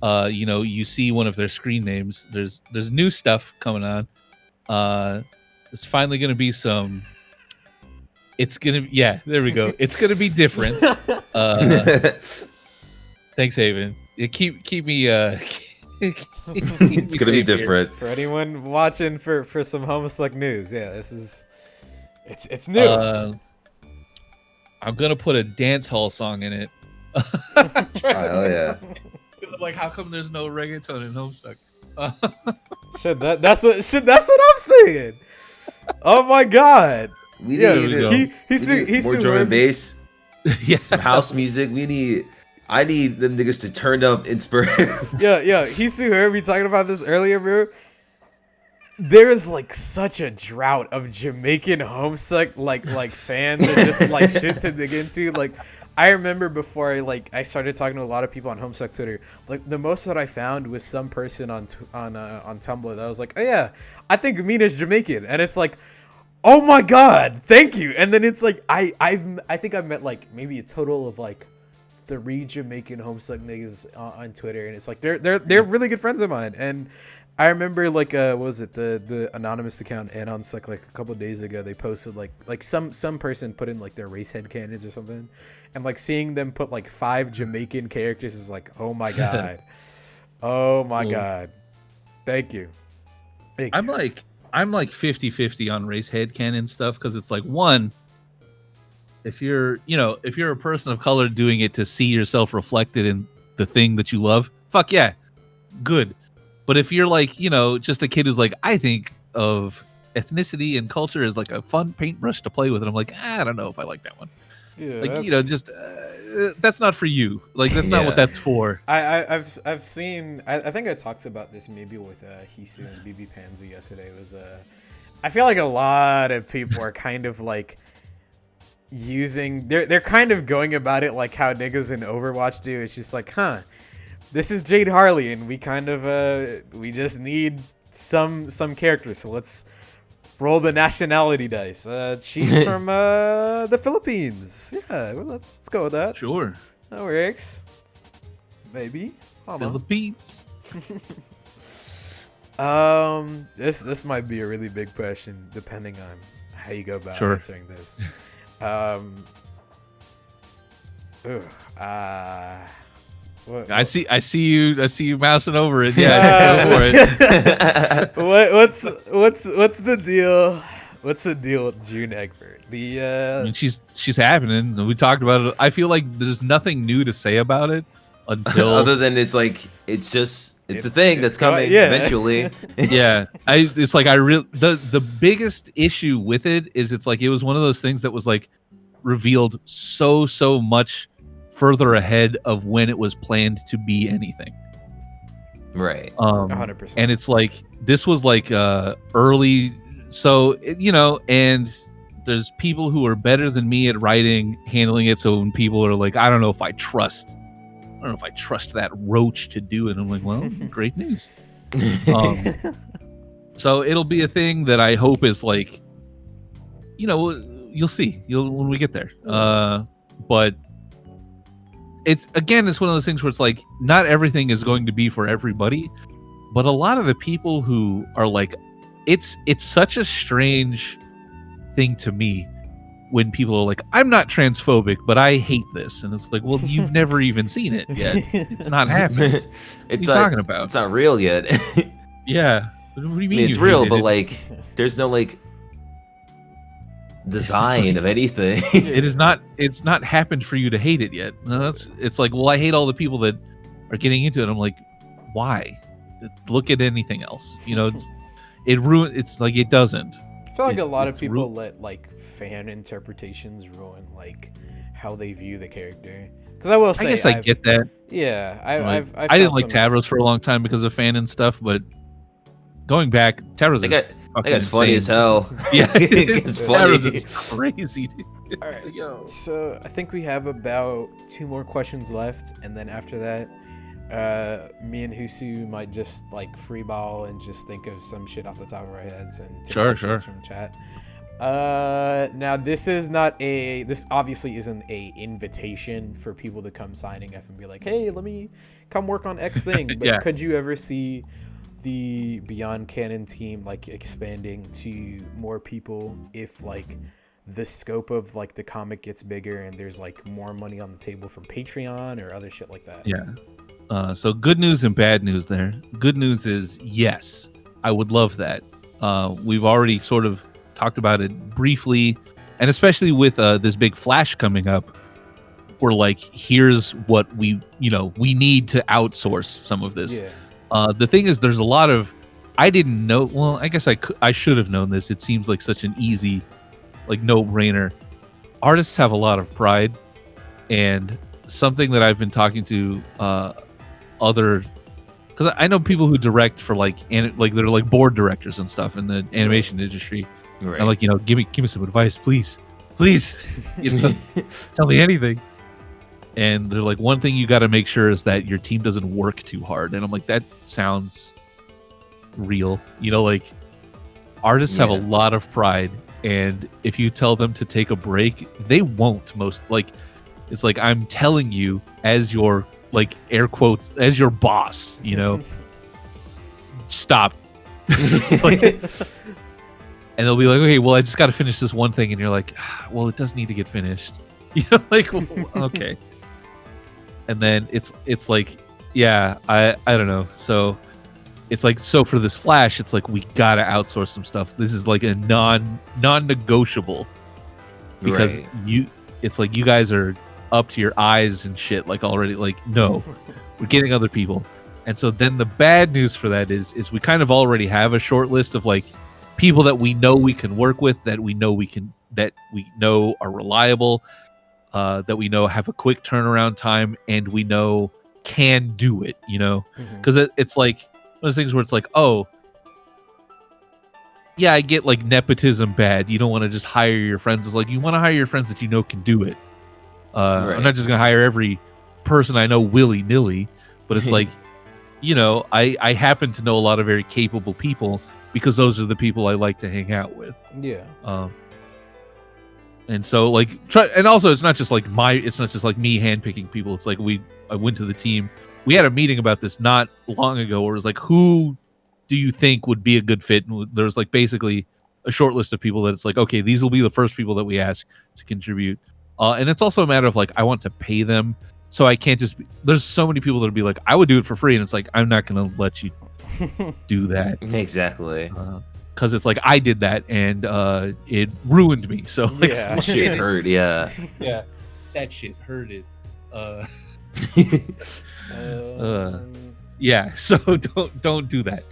S1: You know, you see one of their screen names. There's new stuff coming on. There's finally going to be some. It's gonna, there we go. It's gonna be different. Thanks, Haven. Keep me.
S3: It's gonna be different.
S2: For anyone watching for some Homestuck news, this is it's new.
S1: I'm gonna put a dance hall song in it.
S3: Oh yeah.
S1: Like, how come there's no reggaeton in Homestuck?
S2: That's what I'm saying. Oh my god.
S3: We need more drum and bass.
S1: Some
S3: house music. I need them niggas to turn up inspiration.
S2: Hisu heard me talking about this earlier, bro. There is like such a drought of Jamaican Homestuck like fans and just like shit to dig into. Like, I remember before I started talking to a lot of people on Homestuck Twitter, like the most that I found was some person on Tumblr that was like, oh yeah, I think Amina's Jamaican, and it's like, oh my god, thank you. And then it's like I think I've met like maybe a total of like Jamaican Homestuck niggas on Twitter, and it's like they're really good friends of mine. And I remember like what was it, the anonymous account Anonstuck, like a couple of days ago, they posted like some person put in like their race headcanons or something, and like seeing them put like 5 Jamaican characters is like, oh my god. Oh my god. Thank you.
S1: I'm like 50-50 on race headcanon stuff, because it's like, one, if you're a person of color doing it to see yourself reflected in the thing that you love, fuck yeah, good. But if you're like, just a kid who's like, I think of ethnicity and culture as like a fun paintbrush to play with, and I'm like, I don't know if I like that one.
S2: Yeah,
S1: like, just that's not for you. Like, that's not what that's for.
S2: I've seen. I think I talked about this maybe with Hisu and bbpanzu yesterday. It was I feel like a lot of people are kind of like using. They're kind of going about it like how niggas in Overwatch do. It's just like, this is Jade Harley, and we kind of we just need some characters. So let's roll the nationality dice. She's from the Philippines. Yeah, well, let's go with that.
S1: Sure.
S2: That works. Maybe.
S1: Philippines.
S2: This might be a really big question depending on how you go about answering this.
S1: I see you mousing over it. Yeah, go for it.
S2: What's the deal? What's the deal with June Egbert?
S1: I mean, she's happening. We talked about it. I feel like there's nothing new to say about it until
S3: other than it's a thing that's coming eventually.
S1: Yeah, the biggest issue with it is it's like it was one of those things that was like revealed so much further ahead of when it was planned to be anything.
S3: Right.
S2: 100%.
S1: And it's like this was like early, so and there's people who are better than me at writing, handling it. So when people are like, I don't know if I trust that Roach to do it, I'm like, well, great news. So it'll be a thing that I hope is like, you'll see when we get there. But it's one of those things where it's like not everything is going to be for everybody, but a lot of the people who are like, it's such a strange thing to me when people are like, I'm not transphobic, but I hate this, and it's like, well, you've never even seen it yet. It's not happening. What are you talking about?
S3: It's not real yet.
S1: Yeah. What do you mean?
S3: It's real, but like, there's no like design of anything.
S1: It's not happened for you to hate it yet. No, it's like, well, I hate all the people that are getting into it. I'm like, why? Look at anything else. It's like it doesn't.
S2: I feel like a lot of people let like fan interpretations ruin like how they view the character. Because I will say, I guess
S1: I get that.
S2: Yeah,
S1: I didn't like Tavros for a long time because of fan and stuff, but going back, Tavros
S3: is funny as hell.
S1: Yeah,
S3: it's funny.
S1: Tavros is crazy, dude.
S2: All right, so I think we have about 2 more questions left, and then after that, me and Hisu might just like freeball and just think of some shit off the top of our heads and take
S1: sure
S2: from chat. Now this obviously isn't a invitation for people to come signing up and be like, hey, let me come work on X thing. But could you ever see the Beyond Canon team like expanding to more people if like the scope of like the comic gets bigger and there's like more money on the table from Patreon or other shit like that?
S1: Yeah. So good news and bad news there. Good news is yes, I would love that. We've already sort of talked about it briefly, and especially with this big Flash coming up, we're like, here's what we need to outsource some of this. Yeah. The thing is, there's a lot of, I didn't know. Well, I guess I should have known this. It seems like such an easy, like no-brainer. Artists have a lot of pride, and something that I've been talking to other, because I know people who direct for like they're like board directors and stuff in the animation industry. Right. I'm like, give me some advice, please, tell me anything. And they're like, one thing you got to make sure is that your team doesn't work too hard. And I'm like, that sounds real. Like artists have a lot of pride, and if you tell them to take a break, they won't. It's like I'm telling you as your like air quotes as your boss, you know, stop. Like, and they'll be like, okay, well, I just got to finish this one thing, and you're like, well, it does need to get finished, you know, like okay. And then it's like, yeah, I don't know. So it's like, so for this Flash, it's like we gotta outsource some stuff. This is like a non-negotiable because it's like you guys are up to your eyes and shit like already. Like no, we're getting other people. And so then the bad news for that is we kind of already have a short list of like people that we know we can work with, that we know are reliable, that we know have a quick turnaround time, and we know can do it, you know, because it's like one of those things where it's like, oh yeah, I get like nepotism bad. You don't want to just hire your friends. It's like you want to hire your friends that you know can do it. I'm not just gonna hire every person I know willy-nilly, but it's like, you know, I happen to know a lot of very capable people because those are the people I like to hang out with.
S2: Yeah.
S1: And so like and also it's not just like me handpicking people. It's like I went to the team. We had a meeting about this not long ago where it was like, who do you think would be a good fit? And there's like basically a short list of people that it's like, okay, these will be the first people that we ask to contribute. And it's also a matter of like, I want to pay them. So I can't just there's so many people that'll be like, I would do it for free. And it's like, I'm not going to let you do that.
S3: Exactly.
S1: Because it's like, I did that and it ruined me. So like,
S2: Yeah.
S3: Shit hurt, yeah.
S1: Yeah. That shit hurted. Yeah. So don't do that.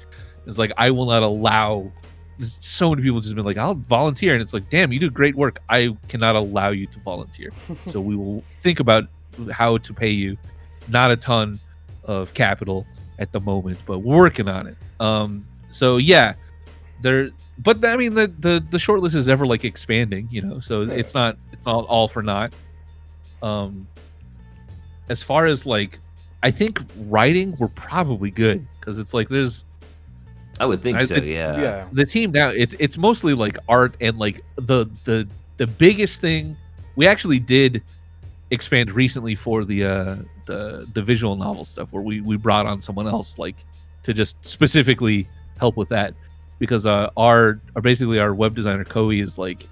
S1: It's like, I will not allow. So many people just been like, I'll volunteer, and it's like, damn, you do great work. I cannot allow you to volunteer. So we will think about how to pay you. Not a ton of capital at the moment, but we're working on it. So yeah, but I mean the short list is ever like expanding, you know. So it's not all for naught. As far as like, I think writing, we're probably good because it's like there's.
S3: I would think so, yeah.
S1: The team now, it's mostly like art and like the biggest thing we actually did expand recently for the visual novel stuff where we brought on someone else like to just specifically help with that because our web designer Koei is like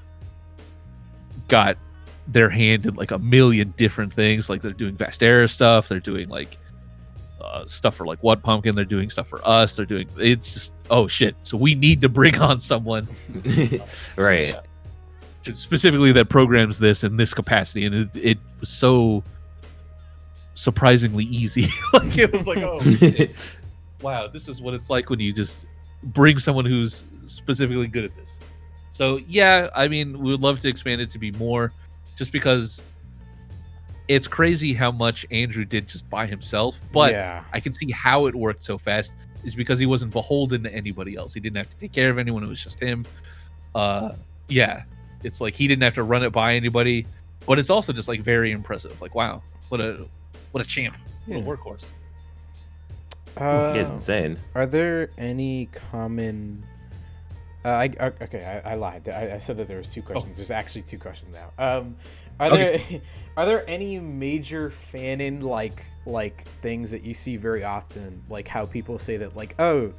S1: got their hand in like a million different things. Like they're doing Vastera stuff, they're doing like stuff for like What Pumpkin, they're doing stuff for us, they're doing, it's just, oh shit, so we need to bring on someone
S3: right
S1: specifically that programs this in this capacity, and it was so surprisingly easy. Like it was like, oh shit. Wow, this is what it's like when you just bring someone who's specifically good at this. So yeah, I mean, we would love to expand it to be more, just because it's crazy how much Andrew did just by himself, but I can see how it worked so fast is because he wasn't beholden to anybody else. He didn't have to take care of anyone. It was just him. Yeah, it's like he didn't have to run it by anybody, but it's also just like very impressive. Like, wow, what a champ, what a workhorse.
S3: It's insane.
S2: Are there any common? I lied. I said that there was two questions. There's actually two questions now. Are there any major fanon like things that you see very often, like how people say that like, oh,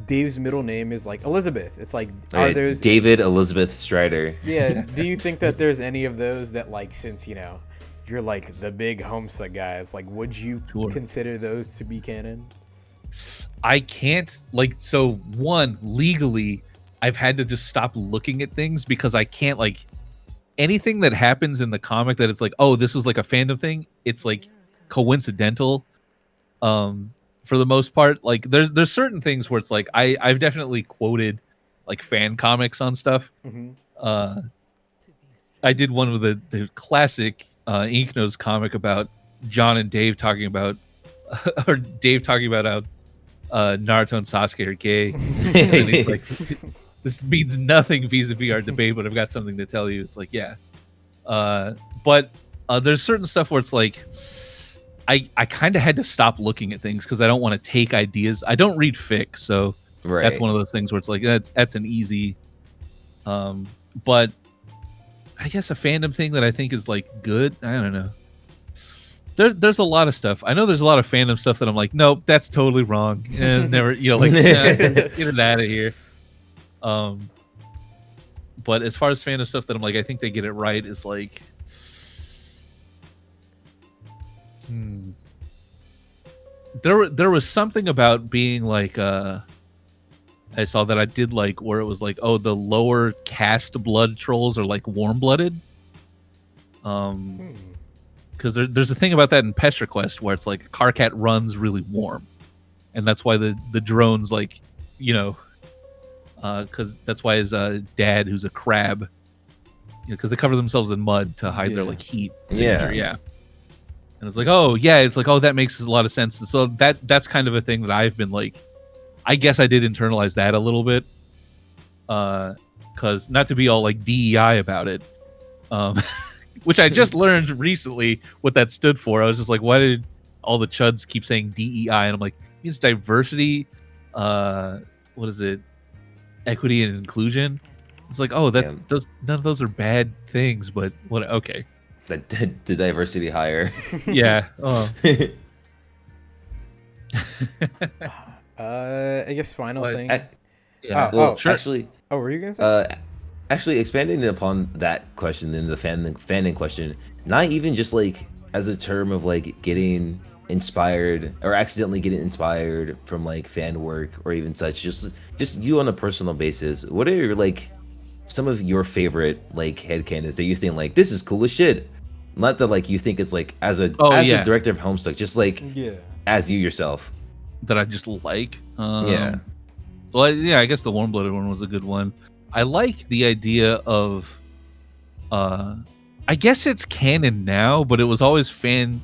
S2: Dave's middle name is like Elizabeth? It's like, are there's
S3: David Elizabeth Strider?
S2: Yeah. Do you think that there's any of those that, like, since you know you're like the big Homestuck guy, it's like, would you consider those to be canon?
S1: I can't, like, so one, legally I've had to just stop looking at things because I can't, like, anything that happens in the comic that it's like, oh, this was like a fandom thing, it's like coincidental. For the most part, like there's certain things where it's like I've definitely quoted like fan comics on stuff. I did one with the classic Inknose comic about John and Dave talking about or Dave talking about how Naruto and Sasuke are gay. And he's like, this means nothing vis-a-vis our debate, but I've got something to tell you. It's like, yeah. But there's certain stuff where it's like, I kind of had to stop looking at things because I don't want to take ideas. I don't read fic, so that's one of those things where it's like, that's an easy. But I guess a fandom thing that I think is like good, I don't know. there's a lot of stuff. I know there's a lot of fandom stuff that I'm like, nope, that's totally wrong. And never, like, nah, get it out of here. But as far as fandom stuff that I'm like, I think they get it right is like, there was something about being like, I saw that I did like where it was like, oh, the lower caste blood trolls are like warm blooded. Because there's a thing about that in Pest Request where it's like Karkat runs really warm, and that's why the drones like, because that's why his dad, who's a crab, because they cover themselves in mud to hide their like heat signature, yeah. And it's like, oh yeah, it's like, oh, that makes a lot of sense. And so that's kind of a thing that I've been like, I guess I did internalize that a little bit, because not to be all like DEI about it, which I just learned recently what that stood for. I was just like, why did all the chuds keep saying DEI? And I'm like, it means diversity. What is it? Equity and inclusion. It's like, oh, none of those are bad things, but what? Okay.
S3: The diversity higher.
S1: Yeah. Oh.
S2: I guess final thing.
S3: Sure.
S2: Actually, were you gonna say?
S3: Actually, expanding upon that question, then the fanning question, not even just like as a term of like getting inspired or accidentally getting inspired from like fan work or even such, just you on a personal basis. What are your, like, some of your favorite like headcanons that you think like this is cool as shit? Not that like you think it's like as a director of Homestuck, just like as you yourself.
S1: That I just like. Well, yeah, I guess the warm-blooded one was a good one. I like the idea of, I guess it's canon now, but it was always fanon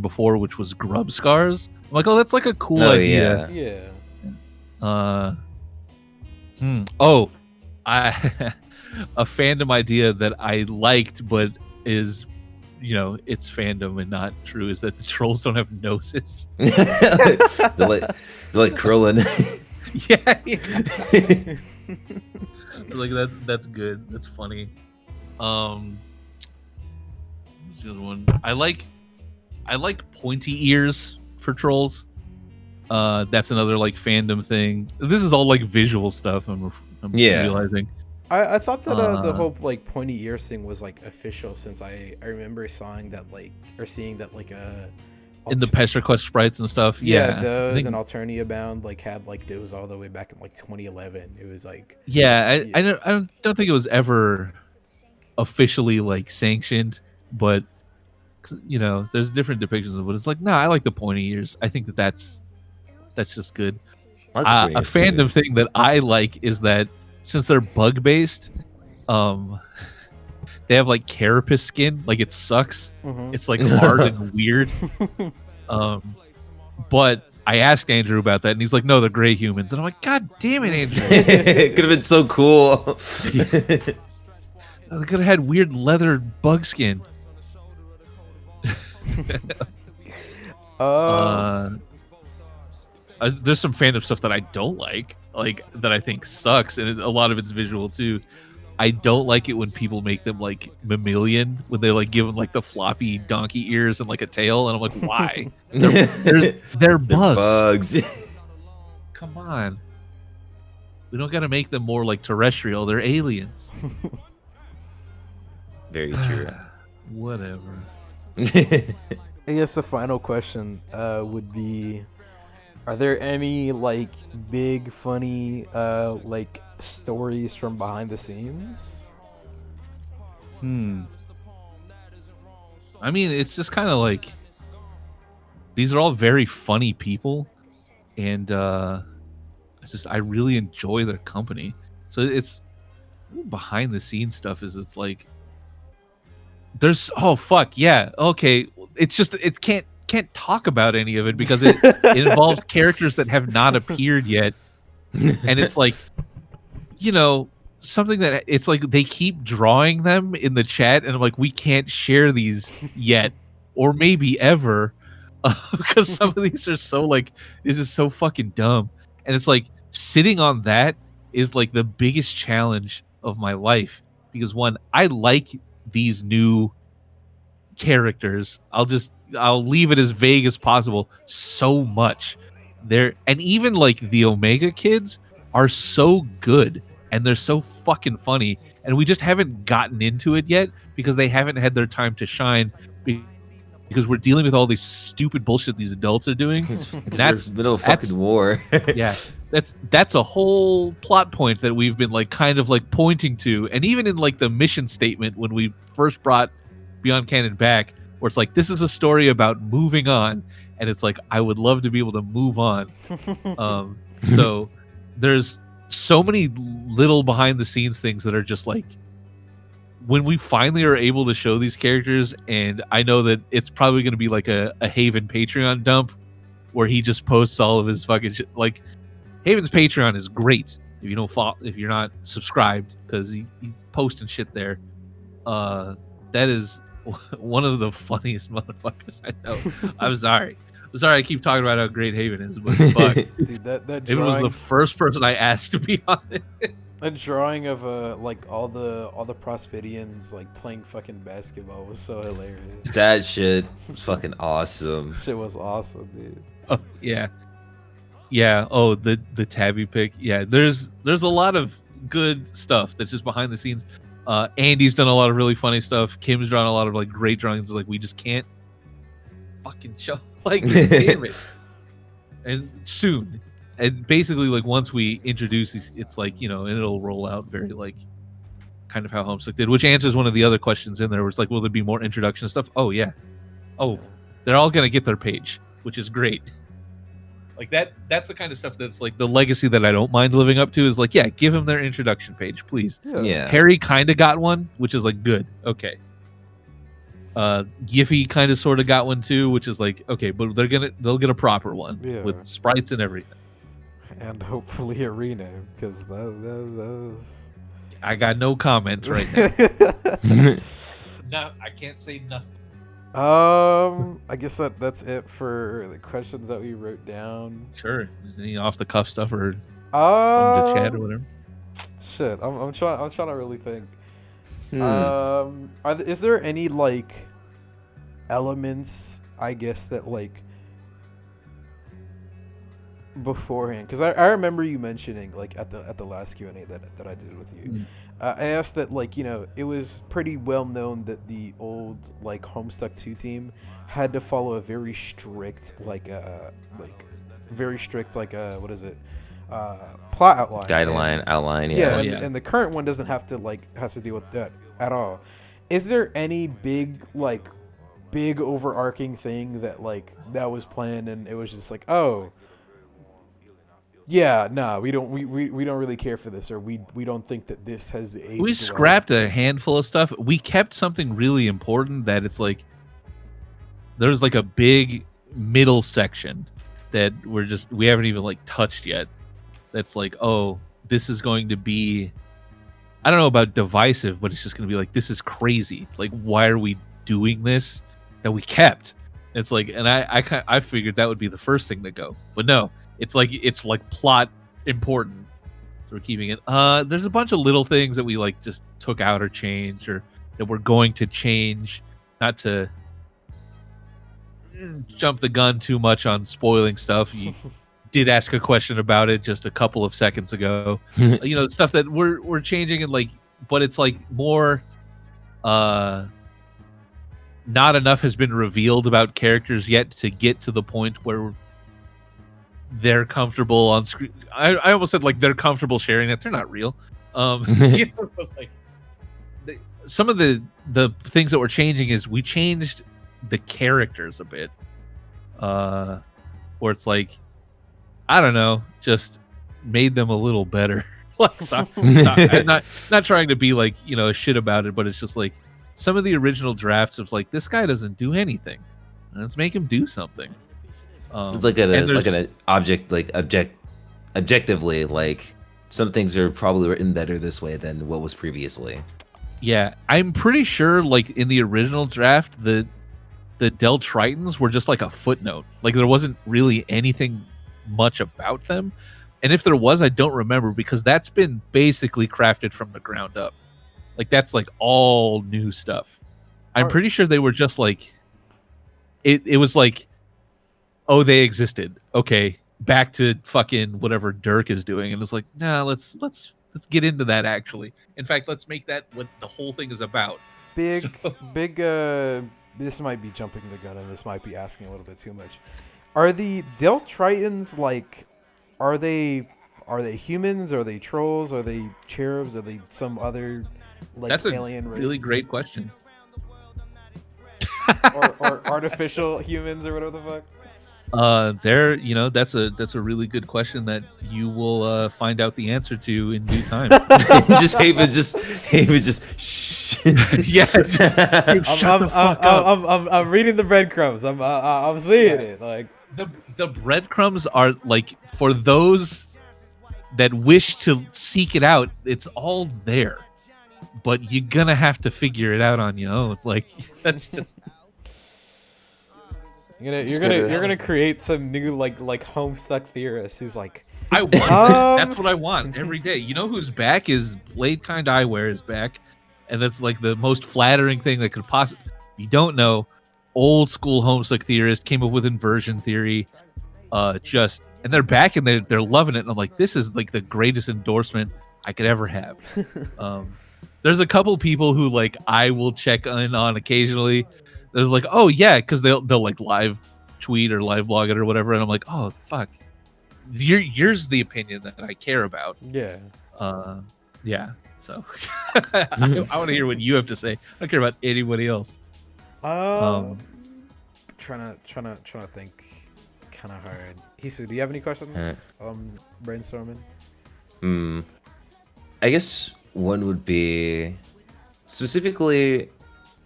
S1: before, which was grub scars. I'm like, oh, that's like a cool idea.
S2: Yeah.
S1: Oh, a fandom idea that I liked, but is, it's fandom and not true, is that the trolls don't have noses.
S3: they're like Krillin.
S1: Yeah. Like that's good. That's funny. What's the other one? I like pointy ears for trolls. That's another like fandom thing. This is all like visual stuff. I'm realizing.
S2: I thought that the whole like pointy ears thing was like official, since I remember seeing that like
S1: in the Pest Request sprites and stuff. Yeah,
S2: those and Alternia Bound like had like those all the way back in like 2011. It was like
S1: I don't think it was ever officially like sanctioned, but there's different depictions of it. It's like, no, I like the pointy ears. I think that's just good. A fandom thing that I like is that since they're bug based, they have like carapace skin. Like, it sucks. It's like hard and weird. But I asked Andrew about that, and he's like, no, they're gray humans. And I'm like, God damn it, Andrew.
S3: It could have been so cool.
S1: They could have had weird leather bug skin. There's some fandom stuff that I don't like that I think sucks, and a lot of it's visual too. I don't like it when people make them like mammalian, when they like give them like the floppy donkey ears and like a tail, and I'm like, why? They're bugs. Come on, we don't got to make them more like terrestrial. They're aliens.
S3: Very true.
S1: Whatever.
S2: I guess the final question would be, are there any like big funny like stories from behind the scenes?
S1: I mean, it's just kind of like, these are all very funny people, and I really enjoy their company. So it's behind the scenes stuff. It's like, there's it's just, it can't talk about any of it because it involves characters that have not appeared yet, and it's like, something that it's like they keep drawing them in the chat, and I'm like, we can't share these yet, or maybe ever, because some of these are so like, this is so fucking dumb. And it's like, sitting on that is like the biggest challenge of my life, because one, I like these new characters. I'll leave it as vague as possible. So much there, and even like the Omega kids are so good and they're so fucking funny, and we just haven't gotten into it yet because they haven't had their time to shine because we're dealing with all these stupid bullshit these adults are doing. And that's
S3: middle of fucking war.
S1: yeah, that's a whole plot point that we've been like kind of like pointing to, and even in like the mission statement when we first brought Beyond Canon back, where it's like, this is a story about moving on, and it's like, I would love to be able to move on. So there's so many little behind the scenes things that are just like, when we finally are able to show these characters, and I know that it's probably going to be like a Haven Patreon dump where he just posts all of his fucking shit. Like, Haven's Patreon is great if you don't follow, if you're not subscribed, because he's posting shit there. That is one of the funniest motherfuckers I know. I'm sorry I keep talking about how great Haven is, but fuck.
S2: Dude, that
S1: Haven was the first person I asked to be on this.
S2: That drawing of like all the Prospedians like playing fucking basketball was so hilarious.
S3: That shit was fucking awesome.
S2: Shit was awesome, dude.
S1: Oh yeah. Oh, the tabby pick. Yeah, there's a lot of good stuff that's just behind the scenes. Andy's done a lot of really funny stuff. Kim's drawn a lot of like great drawings. Like, we just can't fucking show. Like, damn it. And soon, and basically, like, once we introduce these, it's like, you know, and it'll roll out very like kind of how Homestuck did, which answers one of the other questions in there. Where it's like, will there be more introduction stuff? Oh yeah. Oh, they're all gonna get their page, which is great. Like, that's the kind of stuff that's like the legacy that I don't mind living up to, is like, yeah, give them their introduction page, please.
S3: Yeah.
S1: Harry kind of got one, which is like good. Okay. Giffy kind of sort of got one too, which is like, okay, but they'll get a proper one with sprites and everything.
S2: And hopefully a rename, because that was...
S1: I got no comments right now. No, I can't say nothing.
S2: I guess that's it for the questions that we wrote down.
S1: Sure. Any off the cuff stuff or fun to chat or whatever?
S2: Shit, I'm trying to really think. Is there any like elements, I guess, that like beforehand? Because I remember you mentioning like at the last Q&A that I did with you. I asked that, like, you know, it was pretty well known that the old like Homestuck 2 team had to follow a very strict what is it? Plot outline.
S3: Outline.
S2: And the current one doesn't have to has to deal with that at all. Is there any big overarching thing that was planned and it was just like, oh yeah, no, we don't really care for this, or we don't think that this has aged
S1: we scrapped a handful of stuff. We kept something really important that it's like there's like a big middle section that we haven't even like touched yet. That's like, oh, this is going to be, I don't know about divisive, but it's just going to be like, this is crazy. Like, why are we doing this? That we kept. It's like, and I figured that would be the first thing to go, but no, it's like plot important. So we're keeping it. There's a bunch of little things that we like just took out or changed, or that we're going to change. Not to jump the gun too much on spoiling stuff. You did ask a question about it just a couple of seconds ago. You know, stuff that we're changing, and like, but it's like more not enough has been revealed about characters yet to get to the point where they're comfortable on screen. I almost said like they're comfortable sharing that. They're not real. You know, like some of the things that we're changing is we changed the characters a bit, where it's like, I don't know, just made them a little better. Like, sorry. I'm not trying to be like, you know, shit about it, but it's just like some of the original drafts of like, this guy doesn't do anything, let's make him do something.
S3: It's like objectively, like some things are probably written better this way than what was previously.
S1: Yeah, I'm pretty sure like in the original draft, the Del Tritons were just like a footnote. Like there wasn't really anything much about them. And if there was, I don't remember, because that's been basically crafted from the ground up. Like that's like all new stuff. I'm pretty sure they were just like it was like, oh, they existed. Okay, back to fucking whatever Dirk is doing, and it's like, nah, let's get into that. Actually, in fact, let's make that what the whole thing is about.
S2: Big,
S1: So,
S2: big. This might be jumping the gun, and this might be asking a little bit too much. Are the Deltritons like? Are they humans? Are they trolls? Are they cherubs? Are they some other like
S1: that's
S2: alien
S1: a
S2: race?
S1: really great question.
S2: or artificial humans or whatever the fuck.
S1: There, that's a really good question that you will find out the answer to in due time.
S3: Haven just shh.
S1: Yeah, dude, shut the fuck up.
S2: I'm reading the breadcrumbs. I'm seeing it. Like
S1: The breadcrumbs are like for those that wish to seek it out. It's all there, but you're gonna have to figure it out on your own. Like that's just.
S2: you're gonna create some new like Homestuck theorist who's like,
S1: I want that. That's what I want every day. You know who's back is Blade Kind Eyewear is back, and that's like the most flattering thing that could possibly. You don't know, old school Homestuck theorist came up with inversion theory, and they're back and they're loving it. And I'm like, this is like the greatest endorsement I could ever have. There's a couple people who like I will check in on occasionally. There's like, oh yeah, because they'll like live tweet or live blog it or whatever, and I'm like, oh fuck, yours the opinion that I care about.
S2: Yeah.
S1: Yeah. So I want to hear what you have to say. I don't care about anybody else.
S2: Trying to think, kind of hard. Hisu, do you have any questions? Brainstorming.
S3: I guess one would be specifically,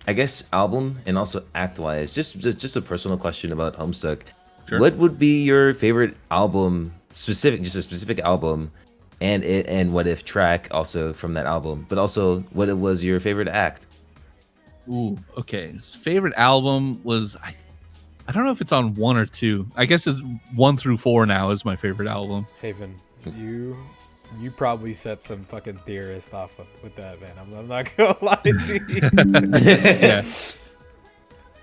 S3: I guess, album and also act wise. Just a personal question about Homestuck.
S1: Sure.
S3: What would be your favorite album? Just a specific album, and what if track also from that album, but also what it was your favorite act.
S1: Ooh, okay. His favorite album was I don't know if it's on 1 or 2. I guess it's 1 through 4 now is my favorite album.
S2: Haven, you probably set some fucking theorist off with that, man. I'm not gonna lie to you.
S1: Yeah.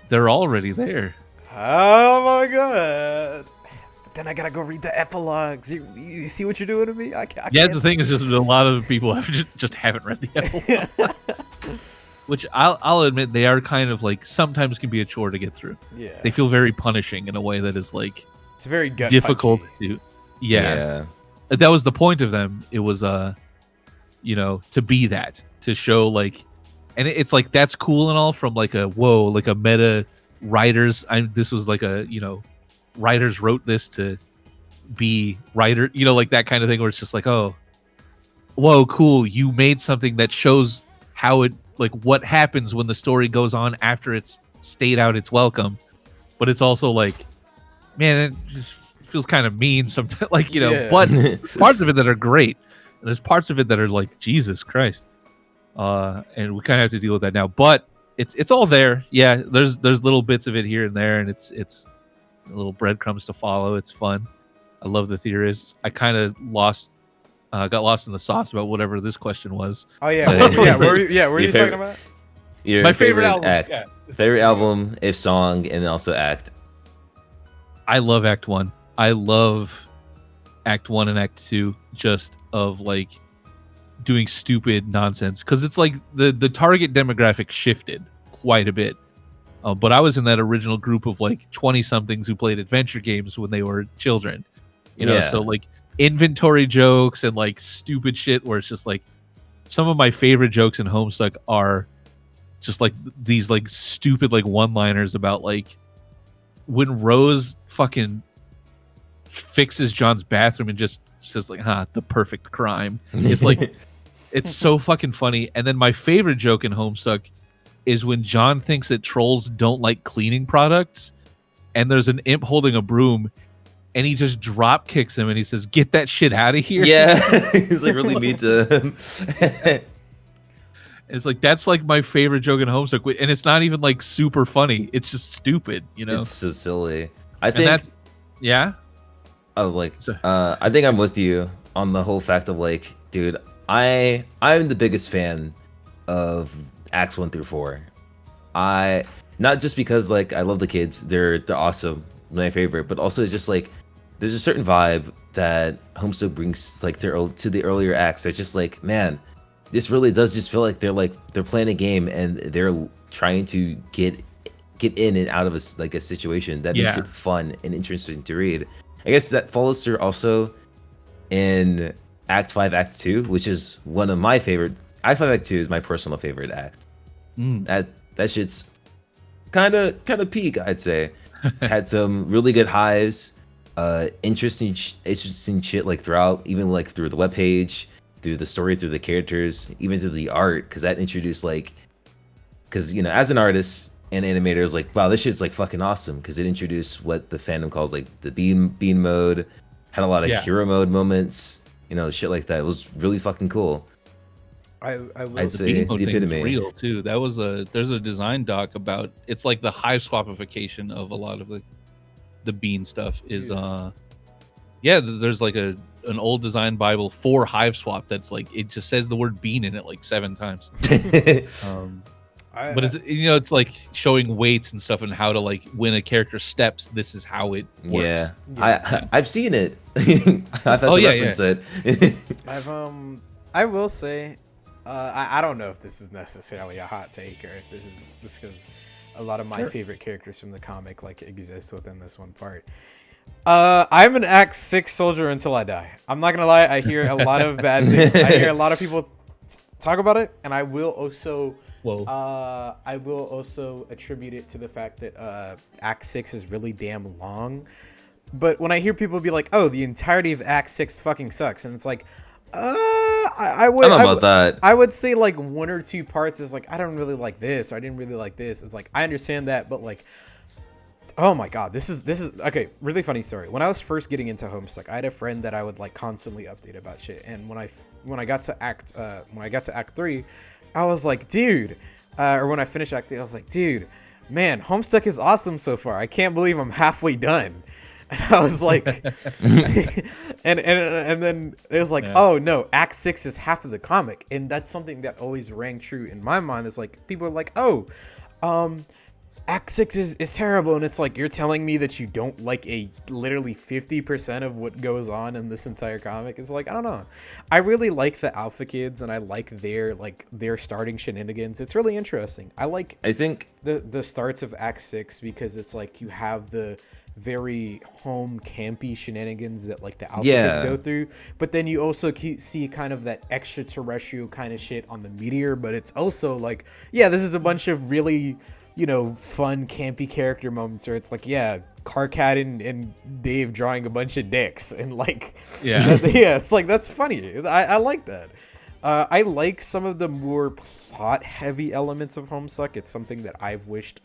S1: They're already there.
S2: Oh my god. But then I gotta go read the epilogues. You see what you're doing to me? I can't.
S1: Yeah, the thing is just a lot of people have just haven't read the epilogues. Which I'll admit they are kind of like sometimes can be a chore to get through.
S2: Yeah.
S1: They feel very punishing in a way that is like
S2: It's very gut
S1: difficult
S2: punchy.
S1: to. Yeah. That was the point of them. It was to be that, to show like, and it's like that's cool and all from like a meta writers. This was like a writers wrote this to be writer, like that kind of thing where it's just like, oh, whoa, cool, you made something that shows how it like what happens when the story goes on after it's stayed out its welcome, but it's also like, man, it just feels kind of mean sometimes, like but parts of it that are great, and there's parts of it that are like Jesus Christ, and we kind of have to deal with that now. But it's all there. Yeah, there's little bits of it here and there, and it's little breadcrumbs to follow. It's fun. I love the theorists. I kind of got lost in the sauce about whatever this question was.
S2: Oh yeah, yeah. What were you talking about?
S3: My
S1: favorite album.
S3: Act.
S1: Yeah.
S3: Favorite album, if song, and also act.
S1: I love Act 1. I love Act 1 and Act 2 just of like doing stupid nonsense because it's like the target demographic shifted quite a bit. But I was in that original group of like 20 somethings who played adventure games when they were children, so like inventory jokes and like stupid shit where it's just like some of my favorite jokes in Homestuck are just like these like stupid like one-liners about like when Rose fucking fixes John's bathroom and just says like, the perfect crime. It's like, it's so fucking funny. And then my favorite joke in Homestuck is when John thinks that trolls don't like cleaning products and there's an imp holding a broom and he just drop kicks him and he says, get that shit out of here.
S3: Yeah. He's like really mean to him.
S1: It's like, that's like my favorite joke in Homestuck. And it's not even like super funny. It's just stupid,
S3: It's so silly. I
S1: and
S3: think
S1: that's, yeah.
S3: I was like, I think I'm with you on the whole fact of like, dude, I'm the biggest fan of Acts 1 through 4. I not just because like I love the kids, they're awesome, my favorite, but also it's just like there's a certain vibe that Homestuck brings like to the earlier acts. That's just like, man, this really does just feel like they're playing a game and they're trying to get in and out of a situation that makes it fun and interesting to read. I guess that follows through also in Act 5, Act 2, which is one of my favorite. Act 5, Act 2 is my personal favorite act. That shit's kind of peak, I'd say. Had some really good highs, interesting shit like throughout, even like through the webpage, through the story, through the characters, even through the art, because that introduced like, because you know, as an artist and animator, is like, wow, this shit's like fucking awesome, because it introduced what the fandom calls like the bean mode, had a lot of hero mode moments, you know, shit like that. It was really fucking cool.
S2: I'd
S1: say the bean mode thing was real too. That was there's a design doc about, it's like the hive swapification of a lot of the bean stuff is there's like an old design bible for hive swap that's like, it just says the word bean in it like 7 times. But it's, you know, it's like showing weights and stuff and how to like, when a character steps, this is how it works.
S3: I've seen it. I've had to reference it.
S2: I will say, I don't know if this is necessarily a hot take or if this is just because a lot of my favorite characters from the comic like exist within this one part. I'm an Act 6 soldier until I die. I'm not gonna lie, I hear a lot of bad things. I hear a lot of people talk about it, and I will also attribute it to the fact that Act 6 is really damn long. But when I hear people be like, "Oh, the entirety of Act 6 fucking sucks," and it's like, I would say like 1 or 2 parts is like, I don't really like this, or I didn't really like this. It's like, I understand that, but like, oh my god, this is okay. Really funny story. When I was first getting into Homestuck, I had a friend that I would like constantly update about shit. And when I got to Act 3, I was like, dude, or when I finished Act 3, I was like, dude, man, Homestuck is awesome so far. I can't believe I'm halfway done. And I was like, and then it was like, oh no, Act 6 is half of the comic, and that's something that always rang true in my mind. Is like, people are like, oh, Act 6 is terrible, and it's like, you're telling me that you don't like a literally 50% of what goes on in this entire comic? It's like, I don't know. I really like the Alpha Kids, and I like their starting shenanigans. It's really interesting. I think the starts of Act 6 because it's like you have the very home campy shenanigans that like the Alpha Kids go through, but then you also see kind of that extraterrestrial kind of shit on the Meteor, but it's also like, this is a bunch of really, you know, fun campy character moments where it's like, Carcat and Dave drawing a bunch of dicks and like it's like, that's funny. I like that. I like some of the more plot heavy elements of Homestuck. It's something that I've wished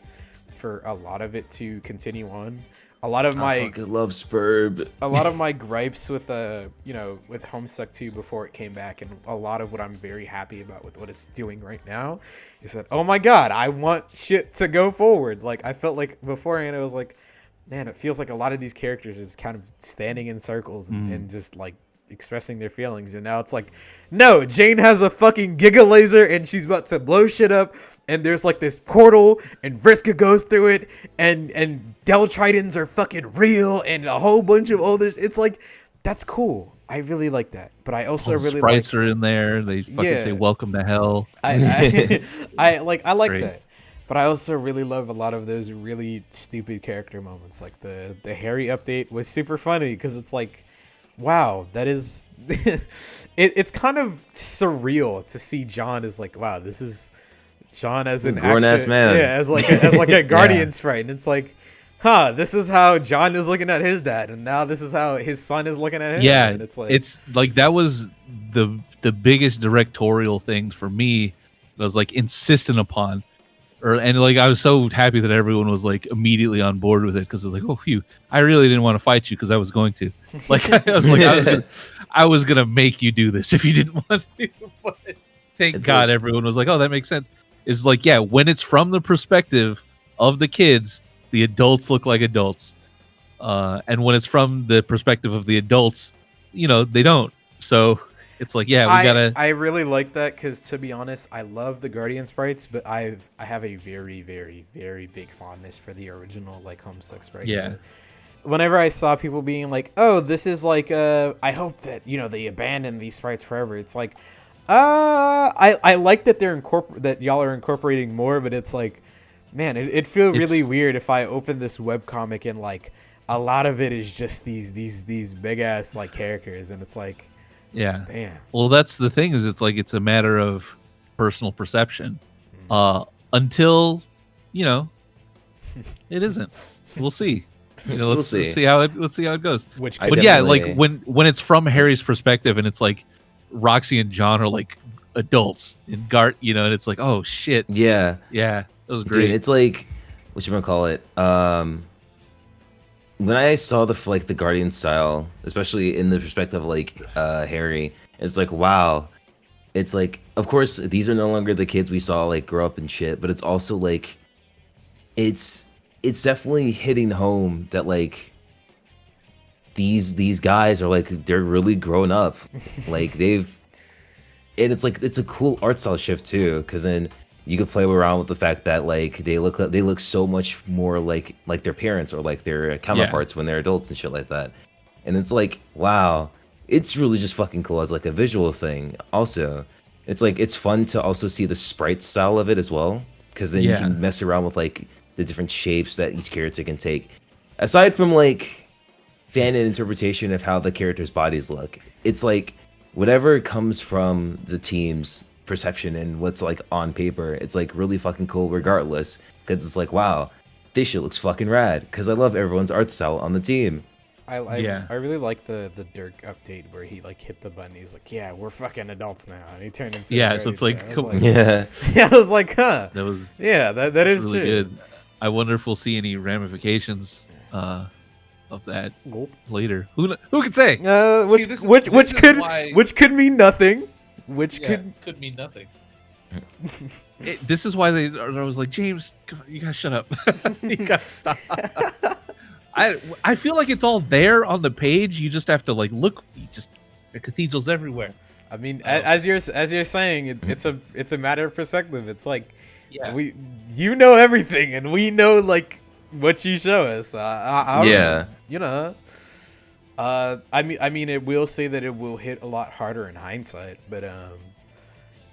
S2: for a lot of it to continue on. A lot of my
S3: love Spurb.
S2: A lot of my gripes with with Homestuck 2 before it came back, and a lot of what I'm very happy about with what it's doing right now, is that, oh my god, I want shit to go forward. Like, I felt like beforehand, it was like, man, it feels like a lot of these characters is kind of standing in circles and just like expressing their feelings, and now it's like, no, Jane has a fucking giga laser and she's about to blow shit up, and there's like this portal and Vriska goes through it, and Deltridons are fucking real, and a whole bunch of others. It's like, that's cool. I really like that, but I also really
S1: sprites are in there. They fucking say welcome to hell.
S2: I like that. But I also really love a lot of those really stupid character moments. Like the Harry update was super funny because it's like, wow, that is it's kind of surreal to see John as like, wow, this is John as an
S3: grown-ass man.
S2: Yeah, as like a guardian sprite. And it's like, this is how John is looking at his dad, and now this is how his son is looking at him.
S1: Yeah,
S2: and it's
S1: like that was the biggest directorial thing for me that I was like insistent upon. And like I was so happy that everyone was like immediately on board with it, because it's like, oh phew, I really didn't want to fight you because I was going to. Like I was like, I was gonna make you do this if you didn't want to. But thank God everyone was like, oh, that makes sense. It's like, when it's from the perspective of the kids, the adults look like adults, and when it's from the perspective of the adults, you know, they don't. So It's like, yeah, we gotta.
S2: I really like that because, to be honest, I love the Guardian sprites, but I have a very, very, very big fondness for the original like Homestuck sprites.
S1: Yeah.
S2: And whenever I saw people being like, "Oh, this is like I hope that they abandon these sprites forever." It's like, I like that that y'all are incorporating more, but it's like, man, it'd feel really weird if I open this webcomic and like a lot of it is just these big ass like characters, and it's like.
S1: Yeah.
S2: Damn.
S1: Well, that's the thing is it's a matter of personal perception. Until, it isn't. We'll see. Let's see how it goes. But yeah, like when it's from Harry's perspective and it's like Roxy and John are like adults and Gart, and it's like, oh shit.
S3: Yeah.
S1: Yeah. That was great.
S3: Dude, it's like whatchamacallit? When I saw the Guardian style, especially in the perspective of like Harry, it's like, wow. It's like, of course, these are no longer the kids we saw like grow up and shit, but it's also like it's definitely hitting home that like these guys are like they're really grown up. Like and it's like it's a cool art style shift too, because then you could play around with the fact that like they look so much more like their parents or like their counterparts when they're adults and shit like that. And it's like, wow, it's really just fucking cool as like a visual thing. Also, it's like it's fun to also see the sprite style of it as well, because then you can mess around with like the different shapes that each character can take. Aside from like fan interpretation of how the characters' bodies look, it's like whatever comes from the team's perception and what's like on paper, it's like really fucking cool regardless, because it's like, wow, this shit looks fucking rad, because I love everyone's art style on the team.
S2: I really like the Dirk update where he like hit the button, he's like, yeah, we're fucking adults now, and he turned into
S1: so it's like,
S2: yeah, I was like, huh,
S1: that was
S2: that is
S1: really
S2: true.
S1: good. I wonder if we'll see any ramifications of that later. Who can say?
S2: Which could mean nothing. Which
S1: could mean nothing. This is why I was like, James, you gotta shut up. You gotta stop. I feel like it's all there on the page. You just have to like look. There are cathedrals everywhere.
S2: I mean, as you're saying, it's a matter of perspective. It's like, you know everything, and we know like what you show us. I mean, it will say that it will hit a lot harder in hindsight, but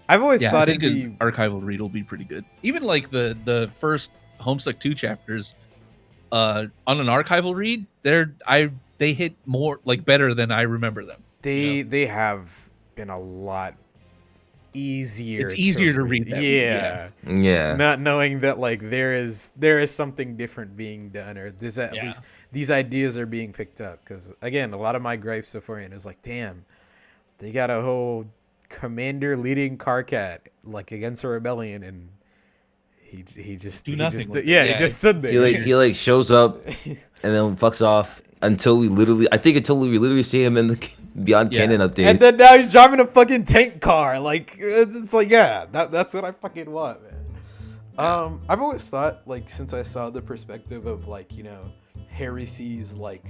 S2: I've always thought
S1: an archival read will be pretty good. Even like the first Homestuck 2 chapters, on an archival read, they hit more like better than I remember them.
S2: They have been a lot easier.
S1: It's easier to read them.
S3: Yeah.
S2: Not knowing that like there is something different being done, or there's at least these ideas are being picked up. Because again, a lot of my gripes beforehand is like, damn, they got a whole commander leading Karkat like against a rebellion, and he just
S1: do nothing.
S2: He just stood there.
S3: He like shows up and then fucks off until we literally see him in the Beyond Canon updates.
S2: And then now he's driving a fucking tank car. Like it's like, that's what I fucking want, man. I've always thought, like, since I saw the perspective of like, Harry sees like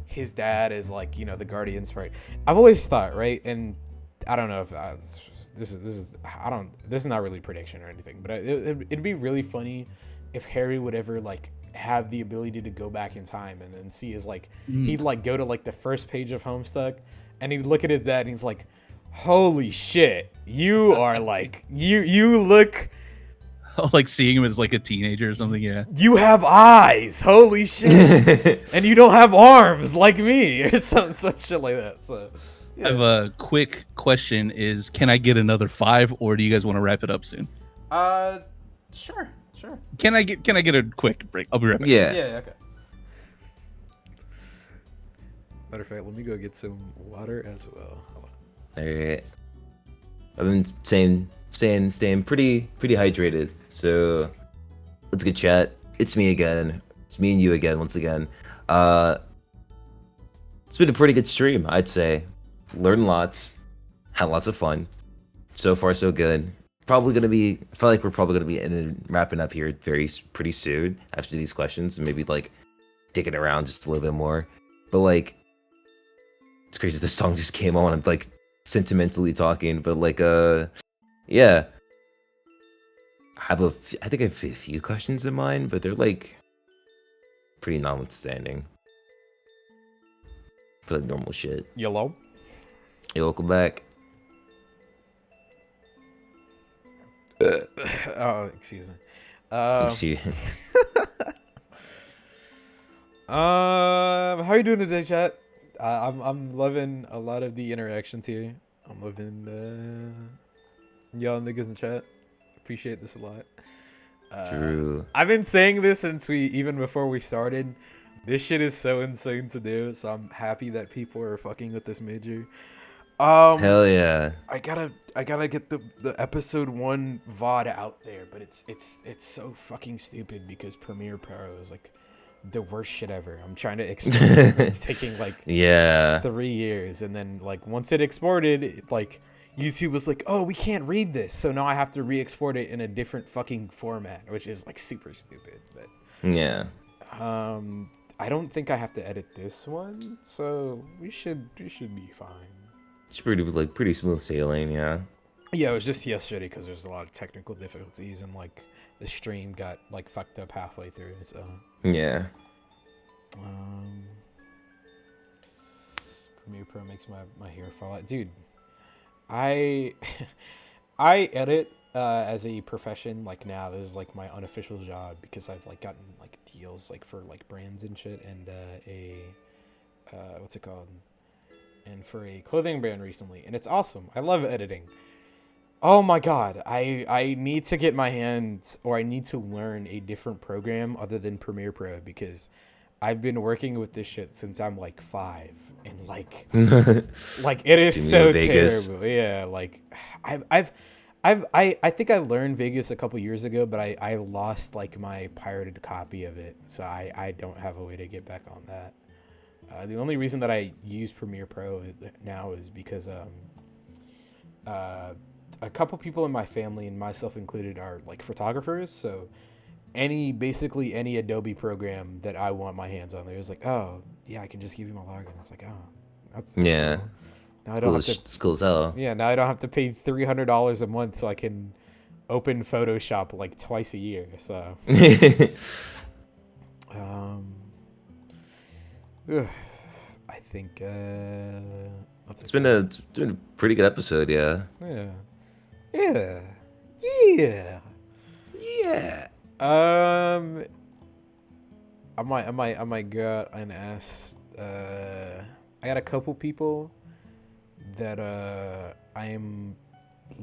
S2: his dad as like, the Guardian sprite. I've always thought, right? And I don't know if this is not really prediction or anything, but it'd be really funny if Harry would ever like have the ability to go back in time and then see his like he'd like go to like the first page of Homestuck and he'd look at his dad and he's like, holy shit, you are like you look
S1: like seeing him as like a teenager or something.
S2: You have eyes, holy shit. And you don't have arms like me, or some shit like that. So
S1: I have a quick question: can I get another 5, or do you guys want to wrap it up soon?
S2: Sure.
S1: Can I get a quick break? I'll be right back.
S2: Yeah, okay. Matter of fact, let me go get some water as well.
S3: Alright. I've been staying pretty hydrated, so let's get chat. It's me again. It's me and you again, once again. It's been a pretty good stream, I'd say. Learned lots, had lots of fun. So far, so good. I feel like we're probably gonna be wrapping up here pretty soon after these questions, and maybe like digging around just a little bit more. But like, it's crazy this song just came on. I'm like sentimentally talking, but like yeah. I think I have a few questions in mind, but they're like pretty notwithstanding. For like normal shit.
S2: Yellow.
S3: Hey, welcome back.
S2: Oh, excuse me.
S3: She-
S2: How you doing today, chat? I'm loving a lot of the interactions here. I'm loving y'all niggas in chat. Appreciate this a lot.
S3: True.
S2: I've been saying this since even before we started. This shit is so insane to do, so I'm happy that people are fucking with this major.
S3: Hell yeah.
S2: I gotta get the episode 1 VOD out there, but it's so fucking stupid because Premiere Pro is like the worst shit ever. I'm trying to export it. It's taking like 3 years, and then like once it exported, like YouTube was like, oh, we can't read this, so now I have to re-export it in a different fucking format, which is like super stupid. But
S3: yeah,
S2: I don't think I have to edit this one, so we should be fine.
S3: it's pretty smooth sailing. Yeah.
S2: Yeah, it was just yesterday because there's a lot of technical difficulties and like the stream got like fucked up halfway through. So
S3: yeah.
S2: Premiere Pro makes my hair fall out, dude. I edit as a profession. Like now, this is like my unofficial job because I've like gotten like deals like for like brands and shit, and what's it called? And for a clothing brand recently, and it's awesome. I love editing. Oh my god, I need to get my hands, or I need to learn a different program other than Premiere Pro because I've been working with this shit since I'm like 5, and like it is so terrible. Yeah, like I think I learned Vegas a couple years ago, but I lost like my pirated copy of it, so I don't have a way to get back on that. The only reason that I use Premiere Pro now is because a couple people in my family, and myself included, are like photographers, so basically any Adobe program that I want my hands on, there's like, oh yeah, I can just give you my login. It's like, oh, that's
S3: yeah.
S2: cool. Now I don't have to.
S3: It's cool as hell.
S2: Yeah, now I don't have to pay $300 a month, so I can open Photoshop like twice a year. So, I think
S3: it's been a pretty good episode. Yeah.
S2: I might go out and ask. I got a couple people that I am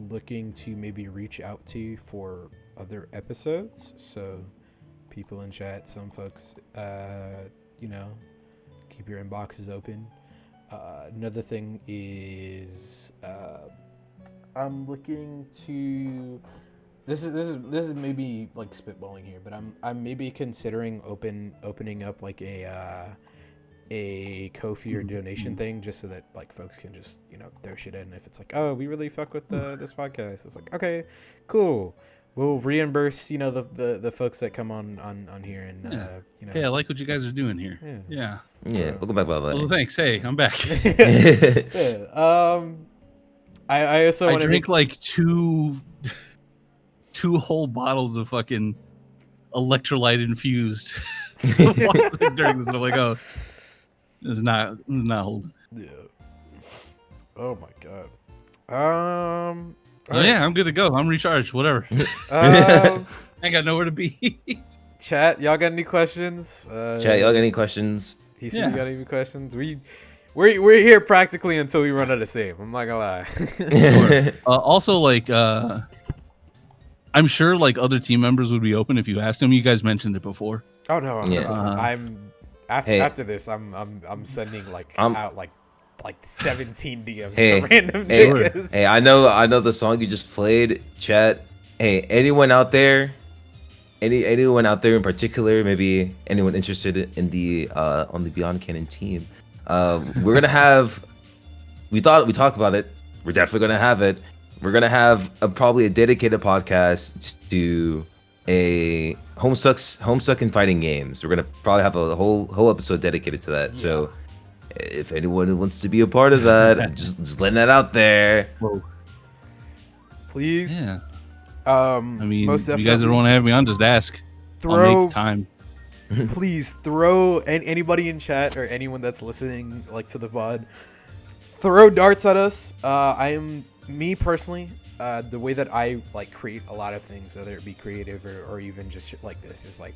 S2: looking to maybe reach out to for other episodes. So, people in chat, some folks, keep your inboxes open. Another thing is I'm looking to. This is maybe like spitballing here, but I'm maybe considering opening up like a Ko-fi or donation thing, just so that like folks can just throw shit in. If it's like, oh, we really fuck with this podcast, it's like, okay, cool, we'll reimburse the folks that come on here, and
S1: Hey, I like what you guys are doing here. Yeah.
S3: Welcome back, by the way.
S1: Well, thanks. Hey, I'm back.
S2: I also want to
S1: drink like two whole bottles of fucking electrolyte infused during this. I'm like, oh, it's not holding.
S2: Yeah. Oh my god.
S1: Yeah, I'm good to go. I'm recharged. Whatever. I ain't got nowhere to be.
S2: Chat, y'all got any questions?
S3: Chat, y'all got any questions?
S2: He said, you got any questions? We're here practically until we run out of save. I'm not gonna lie.
S1: Sure. Also, like, I'm sure like other team members would be open if you asked them. You guys mentioned it before.
S2: Oh no, I'm after this. I'm sending out like 17 DMs to random niggas.
S3: Hey, I know the song you just played, chat. Hey, anyone out there in particular, maybe anyone interested in the on the Beyond Canon team, we're gonna have. We talked about it. We're definitely gonna have it. We're gonna have probably a dedicated podcast to a Homestuck and fighting games. We're gonna probably have a whole episode dedicated to that. Yeah. So if anyone wants to be a part of that, just letting that out there.
S1: Whoa.
S2: Please.
S1: Yeah.
S2: I
S1: mean,
S2: most
S1: if you guys ever
S2: definitely
S1: want to have me on, just ask. I'll
S2: throw
S1: make time.
S2: please throw anybody in chat or anyone that's listening like to the VOD, throw darts at us. I am me personally. The way that I like create a lot of things, whether it be creative or even just shit like this, is like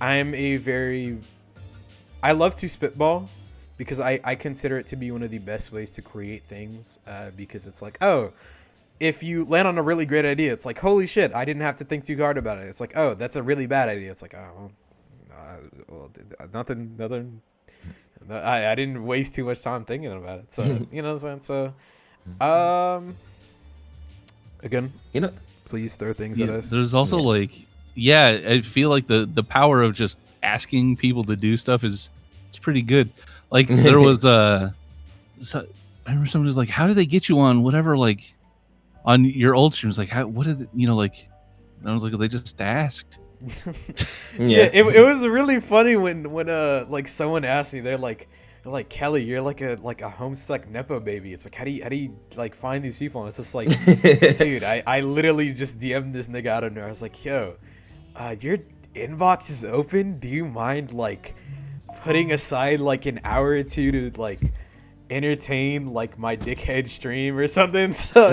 S2: I love to spitball because I consider it to be one of the best ways to create things. Because it's like, oh, if you land on a really great idea, it's like, holy shit, I didn't have to think too hard about it. It's like, oh, that's a really bad idea. It's like, oh, well, nothing. I didn't waste too much time thinking about it. So, you know what I'm saying? So, again, please throw things at us.
S1: There's also like, I feel like the power of just asking people to do stuff it's pretty good. Like there was I remember someone was like, how did they get you on whatever, like on your old streams? Like, what did like? And I was like, they just asked.
S2: It was really funny when like someone asked me, they're like Kelly, you're like a Homestuck nepo baby. It's like, how do you like find these people? And it's just like, dude, I literally just DM'd this nigga out of nowhere. I was like, yo, your inbox is open. Do you mind like putting aside like an hour or two to like entertain like my dickhead stream or something? So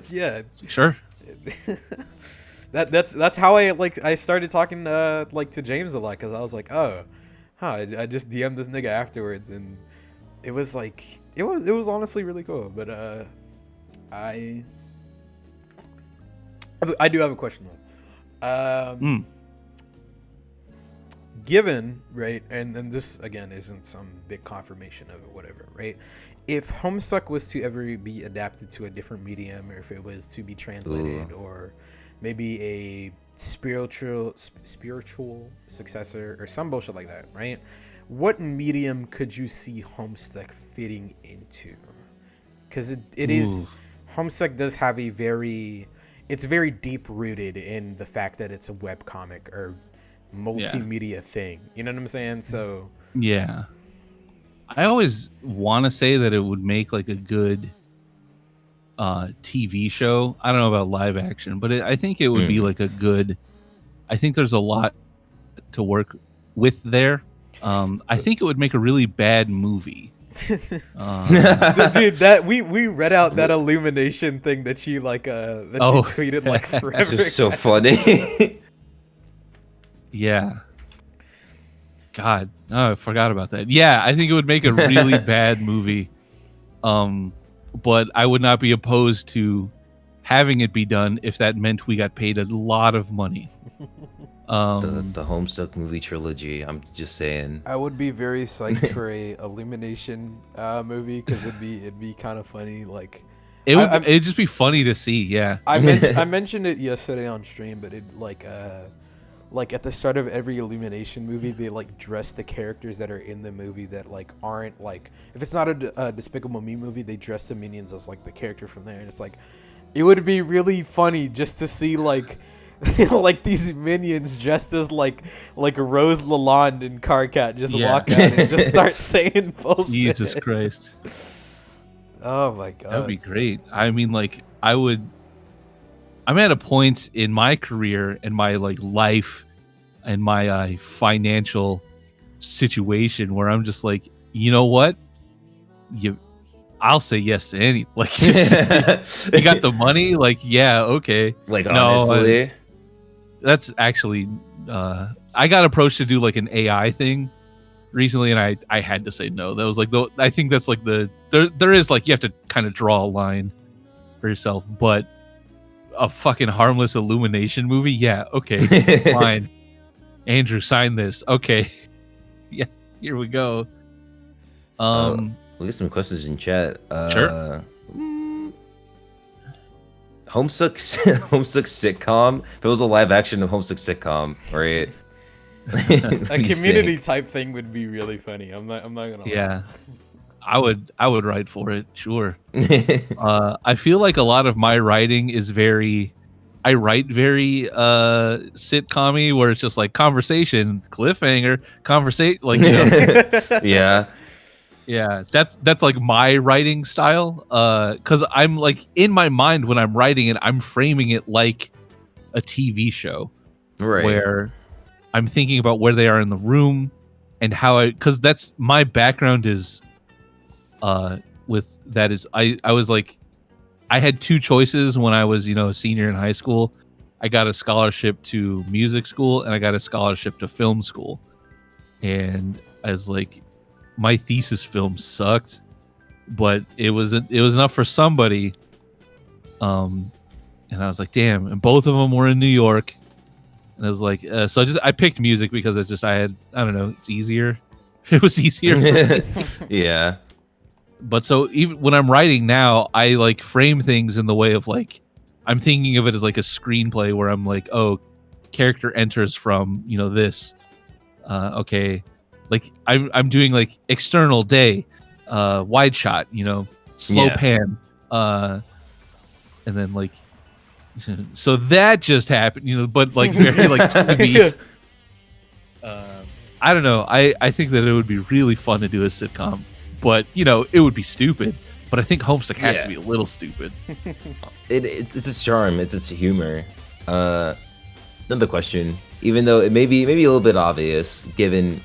S2: yeah,
S1: sure.
S2: That's how I started talking like to James a lot, because I was like, oh, I just DM'd this nigga afterwards, and it was like it was honestly really cool. But I do have a question though. Given, right, and this again isn't some big confirmation of it, whatever, right? If Homestuck was to ever be adapted to a different medium, or if it was to be translated, or maybe a spiritual successor or some bullshit like that, right? What medium could you see Homestuck fitting into? Because it is, Homestuck does have it's very deep rooted in the fact that it's a webcomic or multimedia thing. You know what I'm saying? So
S1: yeah, I always want to say that it would make like a good TV show. I don't know about live action, but I think it would be like a good. I think there's a lot to work with there. I think it would make a really bad movie.
S2: Dude, that we read out that illumination thing that you like you tweeted like forever.
S3: That's just so funny.
S1: Yeah. God, I forgot about that. Yeah, I think it would make a really bad movie. But I would not be opposed to having it be done if that meant we got paid a lot of money.
S3: The Homestuck movie trilogy. I'm just saying.
S2: I would be very psyched for a Illumination movie, because it'd be kind of funny. Like
S1: it'd just be funny to see. Yeah,
S2: I mentioned it yesterday on stream, but it like at the start of every Illumination movie, they like dress the characters that are in the movie that like aren't like, if it's not a Despicable Me movie, they dress the minions as like the character from there, and it's like, it would be really funny just to see like like these minions dressed as like Rose Lalonde and Carcat just walk out and just start saying bullshit.
S1: Jesus Christ.
S2: Oh my god.
S1: That would be great. I mean, like, I'm at a point in my career and my like life and my financial situation where I'm just like, you know what? I'll say yes to any. Like, you got the money? Like, yeah, okay.
S3: Like, honestly,
S1: that's actually I got approached to do like an AI thing recently, and I had to say no. That was like I think that's like there is like, you have to kind of draw a line for yourself, but a fucking harmless Illumination movie, yeah, okay, fine. Andrew, sign this. Okay. Yeah, here we go.
S3: We get some questions in chat.
S1: Sure.
S3: Homestuck sitcom. If it was a live action Homestuck sitcom, right?
S2: A community type thing would be really funny. I'm not gonna lie.
S1: Yeah. I would write for it, sure. I feel like a lot of my writing is I write very sitcom-y, where it's just like conversation, cliffhanger, conversation, like, you know.
S3: Yeah.
S1: Yeah, that's like my writing style. Because I'm like in my mind when I'm writing it, I'm framing it like a TV show,
S3: Right.
S1: where I'm thinking about where they are in the room and how because that's my background is with that is I was like I had two choices when I was a senior in high school. I got a scholarship to music school and I got a scholarship to film school, and I was like, my thesis film sucked, but it was enough for somebody. And I was like, damn, and both of them were in New York. And I was like, so I picked music because I don't know, it's easier. It was easier.
S3: Yeah.
S1: But so even when I'm writing now, I like frame things in the way of like, I'm thinking of it as like a screenplay where I'm like, oh, character enters from, this. Okay. Like I'm doing like external day, wide shot, slow pan. And then like, so that just happened, but like very like TV. I don't know. I think that it would be really fun to do a sitcom, but it would be stupid. But I think Homestuck has to be a little stupid.
S3: It's its charm. It's its humor. Another question, even though it may be maybe a little bit obvious, given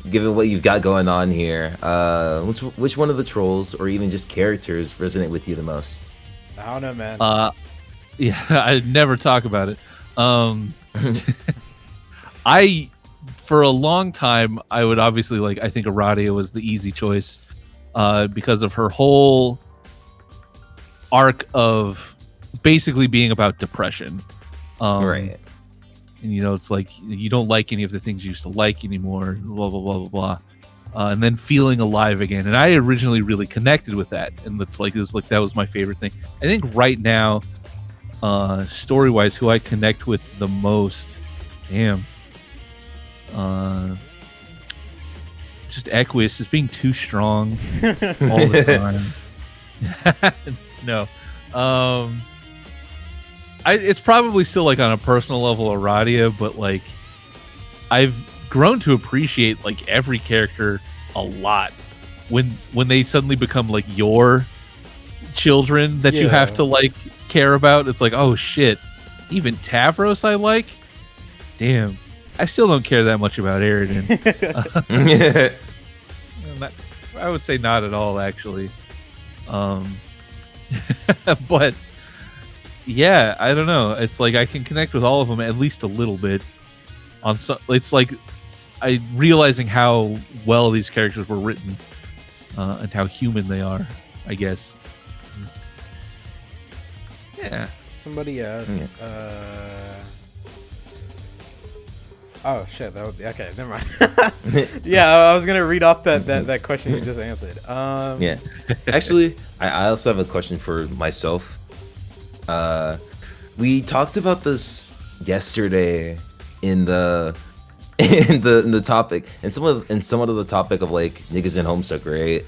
S3: what you've got going on here, which one of the trolls or even just characters resonate with you the most?
S2: I don't know, man.
S1: Yeah, I never talk about it. For a long time, I would obviously I think Aradia was the easy choice, because of her whole arc of basically being about depression.
S3: Right.
S1: And it's like you don't like any of the things you used to like anymore, blah blah blah blah blah, and then feeling alive again. And I originally really connected with that, and that was my favorite thing. I think right now, story wise, who I connect with the most, just Equus, just being too strong all the time. No, it's probably still like on a personal level Aradia, but like I've grown to appreciate like every character a lot when they suddenly become like your children that you have to like care about. It's like, oh shit, even Tavros I like. Damn, I still don't care that much about Aridin. I would say not at all, actually. But yeah, I don't know. It's like I can connect with all of them at least a little bit. It's like realizing how well these characters were written, and how human they are, I guess. Yeah.
S2: Somebody asked. Oh shit! That would be okay. Never mind. Yeah, I was gonna read off that question you just answered.
S3: Yeah. Actually, I also have a question for myself. We talked about this yesterday in the topic, and somewhat of the topic of like niggas in Homestuck, right?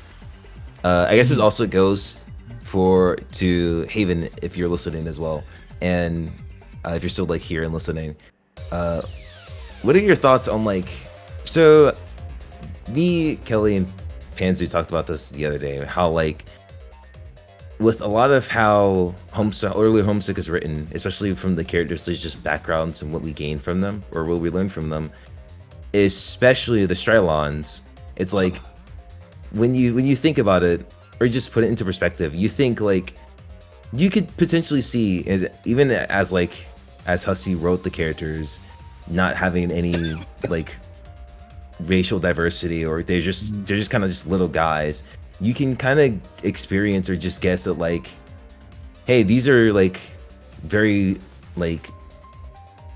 S3: I guess this also goes to Haven if you're listening as well, and if you're still like here and listening. What are your thoughts on like? So, me, Kelly, and Panzu talked about this the other day. How like, with a lot of how early Homestuck is written, especially from the characters' just backgrounds and what we gain from them or what we learn from them, especially the Strylons, it's like when you think about it or just put it into perspective, you think like you could potentially see it, even as Hussey wrote the characters, not having any like racial diversity, or they're just kind of just little guys. You can kind of experience or just guess that like, hey, these are like very like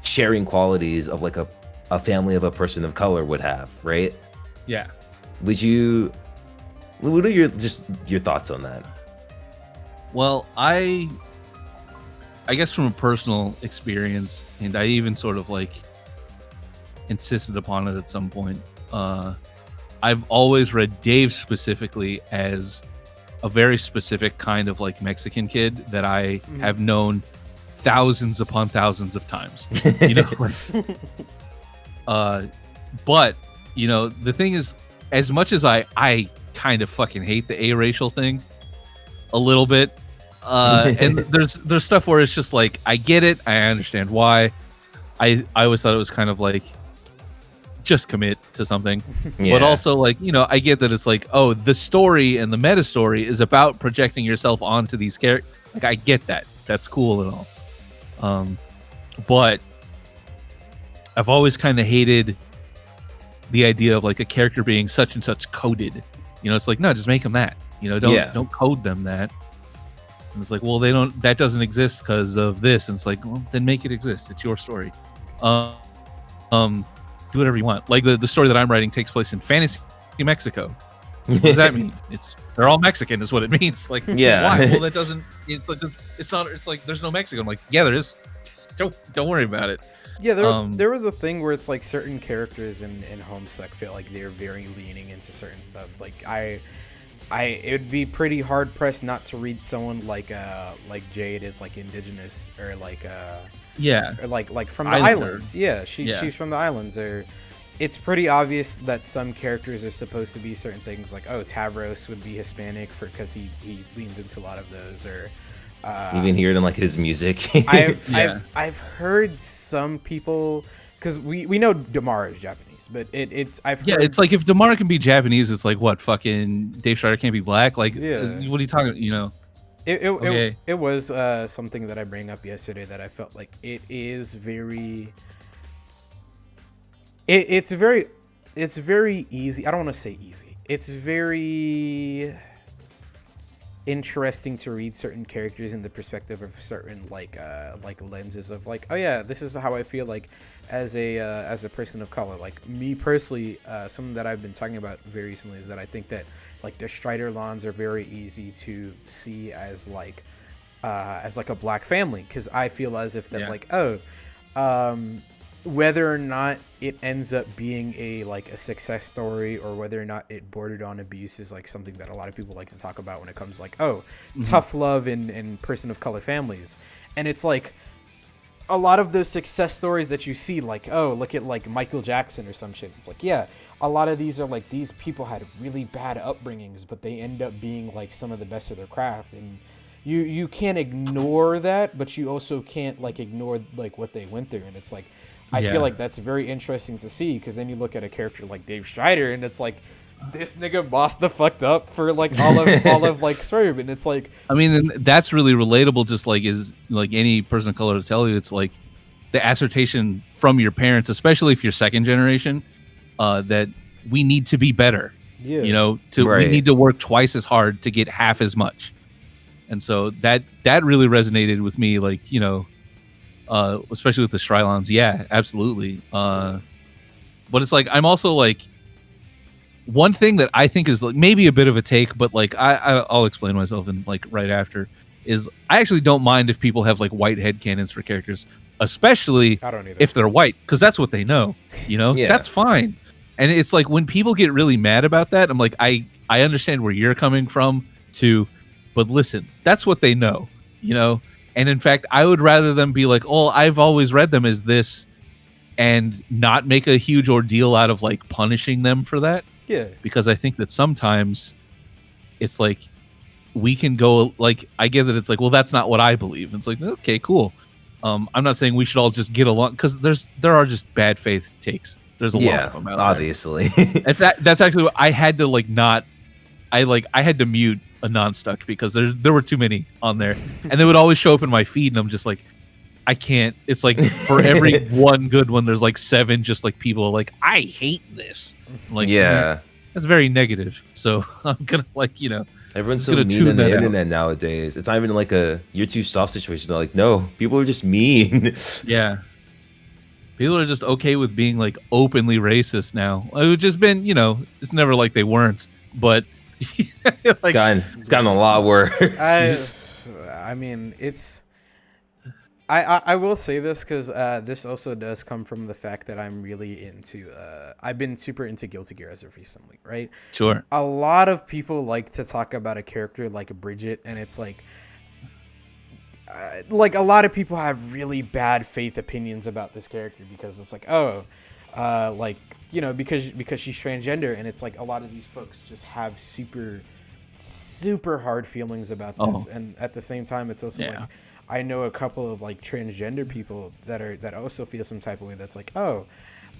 S3: sharing qualities of like a family of a person of color would have, right?
S1: Yeah.
S3: What are your thoughts on that?
S1: Well, I guess from a personal experience, and I even sort of like insisted upon it at some point, I've always read Dave specifically as a very specific kind of like Mexican kid that I have known thousands upon thousands of times. But the thing is, as much as I kind of fucking hate the aracial thing a little bit. And there's stuff where it's just like, I get it, I understand why. I always thought it was kind of like, just commit to something. But also, like, you know, I get that it's like, oh, the story and the meta story is about projecting yourself onto these characters. Like, I get that. That's cool and all. But I've always kind of hated the idea of like a character being such and such coded. You know, it's like, no, just make them that. You know, don't code them that. And it's like, well, that doesn't exist because of this. And it's like, well, then make it exist. It's your story. Do whatever you want. Like the story that I'm writing takes place in fantasy Mexico. What does that mean? They're all Mexican is what it means. Like, why? Well, that doesn't. It's like it's not. It's like there's no Mexico. I'm like, yeah, there is. Don't worry about it.
S2: Yeah, there was a thing where it's like certain characters in Homestuck feel like they're very leaning into certain stuff. Like it would be pretty hard pressed not to read someone like Jade is like indigenous or like or like from the islands. Yeah, she's from the islands. Or it's pretty obvious that some characters are supposed to be certain things. Like, oh, Tavros would be Hispanic because he leans into a lot of those. Or
S3: you can hear it in like his music.
S2: I've heard some people, because we know Damara is Japanese, but I've heard,
S1: it's like if Damara can be Japanese, it's like what, fucking Dave Strider can't be black. Like, what are you talking? You know.
S2: It was something that I bring up yesterday that I felt like it is very. It's very easy. I don't want to say easy. It's very interesting to read certain characters in the perspective of certain like lenses of like, oh yeah, this is how I feel like as a person of color. Like me personally, something that I've been talking about very recently is that I think that like the Strider lawns are very easy to see as like a black family, because I feel as if that like, whether or not it ends up being a success story or whether or not it bordered on abuse is like something that a lot of people like to talk about when it comes like, tough love in person of color families. And it's like a lot of those success stories that you see, like, oh, look at like Michael Jackson or some shit. It's like, yeah, a lot of these are like, these people had really bad upbringings, but they end up being like some of the best of their craft. And you can't ignore that, but you also can't like ignore like what they went through. And it's like, I feel like that's very interesting to see, because then you look at a character like Dave Strider and it's like, this nigga bossed the fucked up for like all of like Swerve, and it's like,
S1: I mean, that's really relatable. Just like is like any person of color to tell you, it's like the assertion from your parents, especially if you're second generation, that we need to be better. Yeah, you know, we need to work twice as hard to get half as much. And so that really resonated with me, like, you know, especially with the Strylons. Yeah, absolutely. But it's like, I'm also like, one thing that I think is like maybe a bit of a take, but like I'll explain myself in like right after, is I actually don't mind if people have like white headcanons for characters, especially if they're white, because that's what they know, you know. That's fine. And it's like when people get really mad about that, I'm like, I understand where you're coming from too, but listen, that's what they know, you know. And in fact, I would rather them be like, oh, I've always read them as this, and not make a huge ordeal out of like punishing them for that.
S2: Yeah.
S1: Because I think that sometimes it's like we can go like, I get that it's like, well, that's not what I believe. And it's like, okay, cool. I'm not saying we should all just get along, because there are just bad faith takes. There's a lot of them out
S3: obviously.
S1: there. That's actually what I had to like not. I had to mute a non-stuck because there were too many on there, and they would always show up in my feed, and I'm just like, I can't. It's like for every one good one, there's like 7 just like people like, I hate this. I'm like, that's very negative. So I'm gonna like, you know,
S3: everyone's so mean on the internet nowadays. It's not even like a you're too soft situation. They're like, no, people are just mean.
S1: Yeah. People are just okay with being like openly racist now. It's just been, you know, it's never like they weren't, but
S3: like, it's gotten a lot worse.
S2: I mean, it's. I will say this because this also does come from the fact that I'm really into. I've been super into Guilty Gear as of recently, right?
S1: Sure.
S2: A lot of people like to talk about a character like Bridget, and it's like a lot of people have really bad faith opinions about this character because it's like, oh, like, you know, because she's transgender, and it's like a lot of these folks just have super hard feelings about this, and at the same time, it's also like I know a couple of like transgender people that also feel some type of way. That's like, oh,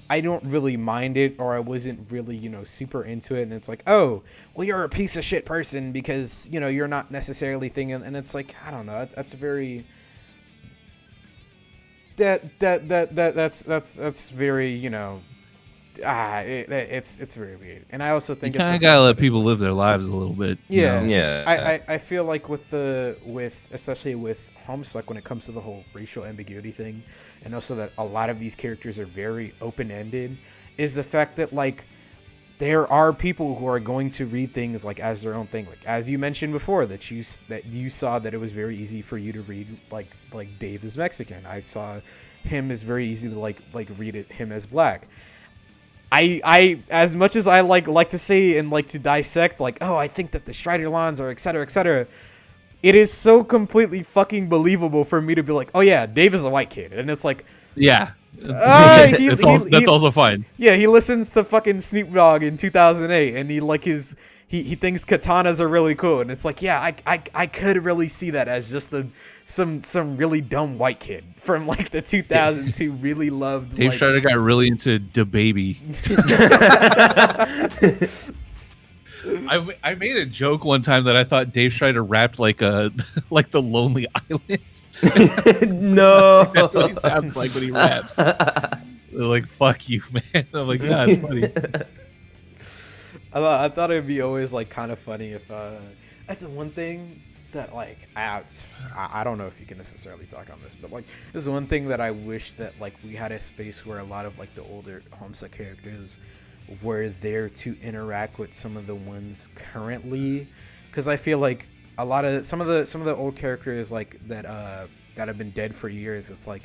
S2: I don't really mind it, or I wasn't really, you know, super into it, and it's like, oh, well, you're a piece of shit person because, you know, you're not necessarily thinking, and it's like, I don't know, that's very that's very, you know, it's very weird. And I also think
S1: you kind of gotta let people live their lives a little bit.
S2: Yeah,
S1: you know?
S2: I feel like with especially with Homestuck, when it comes to the whole racial ambiguity thing, and also that a lot of these characters are very open-ended, is the fact that like there are people who are going to read things like as their own thing. Like as you mentioned before, that you saw that it was very easy for you to read like Dave is Mexican. I saw him as very easy to like read him as black. I as much as I like to say and like to dissect like, oh, I think that the Striderlons are etc. It is so completely fucking believable for me to be like, oh yeah, Dave is a white kid, and it's like,
S1: yeah, that's also fine.
S2: Yeah, he listens to fucking Snoop Dogg in 2008, and he like he thinks katanas are really cool, and it's like, yeah, I could really see that as just some really dumb white kid from like the 2000s who really loved.
S1: Dave Strider got really into DaBaby. I made a joke one time that I thought Dave Strider rapped like the Lonely Island.
S3: No,
S1: that's what he sounds like when he raps. They're like, "Fuck you, man." I'm like, "Yeah, it's funny."
S2: I thought it'd be always like kind of funny if that's the one thing that like I don't know if you can necessarily talk on this, but like this is one thing that I wish that like we had a space where a lot of like the older Homestuck characters were there to interact with some of the ones currently, because I feel like a lot of some of the old characters like that have been dead for years. It's like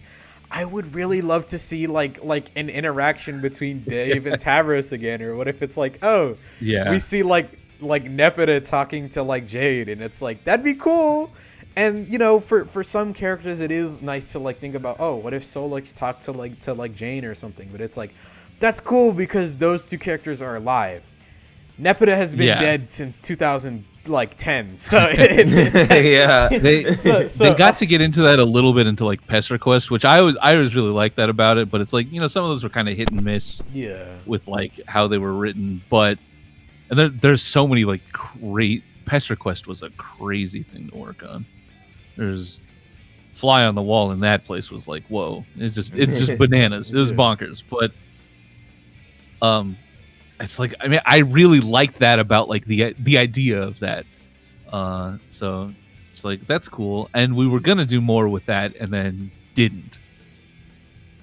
S2: I would really love to see like an interaction between Dave and Tavros again, or what if it's like, oh yeah, we see like Nepeta talking to like Jade, and it's like that'd be cool. And you know, for some characters it is nice to like think about, oh, what if Solix talked to Jane or something, but it's like that's cool because those two characters are alive. Nepeta has been dead since 2010, so it's
S1: they got to get into that a little bit into like Pest Request, which I was really like that about it, but it's like, you know, some of those were kind of hit and miss with like how they were written, but and there's so many like great. Pest Request was a crazy thing to work on. There's fly on the wall in that place was like, whoa, it's just bananas. It was bonkers, but it's like, I mean, I really like that about like the idea of that. So it's like, that's cool. And we were gonna do more with that, and then didn't,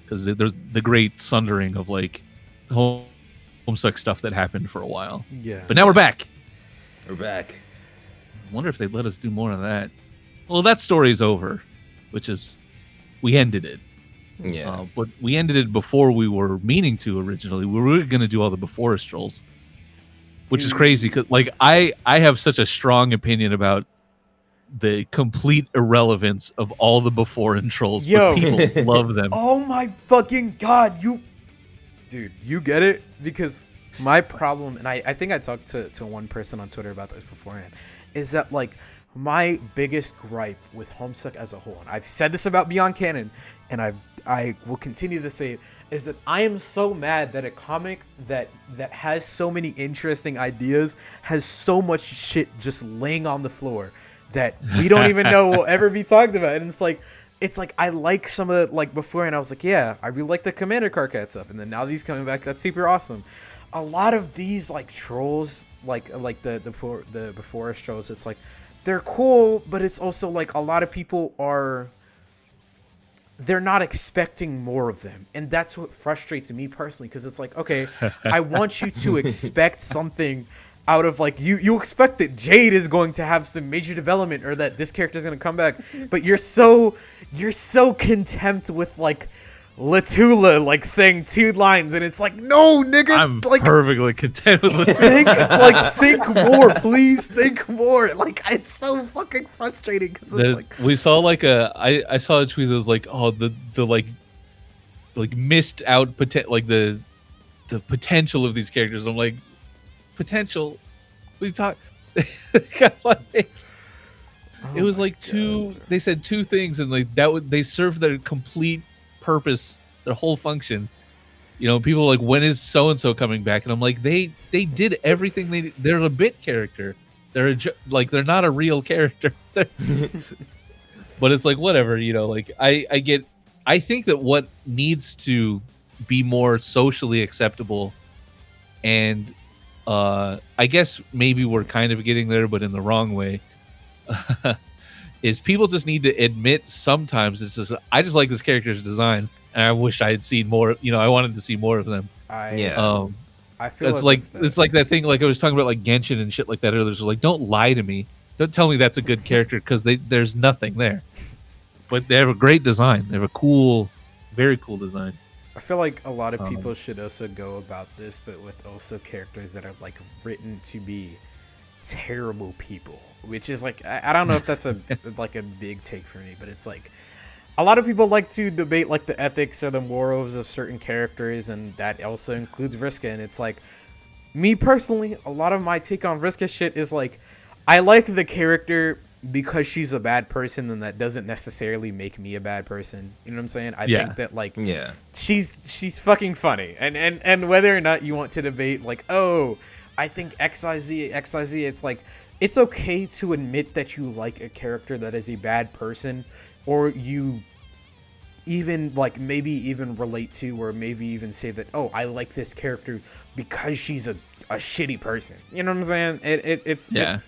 S1: because there's the great sundering of like Homestuck stuff that happened for a while. Yeah. But now we're back.
S3: We're back.
S1: I wonder if they'd let us do more of that. Well, that story's over, which is, we ended it.
S3: Yeah.
S1: But we ended it before we were meaning to originally. We were going to do all the before trolls, which is crazy because like I have such a strong opinion about the complete irrelevance of all the before and trolls.
S2: Yo,
S1: but people love them.
S2: Oh my fucking god, dude, you get it? Because my problem, and I think I talked to one person on Twitter about this beforehand, is that like my biggest gripe with Homestuck as a whole, and I've said this about Beyond Canon, and I will continue to say it, is that I am so mad that a comic that has so many interesting ideas has so much shit just laying on the floor that we don't even know will ever be talked about. And it's like I like some of the, like before, and I was like, yeah, I really like the Commander Karkat stuff, and then now these coming back, that's super awesome. A lot of these like trolls, like the before trolls, it's like they're cool, but it's also like a lot of people they're not expecting more of them, and that's what frustrates me personally, because it's like, okay, I want you to expect something out of like you expect that Jade is going to have some major development, or that this character is going to come back, but you're so content with like Latula like saying 2 lines, and it's like, no, nigga,
S1: I'm
S2: like
S1: perfectly content with Latula.
S2: think more, please, think more. Like, it's so fucking frustrating because it's like
S1: we saw like I saw a tweet that was like, oh, the like missed out potential, like the the potential of these characters. I'm like, potential? What are you talking? It was like two. They said two things, and like that would they served their complete purpose, their whole function. You know, people are like, when is so and so coming back? And I'm like, they did everything. They're a bit character. They're they're not a real character. But it's like whatever, you know. Like I think that what needs to be more socially acceptable, and I guess maybe we're kind of getting there, but in the wrong way. Is people just need to admit sometimes it's just I just like this character's design and I wish I had seen more. You know, I wanted to see more of them.
S2: I feel
S1: it's like that thing like I was talking about like Genshin and shit like that earlier. So like, don't lie to me. Don't tell me that's a good character because there's nothing there. But they have a great design. They have a cool, very cool design.
S2: I feel like a lot of people should also go about this, but with also characters that are like written to be terrible people, which is like I don't know if that's a like a big take for me, but it's like a lot of people like to debate like the ethics or the morals of certain characters, and that also includes Vriska. And it's like, me personally, a lot of my take on Vriska shit is like, I like the character because she's a bad person, and that doesn't necessarily make me a bad person. You know what I'm saying? I think that like she's fucking funny, and whether or not you want to debate like, oh, I think XYZ, it's like, it's okay to admit that you like a character that is a bad person, or you even like maybe even relate to, or maybe even say that, oh, I like this character because she's a shitty person. You know what I'm saying?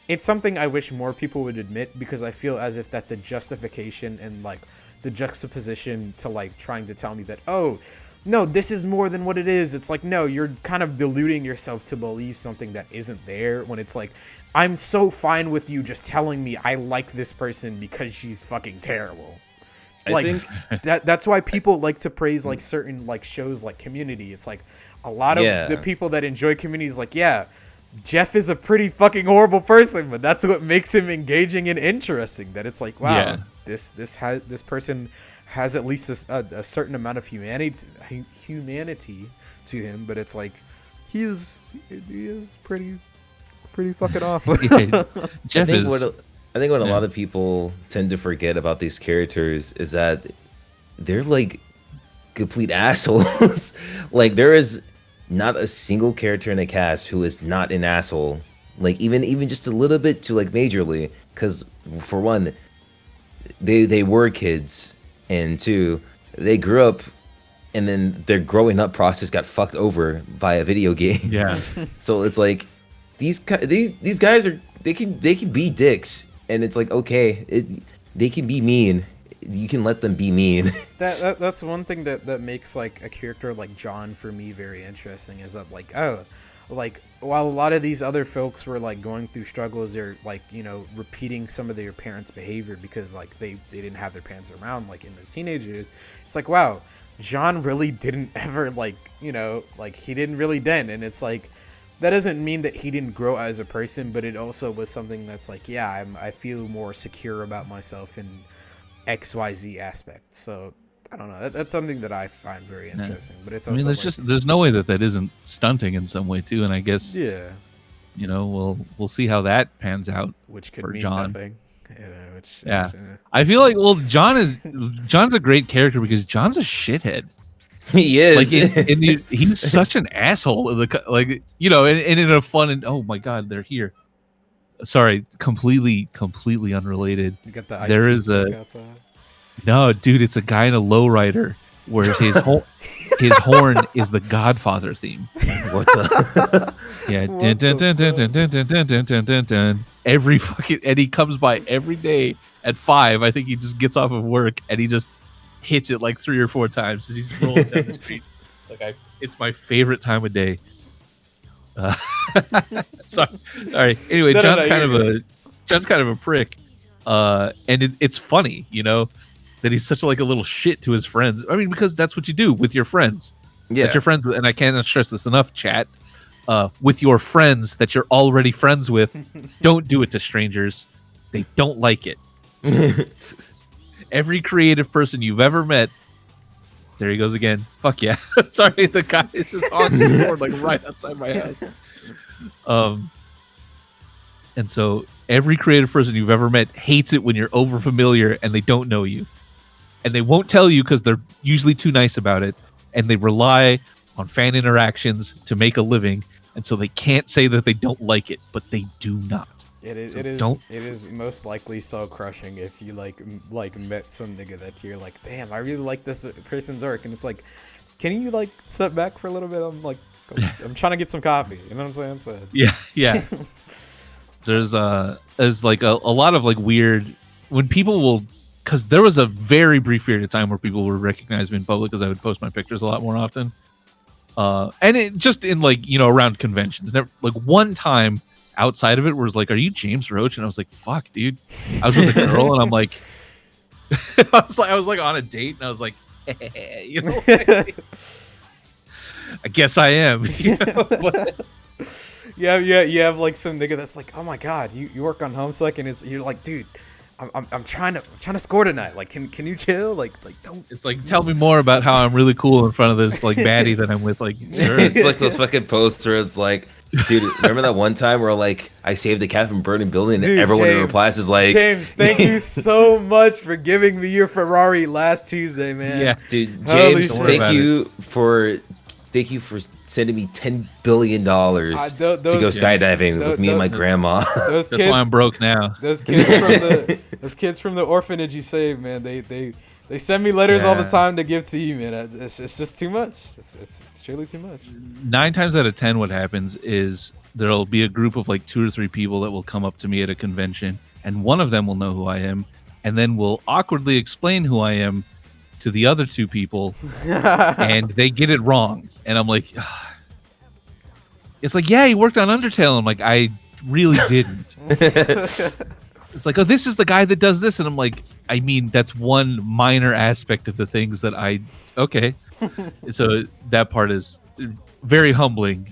S2: It's something I wish more people would admit, because I feel as if that the justification and like the juxtaposition to like trying to tell me that, oh, no, this is more than what it is. It's like, no, you're kind of deluding yourself to believe something that isn't there, when it's like, I'm so fine with you just telling me I like this person because she's fucking terrible. I think that's why people like to praise like certain like shows like Community. It's like a lot of the people that enjoy Community is like, yeah, Jeff is a pretty fucking horrible person, but that's what makes him engaging and interesting. That it's like, wow, this person has at least a certain amount of humanity to him, but it's like he is pretty fucking awful.
S3: Jeff I think what a lot of people tend to forget about these characters is that they're like complete assholes. Like, there is not a single character in the cast who is not an asshole. Like, even just a little bit to like majorly, because for one, they were kids, and two, they grew up, and then their growing up process got fucked over by a video game.
S1: Yeah.
S3: So it's like these guys they can be dicks, and it's like, okay, they can be mean. You can let them be mean.
S2: That's one thing that makes like a character like John for me very interesting, is that like, oh, like while a lot of these other folks were like going through struggles, they're like, you know, repeating some of their parents' behavior because like they didn't have their parents around like in their teenage years. It's like, wow, John really didn't ever like, you know, like he didn't really den, and it's like, that doesn't mean that he didn't grow as a person, but it also was something that's like, yeah, I feel more secure about myself in XYZ aspect. So I don't know, that's something that I find very interesting. But it's also, I mean,
S1: there's no way that isn't stunting in some way too, and I guess,
S2: yeah,
S1: you know, we'll see how that pans out,
S2: which could
S1: for
S2: mean
S1: John.
S2: Nothing.
S1: I feel like, well, John's a great character because John's a shithead.
S3: He is.
S1: Like he's such an asshole in the, like, you know, and in a fun, and oh my god, they're here. Sorry, completely unrelated.
S2: You got the
S1: there is a
S2: outside.
S1: No, dude, it's a guy in a lowrider where his horn is the Godfather theme.
S3: What the?
S1: Yeah, dun, dun, dun, dun, dun, dun, dun, dun, dun, dun, dun, dun. Every fucking, and he comes by every day at 5. I think he just gets off of work and he just hits it like 3 or 4 times as he's rolling down the street. Like, it's my favorite time of day. Sorry. All right. Anyway, John's kind of a prick, and it's funny, you know, that he's such like a little shit to his friends. I mean, because that's what you do with your friends. Yeah, that your friends, and I cannot stress this enough, chat. With your friends that you're already friends with, don't do it to strangers. They don't like it. Every creative person you've ever met There he goes again. Fuck yeah. Sorry, the guy is just on the sword like right outside my house. And so every creative person you've ever met hates it when you're over familiar and they don't know you. And they won't tell you because they're usually too nice about it. And they rely on fan interactions to make a living. And so they can't say that they don't like it, but they do not.
S2: It is.
S1: So
S2: It is.
S1: don't-
S2: It is most likely so crushing if you like met some nigga that you're like, damn, I really like this person's work, and it's like, can you like step back for a little bit? I'm trying to get some coffee. You know what I'm saying? So
S1: Yeah. There's like a lot of like weird when people will, because there was a very brief period of time where people would recognize me in public because I would post my pictures a lot more often. And it just in like, around conventions. Never like one time outside of it was like, are you James Roach? And I was like, fuck, dude. I was with a girl and I'm like, I was like on a date and I was like, like, I guess I am. But,
S2: yeah. You have like some nigga that's like, oh my god, you work on Homestuck, and you're like, dude, I'm trying to score tonight. Like, can you chill? Like don't.
S1: it's like, tell me more about how I'm really cool in front of this like baddie that I'm with. Like, sure.
S3: It's like those fucking posts where it's like, dude, remember that one time where like I saved the cat from burning building and
S2: Dude,
S3: everyone who
S2: James,
S3: replies is like,
S2: James, thank you so much for giving me your Ferrari last Tuesday, man.
S1: Yeah.
S3: dude,
S2: Holy
S3: James,
S2: shit.
S3: thank you for sending me $10 billion to go skydiving with me and my grandma.
S2: Those
S1: That's why I'm broke now.
S2: Those kids from the orphanage you saved, man. They send me letters all the
S1: Yeah.
S2: time to give to you, man. It's just too much. It's surely too much.
S1: 9 times out of 10, what happens is there'll be a group of like 2 or 3 people that will come up to me at a convention, and one of them will know who I am, and then will awkwardly explain who I am to the other 2 people, and they get it wrong. And I'm like, "Ugh." It's like, yeah, he worked on Undertale. I'm like, I really didn't. It's like, oh, this is the guy that does this. And I'm like, I mean, that's one minor aspect of the things that okay. So that part is very humbling.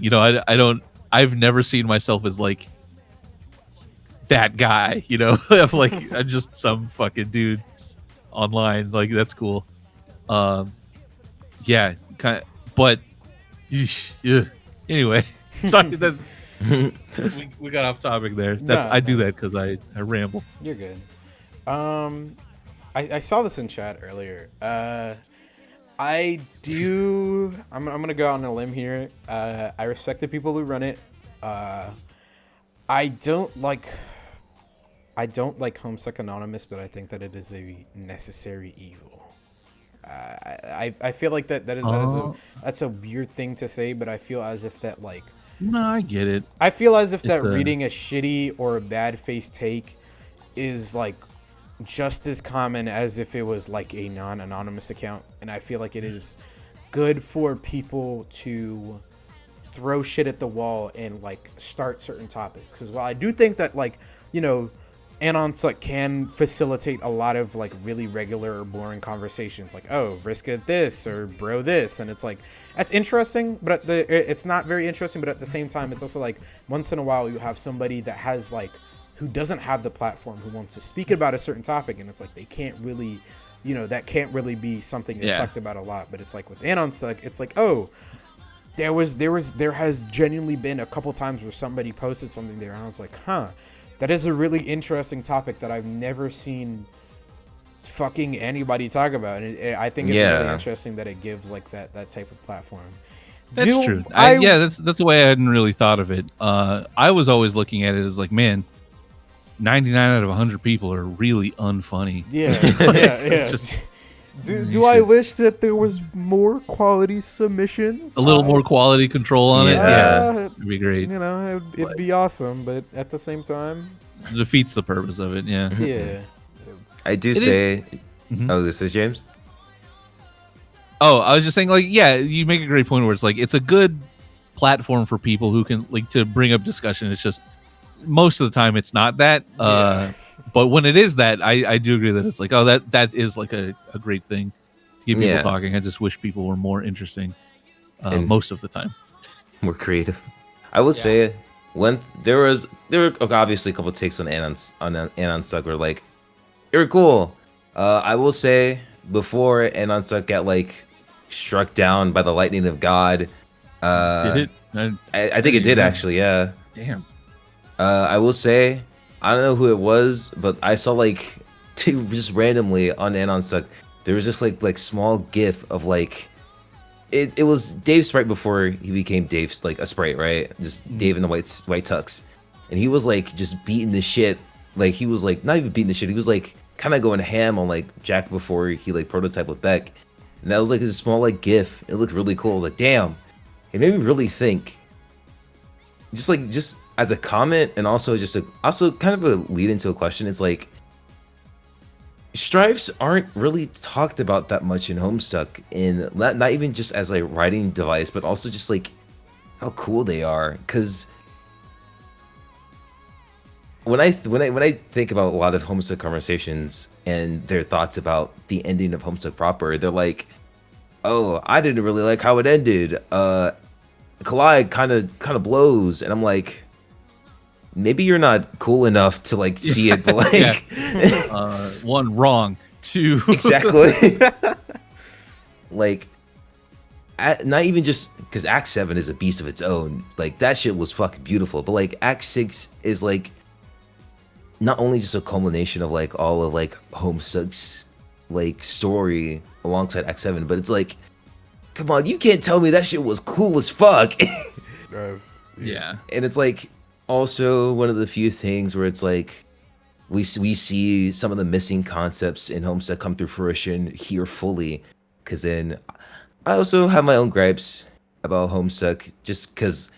S1: I've never seen myself as like that guy, I'm like, I'm just some fucking dude online. Like, that's cool. Yeah, but yeah. Anyway, sorry that we got off topic there. I do that because I ramble.
S2: You're good. I saw this in chat earlier. I'm gonna go on a limb here. I respect the people who run it. I don't like Homestuck Anonymous, but I think that it is a necessary evil. I feel like that's a weird thing to say, but I feel as if that like.
S1: No, I get it.
S2: I feel as if that
S1: It's
S2: reading a shitty or a bad face take is like just as common as if it was like a non-anonymous account, and I feel like it is good for people to throw shit at the wall and like start certain topics, because while I do think that like Anons like can facilitate a lot of like really regular or boring conversations, like, oh, brisket this or bro this, and it's like that's interesting, but it's not very interesting. But at the same time, it's also like once in a while you have somebody that has like who doesn't have the platform who wants to speak about a certain topic, and it's like they can't really, that can't really be something that's talked about a lot. But it's like with Anons, it's like, oh, there has genuinely been a couple times where somebody posted something there, and I was like, huh. That is a really interesting topic that I've never seen fucking anybody talk about. And I think it's really interesting that it gives like that type of platform.
S1: That's true. That's the way I hadn't really thought of it. I was always looking at it as like, man, 99 out of 100 people are really unfunny.
S2: Yeah, yeah. Do I wish that there was more quality submissions?
S1: A little more quality control on it? Yeah, it'd be great.
S2: It'd be awesome, but at the same time...
S1: It defeats the purpose of it, yeah.
S2: Yeah.
S3: I do say... Mm-hmm. Oh, this is James?
S1: Oh, I was just saying, like, yeah, you make a great point where it's like, it's a good platform for people who can, like, to bring up discussion. It's just, most of the time it's not that. But when it is that, I do agree that it's like, oh, that is like a great thing to get people talking. I just wish people were more interesting most of the time.
S3: More creative. I would say when there were obviously a couple of takes on Anonstuck were like, they were cool. I will say before Anonstuck got like struck down by the lightning of God.
S1: Did it?
S3: I think it did actually. Yeah.
S1: Damn.
S3: I will say, I don't know who it was, but I saw like just randomly on Anonsuck, there was just like small GIF of like it was Dave Sprite before he became Dave's like a Sprite, right? Just Dave in the white tux, and he was like just beating the shit. Like he was like not even beating the shit. He was like kind of going ham on like Jack before he like prototyped with Beck, and that was like a small like GIF. It looked really cool. I was like, damn, it made me really think. Just as a comment, and also also kind of a lead into a question. It's like stripes aren't really talked about that much in Homestuck, in not even just as a writing device, but also just like how cool they are. Because when I think about a lot of Homestuck conversations and their thoughts about the ending of Homestuck proper, they're like, "Oh, I didn't really like how it ended. Collide kind of blows," and I'm like, maybe you're not cool enough to like see it, but like
S1: one wrong, two
S3: exactly. Like not even just because Act 7 is a beast of its own, like that shit was fucking beautiful, but like Act 6 is like not only just a culmination of like all of like Homestuck's like story alongside Act 7, but it's like, come on, you can't tell me that shit was cool as fuck.
S1: Yeah.
S3: And it's like also one of the few things where it's like we see some of the missing concepts in Homestuck come through fruition here fully. Because then I also have my own gripes about Homestuck, just because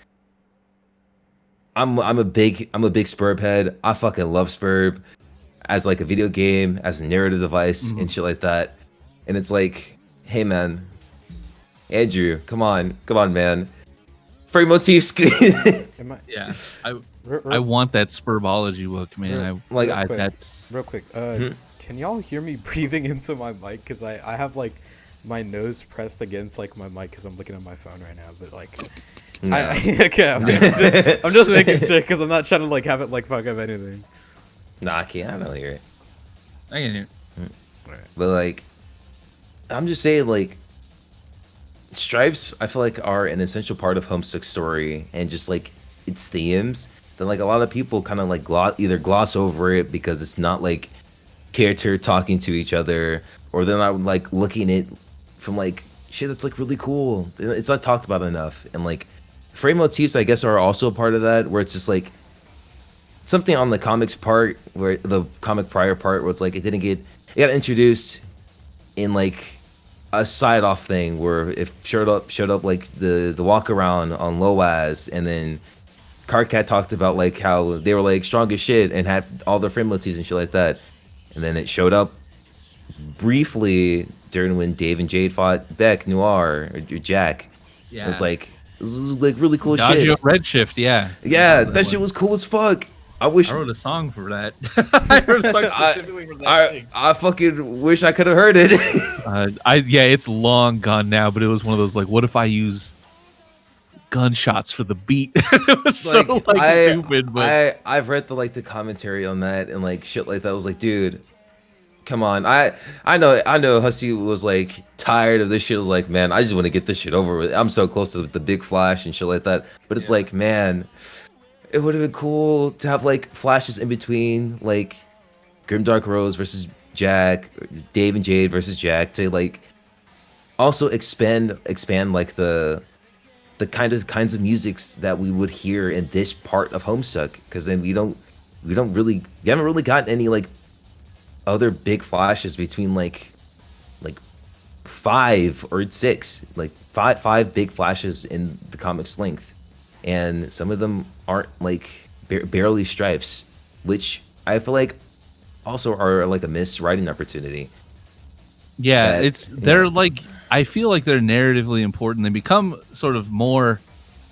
S3: I'm a big Spurb head. I fucking love Spurb as like a video game, as a narrative device, and shit like that. And it's like, hey man, Andrew, come on, man. Frame motifs.
S1: Yeah, I want that Spurbology book, man.
S2: Real quick. Can y'all hear me breathing into my mic? Because I have like my nose pressed against like my mic because I'm looking at my phone right now. But like,
S3: no.
S2: I'm just making sure because I'm not trying to like have it like fuck up anything.
S3: Nah, I can't. I don't hear it.
S1: I can hear it.
S3: But like, I'm just saying, like, stripes I feel like are an essential part of Homestuck's story and just like its themes. Then like a lot of people kind of like either gloss over it because it's not like character talking to each other, or they're not like looking at it from like shit that's like really cool. It's not talked about enough. And like frame motifs I guess are also a part of that, where it's just like something on the comics part, where the comic prior part where it's like it got introduced in like a side off thing where it showed up like the walk around on Loaz, and then Cardcat talked about like how they were like strong as shit and had all their frame motifs and shit like that, and then it showed up briefly during when Dave and Jade fought Beck, Noir, or Jack.
S1: Yeah,
S3: it's like this is like really cool
S1: Dodgio
S3: shit.
S1: Redshift, yeah.
S3: That shit was cool as fuck. I wrote
S1: a song for that. I wrote a song specifically for that.
S3: I fucking wish I could have heard it.
S1: It's long gone now, but it was one of those like, what if I use gunshots for the beat? It was so stupid. But
S3: I've read the commentary on that and like shit like that. I was like, dude, come on. I know Hussey was like tired of this shit. I was like, man, I just want to get this shit over with. I'm so close to the big flash and shit like that. But it's like, man, it would have been cool to have like flashes in between, like Grimdark Rose versus Jack, Dave and Jade versus Jack, to like also expand like the kinds of musics that we would hear in this part of Homestuck, because then we haven't really gotten any like other big flashes between like 5 or 6, like five big flashes in the comic's length. And some of them aren't like barely stripes, which I feel like also are like a missed writing opportunity.
S1: Yeah, they're like, I feel like they're narratively important. They become sort of more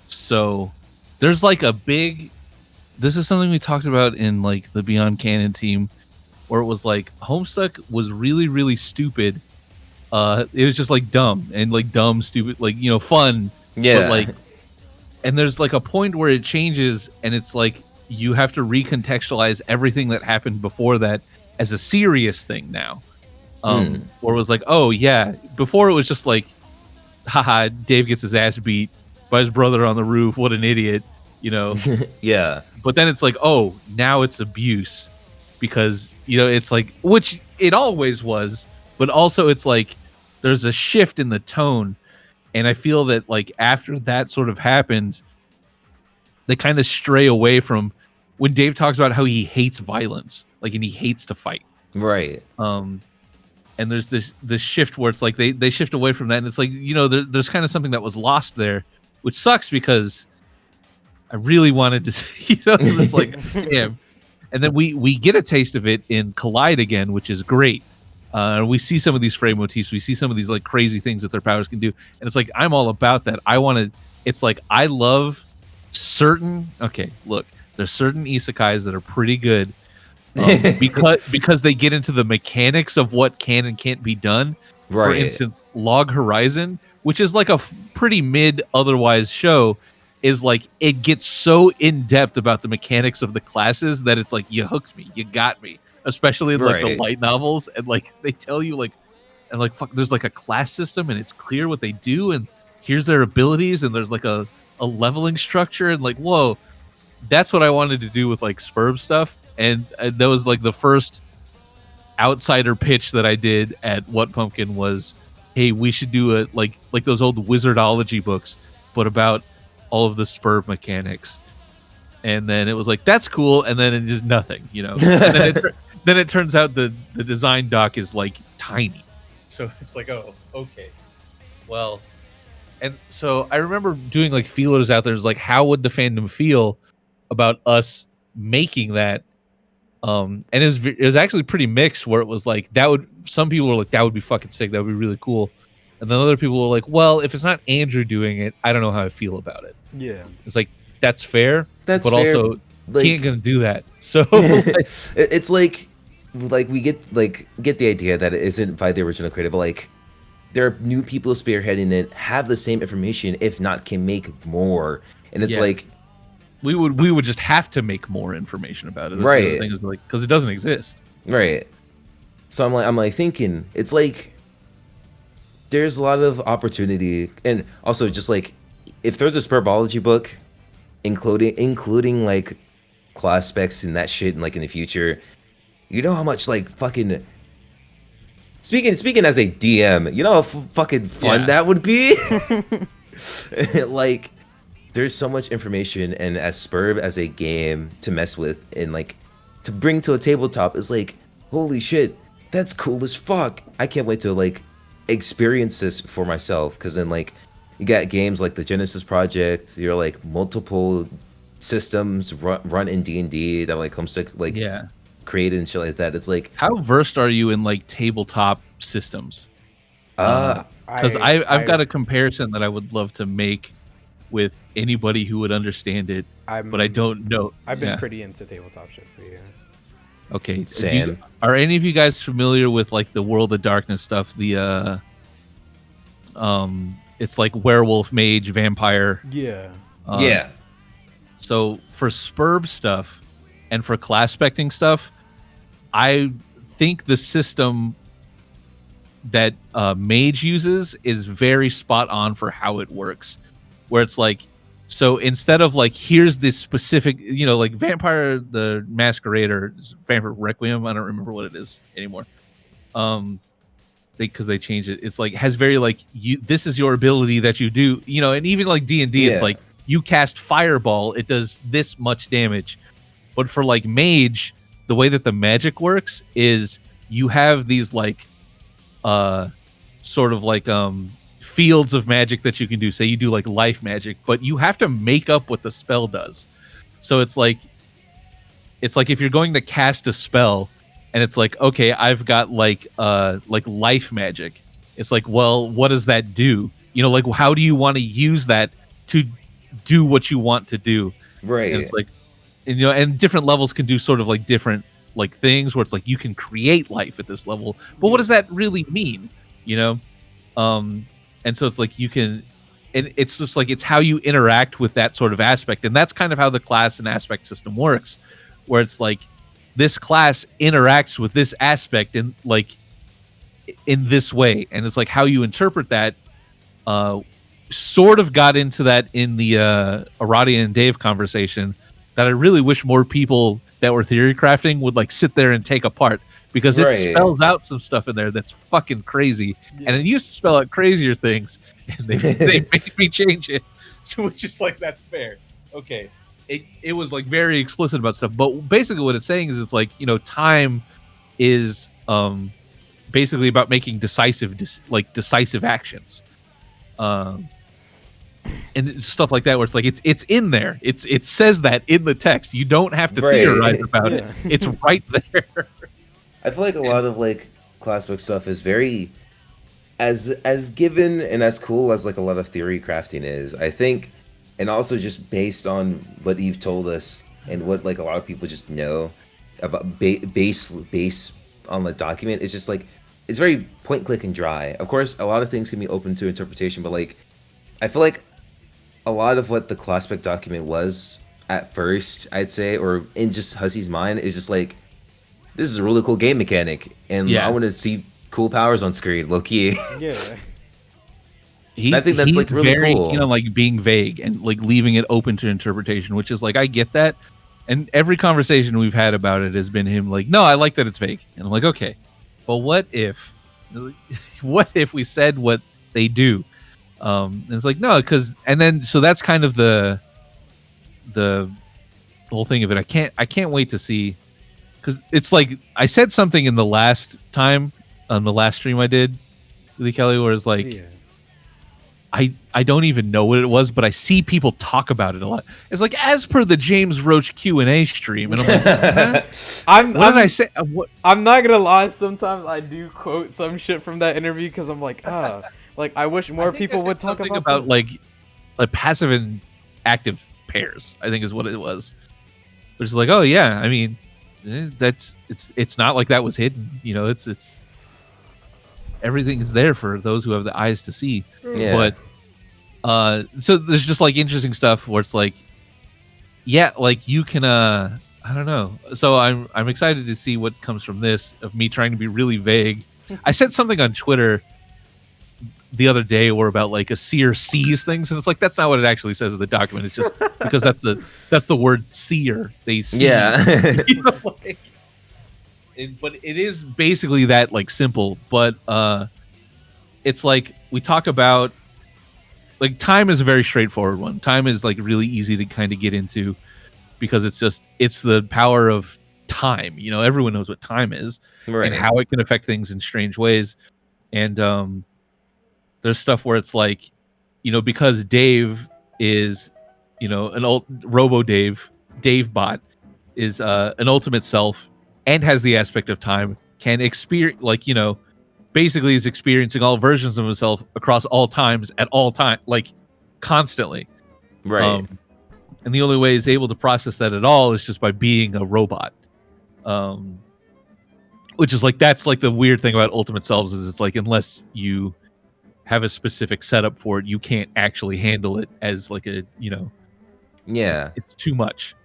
S1: so. There's like this is something we talked about in like the Beyond Canon team, where it was like Homestuck was really, really stupid. It was just like dumb and like dumb, stupid, like, you know, fun.
S3: Yeah.
S1: But like, and there's like a point where it changes, and it's like you have to recontextualize everything that happened before that as a serious thing now. Or it was like, oh yeah, before it was just like haha, Dave gets his ass beat by his brother on the roof. What an idiot, you know.
S3: Yeah.
S1: But then it's like, oh, now it's abuse because, you know, it's like, which it always was, but also it's like there's a shift in the tone. And I feel that like after that sort of happened, they kind of stray away from when Dave talks about how he hates violence, like, and he hates to fight.
S3: Right.
S1: And there's this shift where it's like they shift away from that, and it's like, you know, there's kind of something that was lost there, which sucks because I really wanted to see, you know, it's like, damn. And then we get a taste of it in Collide again, which is great. We see some of these frame motifs, we see some of these like crazy things that their powers can do, and it's like I'm all about that. I want to. It's like I love certain. Okay, look, there's certain isekais that are pretty good. Because they get into the mechanics of what can and can't be done.
S3: Right.
S1: For instance, Log Horizon, which is like a pretty mid otherwise show, is like it gets so in depth about the mechanics of the classes that it's like you hooked me, you got me. Especially in like the light novels, and like they tell you like, and like fuck, there's like a class system, and it's clear what they do, and here's their abilities, and there's like a leveling structure, and like whoa, that's what I wanted to do with like Spurb stuff. And that was like the first outsider pitch that I did at What Pumpkin was, hey, we should do a like those old Wizardology books, but about all of the Spurb mechanics. And then it was like, that's cool. And then it just nothing, you know. And then it turns out the design doc is like tiny. So it's like, oh, okay. Well, and so I remember doing like feelers out there. It's like, how would the fandom feel about us making that? And it was actually pretty mixed, where it was like some people were like, that would be fucking sick, that would be really cool, and then other people were like, well, if it's not Andrew doing it, I don't know how I feel about it.
S2: Yeah,
S1: it's like that's fair, but
S3: fair,
S1: also
S3: like,
S1: he ain't gonna do that. So like,
S3: it's like we get the idea that it isn't by the original creator, but like there are new people spearheading it, have the same information, if not can make more, and it's like.
S1: We would just have to make more information about it. That's
S3: right.
S1: The other thing is like, because it doesn't exist.
S3: Right. So I'm like thinking it's like there's a lot of opportunity, and also just like if there's a Spurbology book, including like class specs and that shit, and like in the future, you know how much like fucking speaking as a DM, you know how fucking fun that would be. Like. There's so much information, and as Spurb as a game to mess with and like to bring to a tabletop is like, holy shit, that's cool as fuck. I can't wait to like experience this for myself, because then like you got games like the Genesis Project, you're like multiple systems run in D&D that like Homestuck like created and shit like that. It's like,
S1: how versed are you in like tabletop systems? Because I've got a comparison that I would love to make with anybody who would understand it, but I don't know.
S2: I've been pretty into tabletop shit for years.
S1: Okay,
S3: Same.
S1: Are any of you guys familiar with like the World of Darkness stuff? The it's like werewolf, mage, vampire.
S2: Yeah.
S3: Yeah.
S1: So for Spurb stuff and for class specting stuff, I think the system that mage uses is very spot on for how it works. Where it's like, so instead of like, here's this specific, you know, like Vampire the Masquerade or Vampire Requiem, I don't remember what it is anymore. Because they changed it. It's like, has very like, this is your ability that you do, you know, and even like D&D, it's like, you cast Fireball, it does this much damage. But for like Mage, the way that the magic works is you have these like, sort of like, fields of magic that you can do. Say you do like life magic, but you have to make up what the spell does. So it's like if you're going to cast a spell and it's like, okay, I've got like life magic. It's like, well, what does that do? You know, like how do you want to use that to do what you want to do?
S3: Right.
S1: And it's like, and, you know, and different levels can do sort of like different like things where it's like you can create life at this level, but what does that really mean? You know? And so it's like you can, and it's just like it's how you interact with that sort of aspect, and that's kind of how the class and aspect system works, where it's like this class interacts with this aspect in like in this way, and it's like how you interpret that sort of got into that in the Aradia and Dave conversation that I really wish more people that were theory crafting would like sit there and take apart, because it
S3: Right.
S1: spells out some stuff in there that's fucking crazy, and it used to spell out crazier things, and they made me change it. So it's just like, that's fair. Okay. It was like very explicit about stuff, but basically what it's saying is it's like, you know, time is basically about making decisive actions. And stuff like that, where it's like it's in there. It says that in the text. You don't have to theorize about it. It's right there.
S3: I feel like a lot of like classbook stuff is very as given and as cool as like a lot of theory crafting is. I think, and also just based on what Eve told us and what like a lot of people just know about base on the document, it's just like it's very point, click, and dry. Of course, a lot of things can be open to interpretation, but like I feel like a lot of what the classbook document was at first, I'd say, or in just Hussy's mind, is just like, this is a really cool game mechanic, and I want to see cool powers on screen, low key.
S2: Yeah.
S3: I think that's like really
S1: very
S3: cool.
S1: keen on like being vague and like leaving it open to interpretation, which is like, I get that. And every conversation we've had about it has been him like, no, I like that it's vague. And I'm like, okay, but what if we said what they do? And it's like, no, because, and then so that's kind of the whole thing of it. I can't wait to see, because it's like I said something in the last time on the last stream I did with Kelly, where it's like, I don't even know what it was, but I see people talk about it a lot. It's like, as per the James Roach Q&A stream, and I'm like, huh? What did I say?
S2: I'm not gonna lie. Sometimes I do quote some shit from that interview because I'm like, like I wish more people would talk about
S1: like passive and active pairs. I think is what it was. Which is like, oh yeah, I mean, it's not like that was hidden. You know, it's everything is there for those who have the eyes to see.
S3: Yeah.
S1: But so there's just like interesting stuff where it's like, yeah, like you can I don't know. So I'm excited to see what comes from this, of me trying to be really vague. I said something on Twitter the other day where about like a seer sees things, and it's like, that's not what it actually says in the document. It's just because that's the word seer. They see.
S3: Yeah.
S1: You know, like, but it is basically that, like, simple. But it's like we talk about, like, time is a very straightforward one. Time is like really easy to kind of get into because it's the power of time. You know, everyone knows what time is,
S3: Right.
S1: and how it can affect things in strange ways. And there's stuff where it's like, you know, because Dave is, you know, an old Robo Dave bot is an ultimate self and has the aspect of time, can experience, like, you know, basically is experiencing all versions of himself across all times at all time, like constantly.
S3: Right.
S1: And the only way he's able to process that at all is just by being a robot. Which is like, that's like the weird thing about ultimate selves, is it's like, unless you have a specific setup for it, you can't actually handle it as like a, you know, it's too much.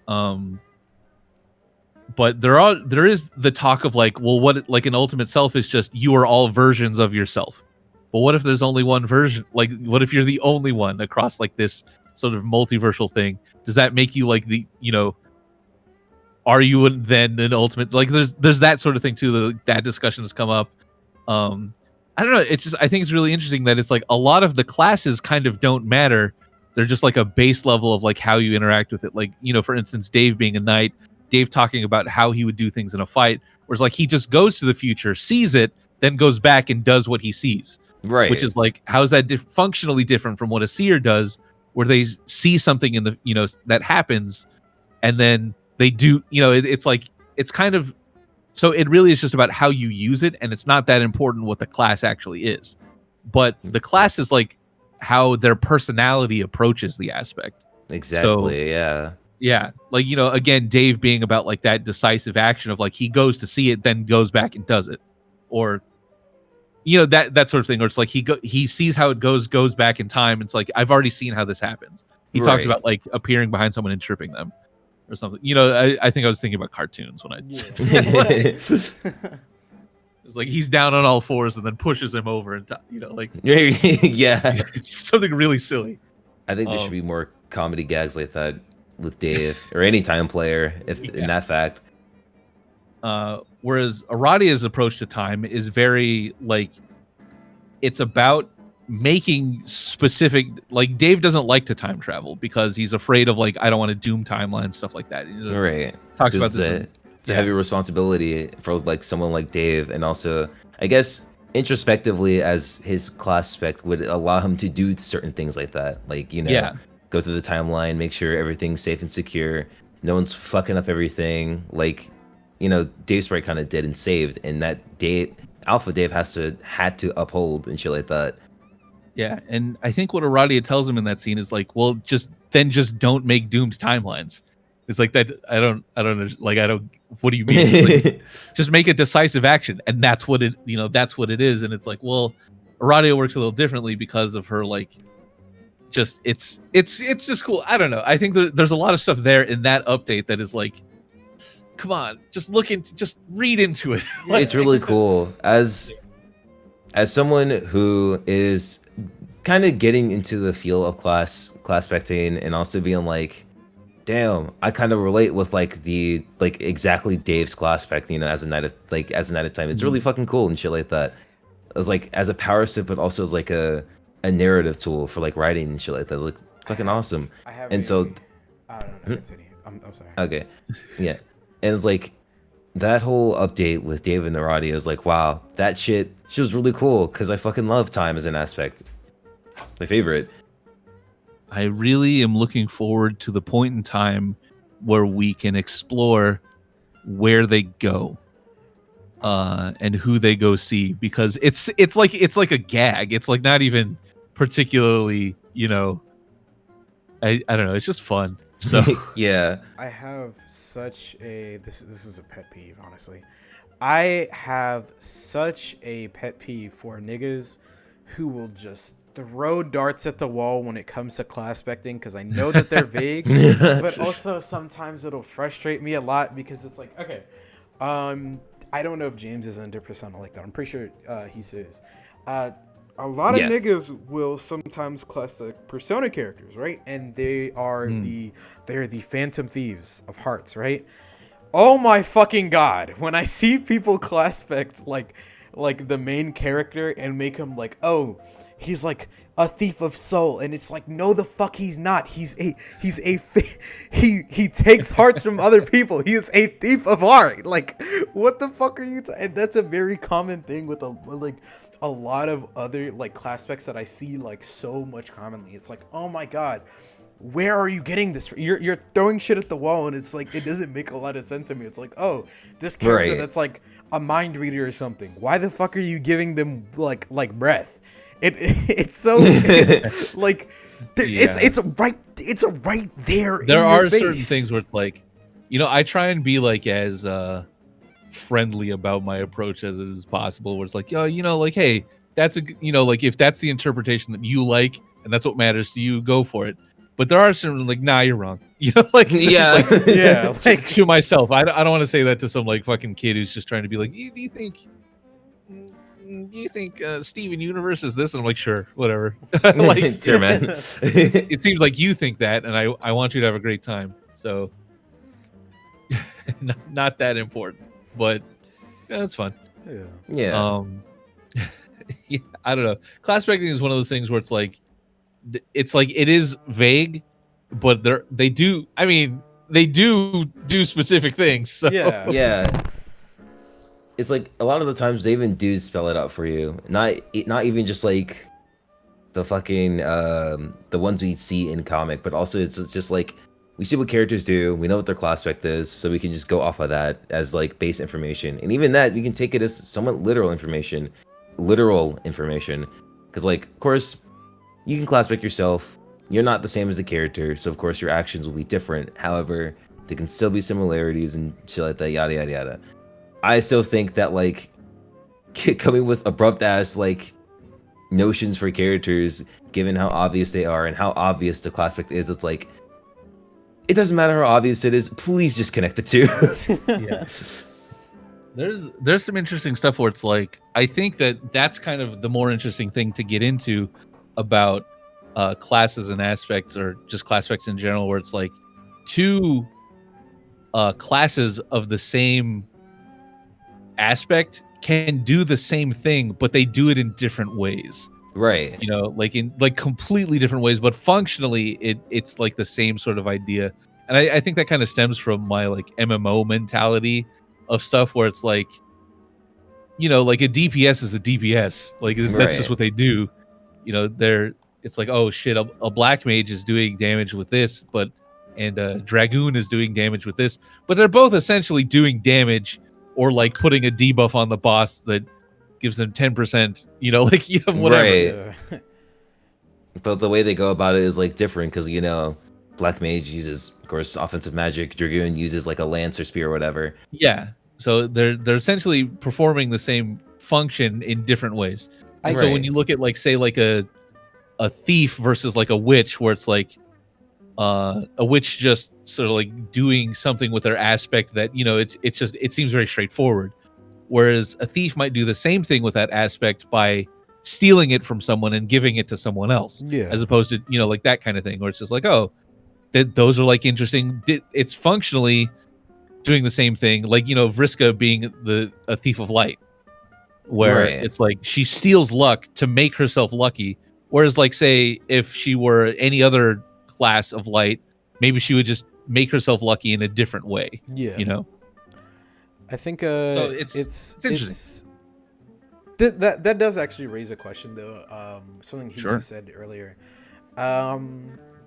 S1: But there is the talk of like, well, what, like, an ultimate self is just, you are all versions of yourself. But what if there's only one version? Like, what if you're the only one across like this sort of multiversal thing? Does that make you like the, you know, are you then an ultimate? Like, there's that sort of thing too. That discussion has come up. I don't know. It's just, I think it's really interesting that it's like a lot of the classes kind of don't matter. They're just like a base level of like how you interact with it. Like, you know, for instance, Dave being a knight, Dave talking about how he would do things in a fight, whereas like he just goes to the future, sees it, then goes back and does what he sees.
S3: Right.
S1: Which is like, how is that functionally different from what a seer does, where they see something in the, you know, that happens, and then they do, you know, it's like, it's kind of, so it really is just about how you use it, and it's not that important what the class actually is. But the class is like how their personality approaches the aspect.
S3: Exactly.
S1: Yeah. Like, you know, again, Dave being about like that decisive action of like, he goes to see it, then goes back and does it. Or, you know, that sort of thing. Or it's like he sees how it goes back in time. It's like, I've already seen how this happens. He talks about like appearing behind someone and tripping them or something. You know, I think I was thinking about cartoons when I said that. It's like he's down on all fours and then pushes him over and like
S3: Yeah.
S1: it's something really silly.
S3: I think there should be more comedy gags like that with Dave or any time player in that fact.
S1: Whereas Aradia's approach to time is very like it's about making specific, like Dave doesn't like to time travel because he's afraid of like I don't want to doom timeline stuff like that.
S3: Right.
S1: Talks about this.
S3: It's a heavy responsibility for like someone like Dave, and also I guess introspectively as his class spec would allow him to do certain things like that, like go through the timeline, make sure everything's safe and secure, no one's fucking up everything, like Dave Sprite kind of did and saved, and that Alpha Dave had to uphold and shit like that.
S1: Yeah, and I think what Aradia tells him in that scene is like, well, just don't make doomed timelines. It's like that. I don't. What do you mean? It's like, just make a decisive action, and that's what it. That's what it is. And it's like, well, Aradia works a little differently because of her like. Just it's just cool. I don't know. I think there's a lot of stuff there in that update that is like, come on, just read into it.
S3: Like, it's really cool as someone who is kind of getting into the feel of class spectating and also being like, damn, I kind of relate with like the exactly Dave's class spec, as a knight of time. It's really fucking cool and shit like that. As like as a power sip, but also as like a narrative tool for like writing and shit like that. Like fucking awesome.
S2: I don't know. Continue. I'm sorry.
S3: Okay. Yeah. And it's like that whole update with Dave and Aradia is like, wow, that shit was really cool because I fucking love time as an aspect. My favorite.
S1: I really am looking forward to the point in time where we can explore where they go and who they go see, because it's like a gag. It's like not even particularly, I don't know. It's just fun. So
S3: yeah.
S2: I have such a this is a pet peeve, honestly. I have such a pet peeve for niggas who will just throw darts at the wall when it comes to class specting, because I know that they're vague, but also sometimes it'll frustrate me a lot because it's like, okay, I don't know if James is under persona like that. I'm pretty sure he is. A lot of niggas will sometimes class like persona characters, right? And they are they're the phantom thieves of hearts, right? Oh my fucking god! When I see people class spec like the main character and make him like, oh, he's like a thief of soul, and it's like, no, the fuck he's not. He takes hearts from other people. He is a thief of heart. Like, what the fuck are you? And that's a very common thing with a lot of other like class specs that I see like so much commonly. It's like, oh my god, where are you getting this from? You're throwing shit at the wall, and it's like it doesn't make a lot of sense to me. It's like, oh, this character that's like a mind reader or something. Why the fuck are you giving them like breath? It's so like it's right there.
S1: There are certain things where it's like, I try and be like as friendly about my approach as it is possible, where it's like, like, hey, that's like if that's the interpretation that you like and that's what matters to you, go for it. But there are certain like, nah, you're wrong. Like like to myself, I don't want to say that to some like fucking kid who's just trying to be like, do you think Steven Universe is this? And I'm like, sure, whatever. Like,
S3: sure, man.
S1: It seems like you think that, and I want you to have a great time. So not that important, but it's fun.
S3: Yeah.
S1: Yeah, I don't know. Class specting is one of those things where it's like it is vague, but they do specific things. So.
S3: Yeah. It's like a lot of the times they even do spell it out for you. Not even just like the fucking the ones we see in comic, but also it's just like we see what characters do, we know what their class spec is, so we can just go off of that as like base information. And even that, we can take it as somewhat literal information. Because like, of course, you can class spec yourself. You're not the same as the character, so of course your actions will be different. However, there can still be similarities and shit like that, yada yada yada. I still think that like coming with abrupt ass like notions for characters, given how obvious they are and how obvious the class spec is, it's like, it doesn't matter how obvious it is. Please just connect the two.
S1: Yeah. there's some interesting stuff where it's like I think that's kind of the more interesting thing to get into about classes and aspects, or just class aspects in general, where it's like two classes of the same aspect can do the same thing, but they do it in different ways.
S3: Right.
S1: You know, like in like completely different ways, but functionally it's like the same sort of idea. And I think that kind of stems from my like MMO mentality of stuff where it's like, you know, like a DPS is a DPS. Like that's just
S3: Right.
S1: what they do. You know, it's like, oh shit, a black mage is doing damage with this, and a dragoon is doing damage with this, but they're both essentially doing damage, or like putting a debuff on the boss that gives them 10%, you know, like whatever.
S3: Right.
S2: Yeah.
S3: But the way they go about it is like different because you know, black mage uses, of course, offensive magic. Dragoon uses like a lance or spear or whatever.
S1: Yeah. So they're essentially performing the same function in different ways. And so when
S3: Right.
S1: you look at like say like a thief versus like a witch, where it's like a witch just sort of like doing something with their aspect that, you know, it seems very straightforward. Whereas a thief might do the same thing with that aspect by stealing it from someone and giving it to someone else,
S2: Yeah.
S1: as opposed to, you know, like that kind of thing, where it's just like, oh, those are like interesting. It's functionally doing the same thing, like, you know, Vriska being a thief of light, where
S3: Right.
S1: it's like she steals luck to make herself lucky. Whereas, like, say if she were any other class of light, maybe she would just make herself lucky in a different way.
S2: Yeah.
S1: You know.
S2: I think
S1: So
S2: it's
S1: interesting.
S2: That does actually raise a question though. Something he
S1: Sure.
S2: said earlier.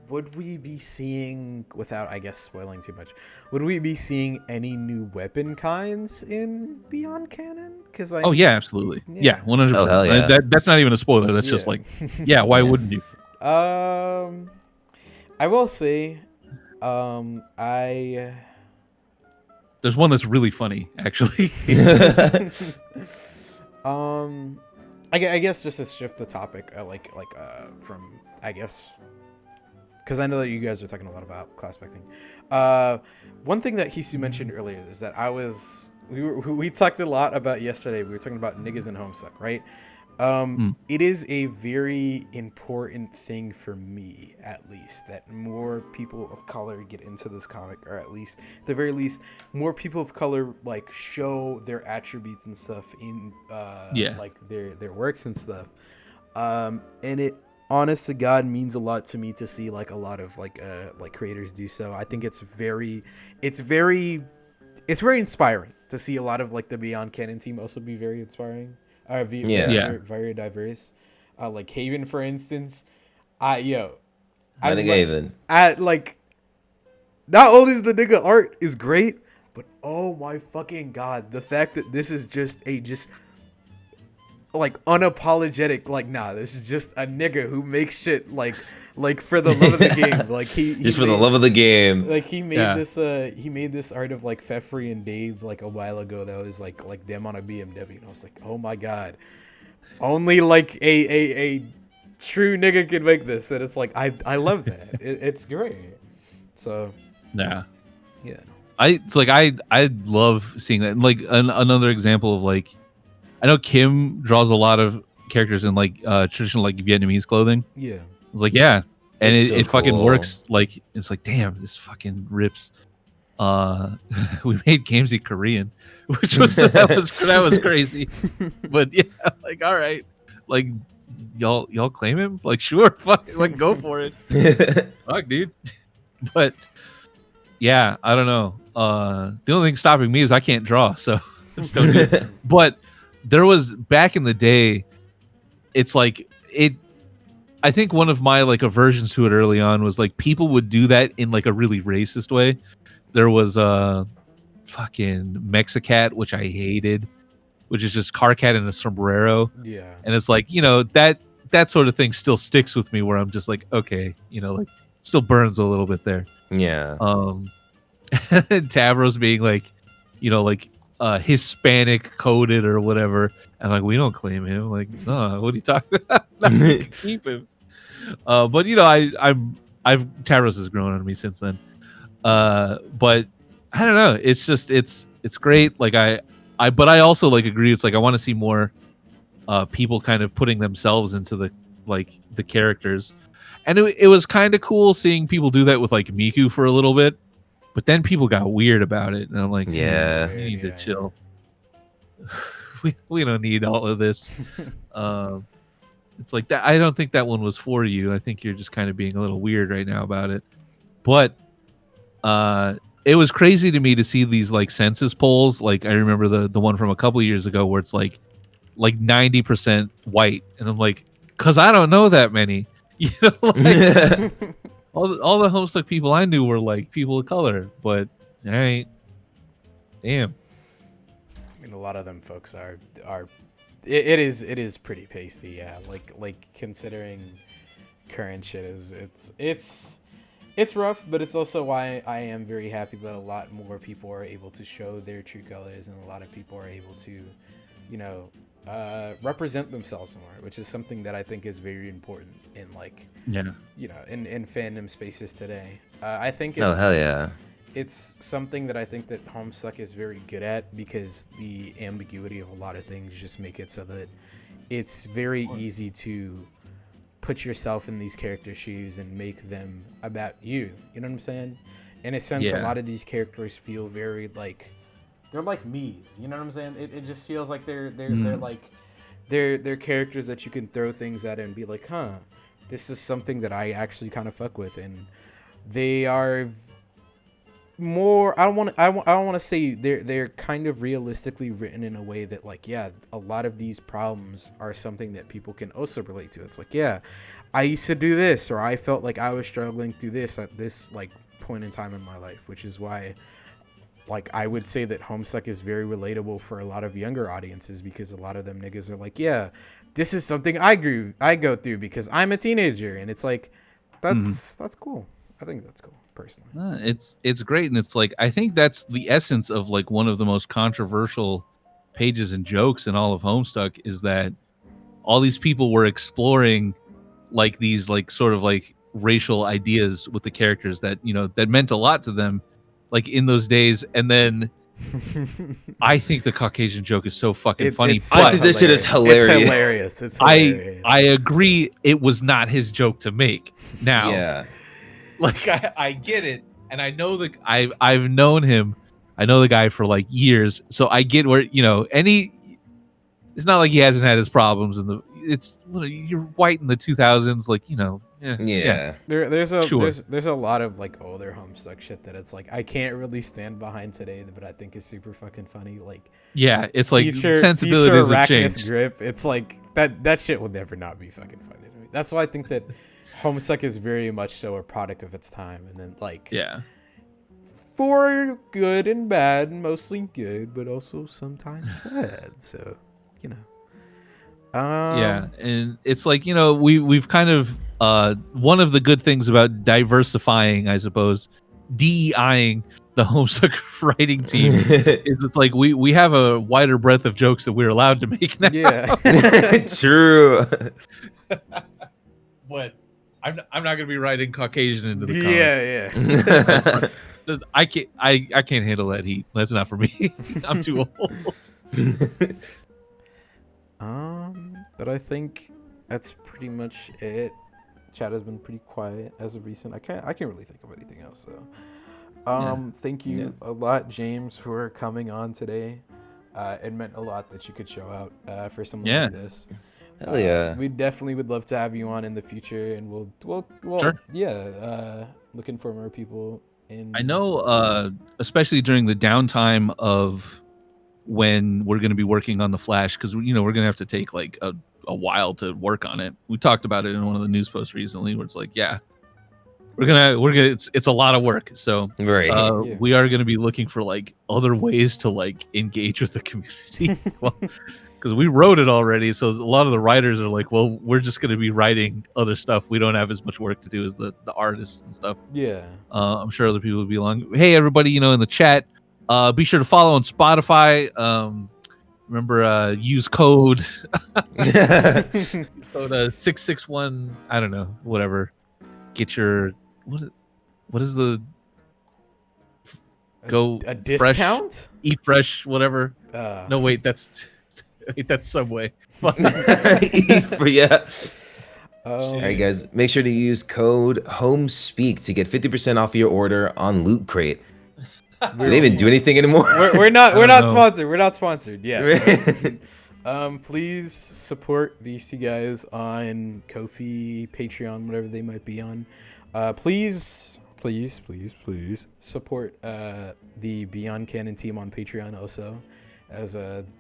S2: Would we be seeing, without I guess spoiling too much, would we be seeing any new weapon kinds in Beyond Canon? Because
S1: Oh yeah, absolutely. Yeah, 100%.
S3: Oh, hell yeah.
S1: That's not even a spoiler. That's just like, yeah. Why wouldn't you?
S2: I will say, I
S1: There's one that's really funny, actually.
S2: I guess just to shift the topic, from I guess, because I know that you guys are talking a lot about class specting. One thing that Hisu mentioned earlier is that we talked a lot about yesterday. We were talking about niggas and Homestuck, right? It is a very important thing for me, at least, that more people of color get into this comic, or at least, at the very least, more people of color like show their attributes and stuff in like their works and stuff. And it, honest to God, means a lot to me to see like a lot of like creators do so. I think it's very inspiring to see a lot of like the Beyond Canon team also be very inspiring. Very diverse. Like Haven, for instance.
S3: Haven.
S2: Like, not only is the nigga art is great, but oh my fucking God, the fact that this is just like unapologetic, like, nah, this is just a nigga who makes shit like for the love of the game. Like he
S3: Just for the love of the game.
S2: Like he made this art of like Fefri and Dave like a while ago that was like them on a BMW, and I was like, oh my God, only like a true nigga can make this. And it's like I love that. It's great. So
S1: Yeah.
S2: yeah.
S1: I love seeing that. And like another example of like, I know Kim draws a lot of characters in like traditional like Vietnamese clothing.
S2: Yeah.
S1: It's like, yeah, and
S3: It's
S1: it
S3: so
S1: fucking
S3: cool.
S1: works. Like, it's like, damn, this fucking rips. We made Gamesy Korean, which was that was crazy. But yeah, like, all right, like y'all claim him? Like, sure, fuck, like go for it. Fuck, dude. But yeah, I don't know. The only thing stopping me is I can't draw, so just don't do it. But there was back in the day, it's like it. I think one of my like aversions to it early on was like people would do that in like a really racist way. There was fucking Mexicat, which I hated, which is just Carcat in a sombrero.
S2: Yeah.
S1: And it's like, you know, that sort of thing still sticks with me, where I'm just like, okay, you know, like still burns a little bit there.
S3: Yeah.
S1: Tavros being like, you know, like Hispanic coded or whatever, and like, we don't claim him. Like, no, what are you talking about? Keep him. But you know, I've Tavros has grown on me since then. But I don't know. It's just it's great. Like but I also like agree. It's like I want to see more people kind of putting themselves into the characters, and it was kind of cool seeing people do that with like Miku for a little bit, but then people got weird about it, and I'm like,
S3: Yeah.
S1: you need to chill. We don't need all of this. It's like that. I don't think that one was for you. I think you're just kind of being a little weird right now about it. But it was crazy to me to see these like census polls. Like I remember the one from a couple years ago where it's like 90% white, and I'm like, cause I don't know that many. You know, like all the Homestuck people I knew were like people of color. But all right, damn.
S2: I mean, a lot of them folks are. It is pretty pasty, yeah. Like considering current shit is it's rough, but it's also why I am very happy that a lot more people are able to show their true colors, and a lot of people are able to, you know, represent themselves more, which is something that I think is very important in like,
S1: Yeah.
S2: you know, in fandom spaces today. I think
S3: Oh, hell yeah.
S2: it's something that I think that Homestuck is very good at, because the ambiguity of a lot of things just make it so that it's very easy to put yourself in these characters' shoes and make them about you. You know what I'm saying? In a sense, a lot of these characters feel very like they're like me's. You know what I'm saying? It just feels like they're like they're characters that you can throw things at and be like, huh, this is something that I actually kind of fuck with, and they are more. I don't want to say they're kind of realistically written in a way that like, yeah, a lot of these problems are something that people can also relate to. It's like, yeah, I used to do this, or I felt like I was struggling through this at this like point in time in my life, which is why like I would say that Homestuck is very relatable for a lot of younger audiences, because a lot of them niggas are like, yeah, this is something I go through because I'm a teenager, and it's like that's cool. I think that's cool personally.
S1: It's great, and it's like I think that's the essence of like one of the most controversial pages and jokes in all of Homestuck, is that all these people were exploring like these like sort of like racial ideas with the characters that, you know, that meant a lot to them like in those days. And then I think the Caucasian joke is so fucking funny.
S3: I think this shit is hilarious.
S2: It's hilarious.
S1: I agree it was not his joke to make. Now,
S3: Yeah.
S1: like I get it, and I know that I've known him. I know the guy for like years, so I get where, you know, it's not like he hasn't had his problems in the. It's, you're white in the 2000s, like, you know. Yeah.
S2: There's a lot of like older Homestuck shit that it's like I can't really stand behind today, but I think is super fucking funny. Like,
S1: yeah, it's like sensibilities have changed.
S2: Grip, it's like that shit will never not be fucking funny to me. That's why I think that Homestuck is very much so a product of its time, and then like,
S1: yeah,
S2: for good and bad, mostly good, but also sometimes bad. So, you know.
S1: Yeah, and it's like, you know, we've kind of one of the good things about diversifying, I suppose, DEIing the Homestuck writing team is it's like we have a wider breadth of jokes that we're allowed to make now.
S2: Yeah,
S3: true.
S1: But I'm not gonna be writing Caucasian into the
S2: comic.
S1: Yeah. I can't handle that heat. That's not for me. I'm too old.
S2: But I think that's pretty much it. Chat has been pretty quiet as of recent. I can't really think of anything else. So, thank you a lot, James, for coming on today. It meant a lot that you could show out for something like this.
S3: Hell yeah.
S2: We definitely would love to have you on in the future, and we'll
S1: sure.
S2: Looking for more people.
S1: I know, especially during the downtime of when we're going to be working on the Flash, because, you know, we're going to have to take like a while to work on it. We talked about it in one of the news posts recently, where it's like, we're gonna it's a lot of work. So we are going to be looking for like other ways to like engage with the community. Well, because we wrote it already, so a lot of the writers are like, well, we're just going to be writing other stuff. We don't have as much work to do as the artists and stuff.
S2: Yeah.
S1: I'm sure other people will be along. Hey, everybody, you know, in the chat, be sure to follow on Spotify. Remember, use code use code 661. I don't know, whatever. Get your what is the
S2: a discount?
S1: Eat fresh, whatever. No, wait, that's Subway. Fuck.
S3: Yeah. All
S2: Um,
S3: right, guys, make sure to use code HOMESPEAK to get 50% off your order on Loot Crate. Do they even do anything anymore?
S2: we're not
S1: I don't know.
S2: sponsored. We're not sponsored. Yeah. Please support these two guys on Ko-fi, Patreon, whatever they might be on. Please support the Beyond Canon team on Patreon also, as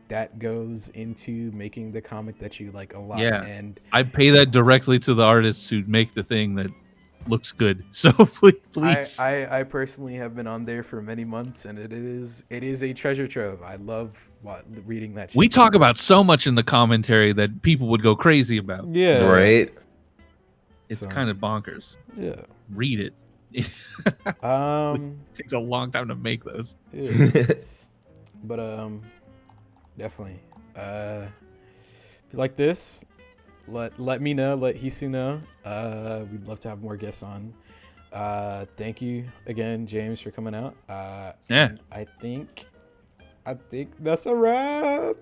S2: that goes into making the comic that you like a lot.
S1: Yeah.
S2: And
S1: I pay that directly to the artists who make the thing that looks good. So please.
S2: I personally have been on there for many months, and it is a treasure trove. I love reading that shit.
S1: We talk about so much in the commentary that people would go crazy about.
S2: Yeah.
S3: Right.
S1: It's
S2: So,
S1: kind of bonkers.
S2: yeah.
S1: Read it. It takes a long time to make those.
S2: Yeah. But definitely. If you like this, let me know, let Hisu know. We'd love to have more guests on. Thank you again, James, for coming out.
S1: Yeah.
S2: I think that's a wrap.